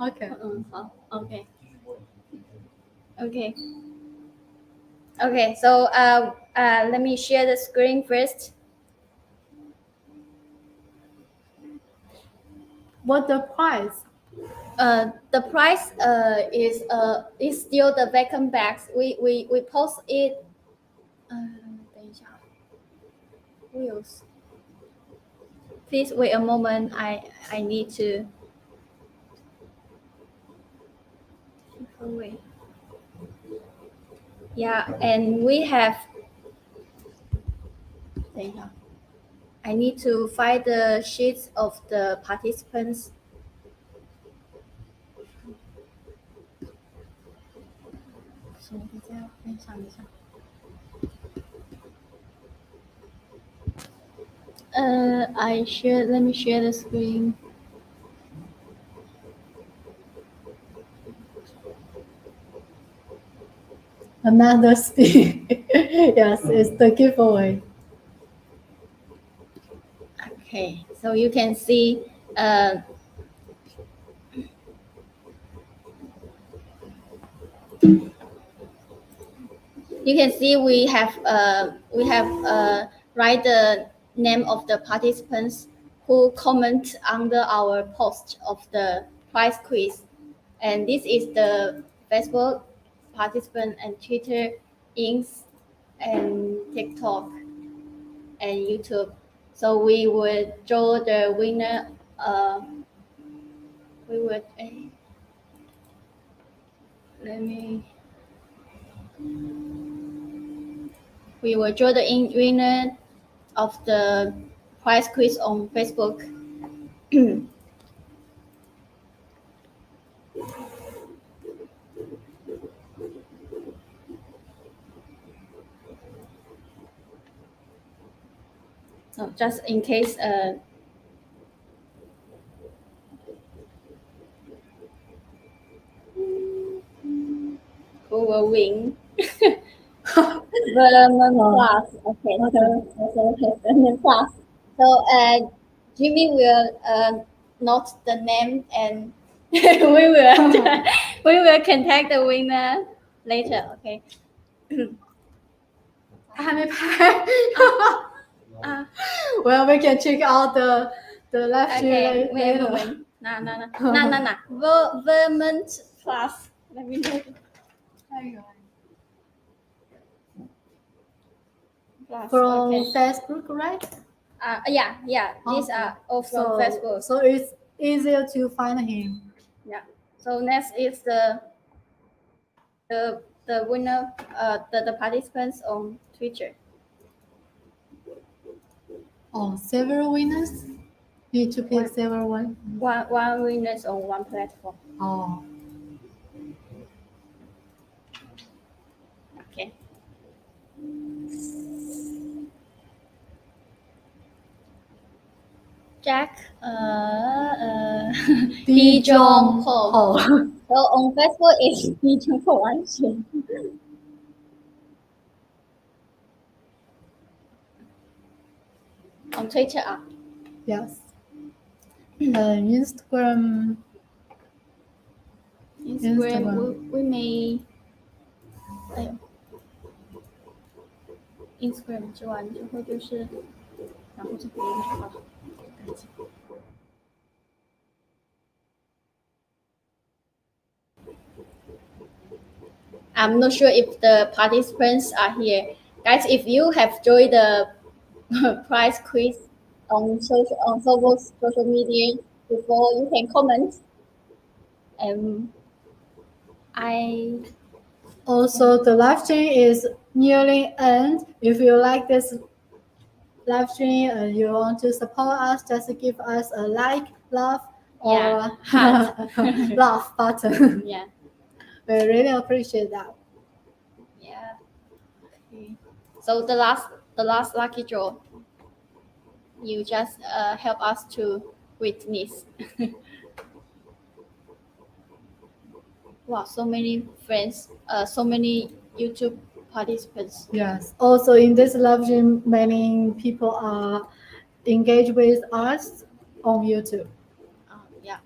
Okay. Okay. So let me share the screen first. What the price? The price is still the vacuum bags. We post it. 等一下 Wheels. Please wait a moment. I need to. Wait. Yeah, and we have. 等一下 I need to find the sheets of the participants. Let me share the screen. Another spin. Yes, it's the giveaway. Okay, so you can see we have write the name of the participants who comment under our post of the prize quiz, and this is the Facebook participant and Twitter, Inks, and TikTok and YouTube. So we would draw the winner. We would we will draw the winner of the prize quiz on Facebook. just in case who will win. Vermin Plus. Okay, so Vermin Plus. So Jimmy will note the name and we will contact the winner later. Okay. 还没拍。Well, we can check out the live stream Okay, wait a later. moment. No. Vermin Plus. Let me know. Plus. From Okay. Facebook, right? Yeah. These are all from Facebook. So it's easier to find him. Yeah. So next is the winner, the participants on Twitter. Oh, several winners? Need to pick several one. One winners on one platform. Oh. Okay. Jack, Di Zhong Ho. Ho. So on Facebook it's Di Zhong Ho 完全. On Twitter Yes. Instagram. we may Instagram 之完之后就是，然后就回应就好。I'm not sure if the participants are here. Guys, if you have joined the prize quiz on Sovol's social media before, you can comment. Also, the live stream is nearly end. If you like this live stream and you want to support us, just give us a like, love, or love button. Yeah. We really appreciate that. Yeah. Okay. So the last lucky draw. You just help us to witness. Wow, so many friends, so many YouTube participants. Yes. Also, in this live stream, many people are engaged with us on YouTube. Yeah.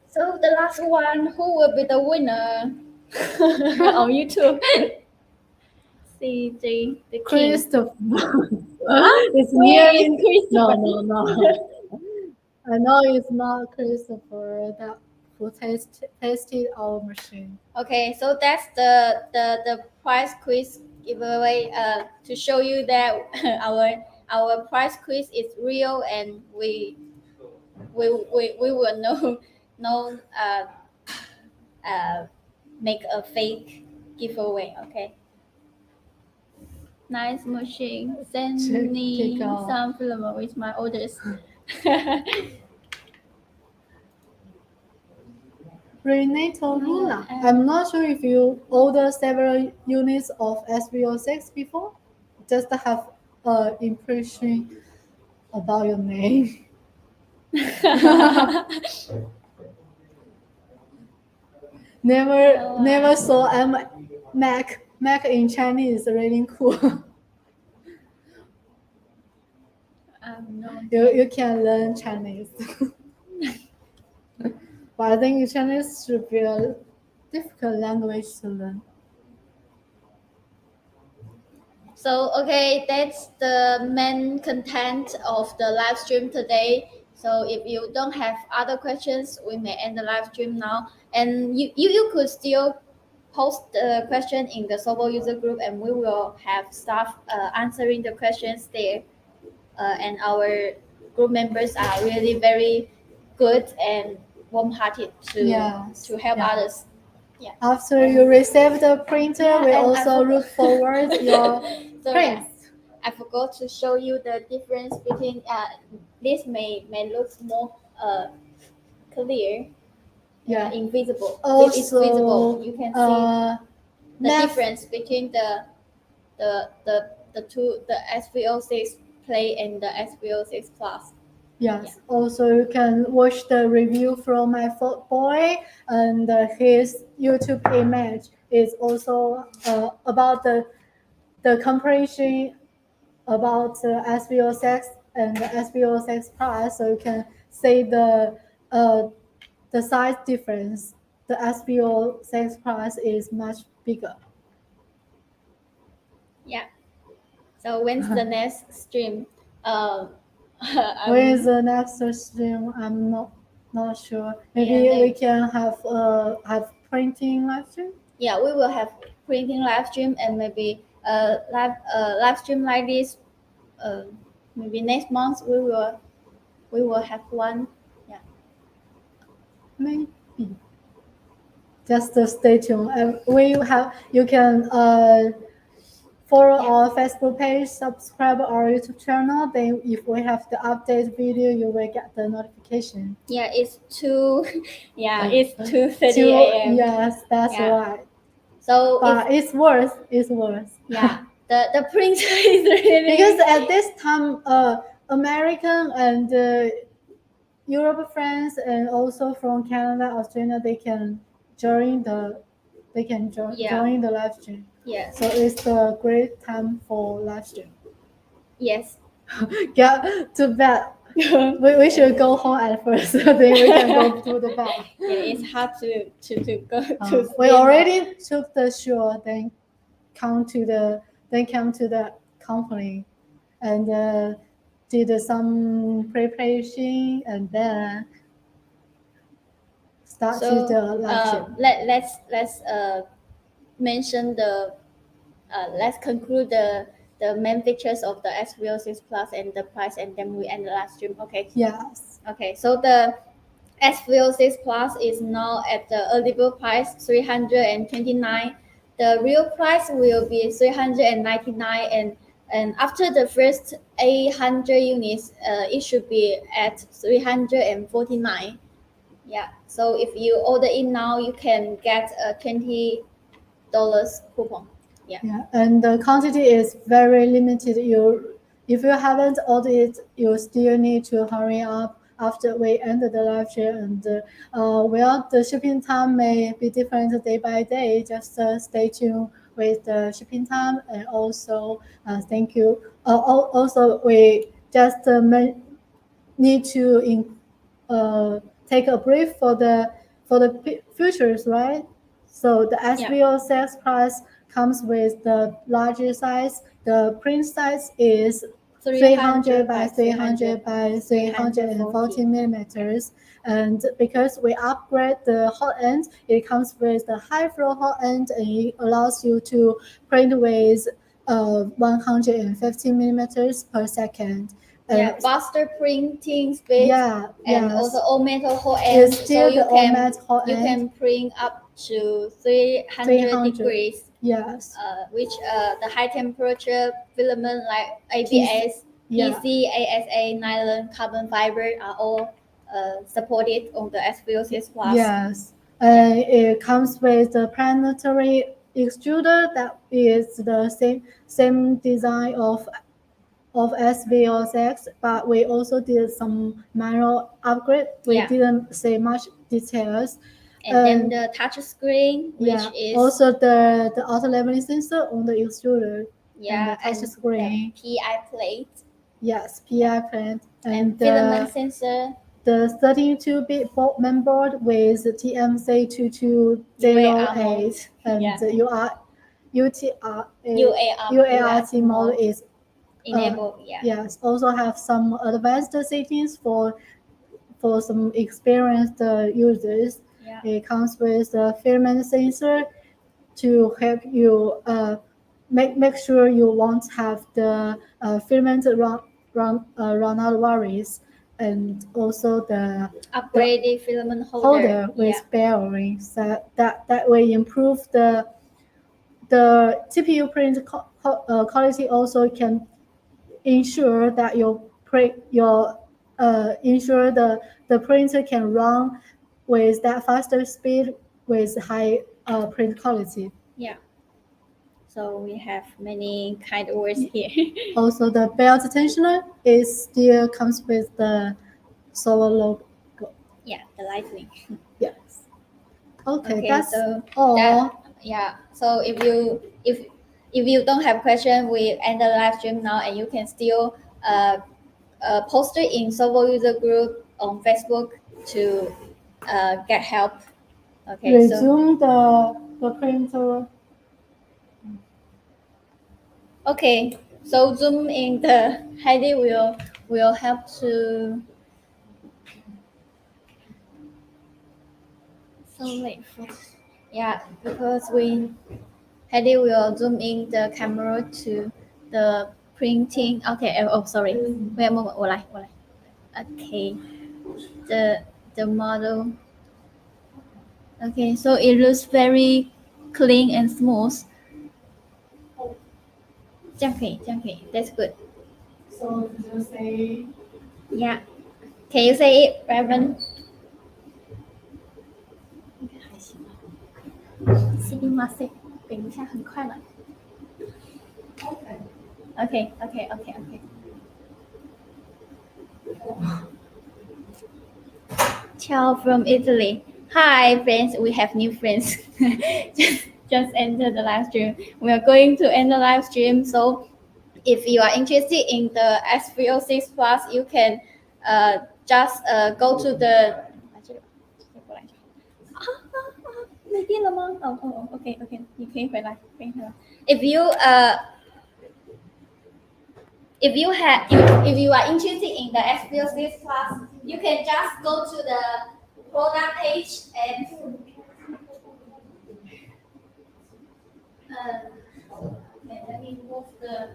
So the last one, who will be the winner on YouTube? CJ the King. Christopher. It's nearly Christopher. No. I know it's not Christopher that who tested our machine. Okay, so that's the prize quiz giveaway to show you that our prize quiz is real and we will no make a fake giveaway. Okay. Nice machine. Send me some film with my orders. Renato Luna. I'm not sure if you ordered several units of SV06 before. Just to have an impression about your name. Never saw Mac in Chinese. Really cool. No. You can learn Chinese. But I think Chinese should be a difficult language to learn. So, okay, that's the main content of the live stream today. So if you don't have other questions, we may end the live stream now. And you could still post the question in the Sovol user group and we will have staff answering the questions there. And our group members are really very good and warm-hearted to help others. Yeah. After you receive the printer, we also look forward your prints. I forgot to show you the difference between this may look more clear. Yeah. Invisible. Also, it's visible. You can see the difference between the the SV06 Play and the SV06 Plus. Yes. Also, you can watch the review from my boy, and his YouTube image is also about the comparison about SV06 and the SV06 Plus. So you can see the size difference. The SV06 Plus is much bigger. Yeah. So when's the next stream? When is the next stream? I'm not sure. Maybe Yeah, we can have printing live stream. Yeah, we will have printing live stream and maybe live stream like this. Maybe next month we will have one. Yeah. Maybe. Just stay tuned. And you can follow our Facebook page, subscribe our YouTube channel. Then if we have the update video, you will get the notification. Yeah, it's 2:30 a.m. Yes, that's Yeah. right. So But it's worse. It's worse. Yeah, the printer is really Because at this time, American and Europe friends and also from Canada, Australia, they can join the join the live stream. Yeah. So it's a great time for live stream. Yes. Get to bed. we should go home at first, then we can go to the bed. Yeah, it's hard to go to We sleep. already took the shore, then come to the company and did some preparation and then started the live stream. Let's mention let's conclude the main features of the SV06 Plus and the price, and then we end the live stream. Okay. Yes. Okay. So the SV06 Plus is now at the early bird price 329. The real price will be 399, and after the first 800 units, it should be at 349. Yeah. So if you order it now, you can get a $20 coupon. Yeah, and the quantity is very limited. If you haven't ordered it, you still need to hurry up after we end the live stream. And well, the shipping time may be different day by day. Just stay tuned with the shipping time. And also, thank you. Also, we just need to take a brief for the futures, right? So the SV06 price comes with the larger size. The print size is 300 by 300 by 340 millimeters. And because we upgrade the hot end, it comes with the high flow hot end, and it allows you to print with 150 millimeters per second. Faster printing speed. Yeah, and yes. also all metal hot end. It's still so the all metal hot you end. can print up to 300 degrees. Yes. Which the high temperature filament like ABS, PC, ASA, nylon, carbon fiber are all supported on the SV06 Plus. Yes. It comes with the planetary extruder that is the same design of SV06, but we also did some minor upgrade. We didn't say much details. And then the touch screen, which is also the auto leveling sensor on the extruder. Yeah, and the touch screen. The PI plate. Yes, PI plate. And filament sensor. The 32-bit main board with TMC2208 and the UART mode is enabled. Yes, also have some advanced settings for some experienced users. It comes with a filament sensor to help you make sure you won't have the filament run out worries, and also the upgraded filament holder with bearings. That will improve the TPU print quality. Also can ensure that ensure the printer can run with that faster speed with high print quality. Yeah. So we have many kind of words here. Also, the belt tensioner is still comes with the Sovol logo. Yeah, the lightning. Yes. Okay, Okay, that's so all. Yeah. So if you don't have question, we end the live stream now, and you can still post it in Sovol user group on Facebook to get help. Okay. So Resume the printer. okay. So zoom in the Heidi will help to. So late. Yeah, because Heidi will zoom in the camera to the printing. Okay. Oh, sorry. Wait a moment. 我来. Okay. The model. Okay. So it looks very clean and smooth. 这样可以. That's good. So just say Yeah. Can you say it, Raven? 应该还行吧。すみません。等一下，很快了。Okay. Ciao from Italy. Hi friends, we have new friends. just entered the live stream. We are going to end the live stream. So if you are interested in the SV06 Plus, you can just go to the. 没电了吗？哦 ，OK， 你可以回来。If you if you are interested in the SV06 Plus, you can just go to the product page and let me move the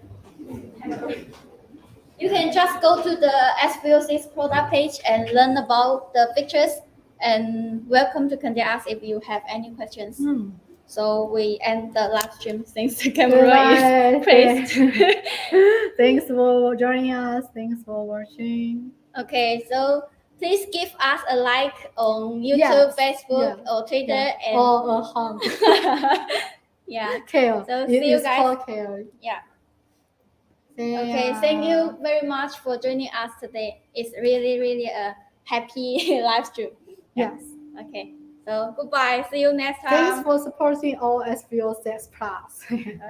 camera. You can just go to the SV06 product page and learn about the features. And welcome to contact us if you have any questions. So we end the live stream since the camera is placed. Thanks for joining us. Thanks for watching. Okay, so please give us a like on YouTube, Facebook, or Twitter, and or a hug. Yeah. Kale. So see you It's guys. called Kale. Yeah. Okay, thank you very much for joining us today. It's really a happy live stream. Yes. Okay. So goodbye. See you next time. Thanks for supporting all SV06 Plus.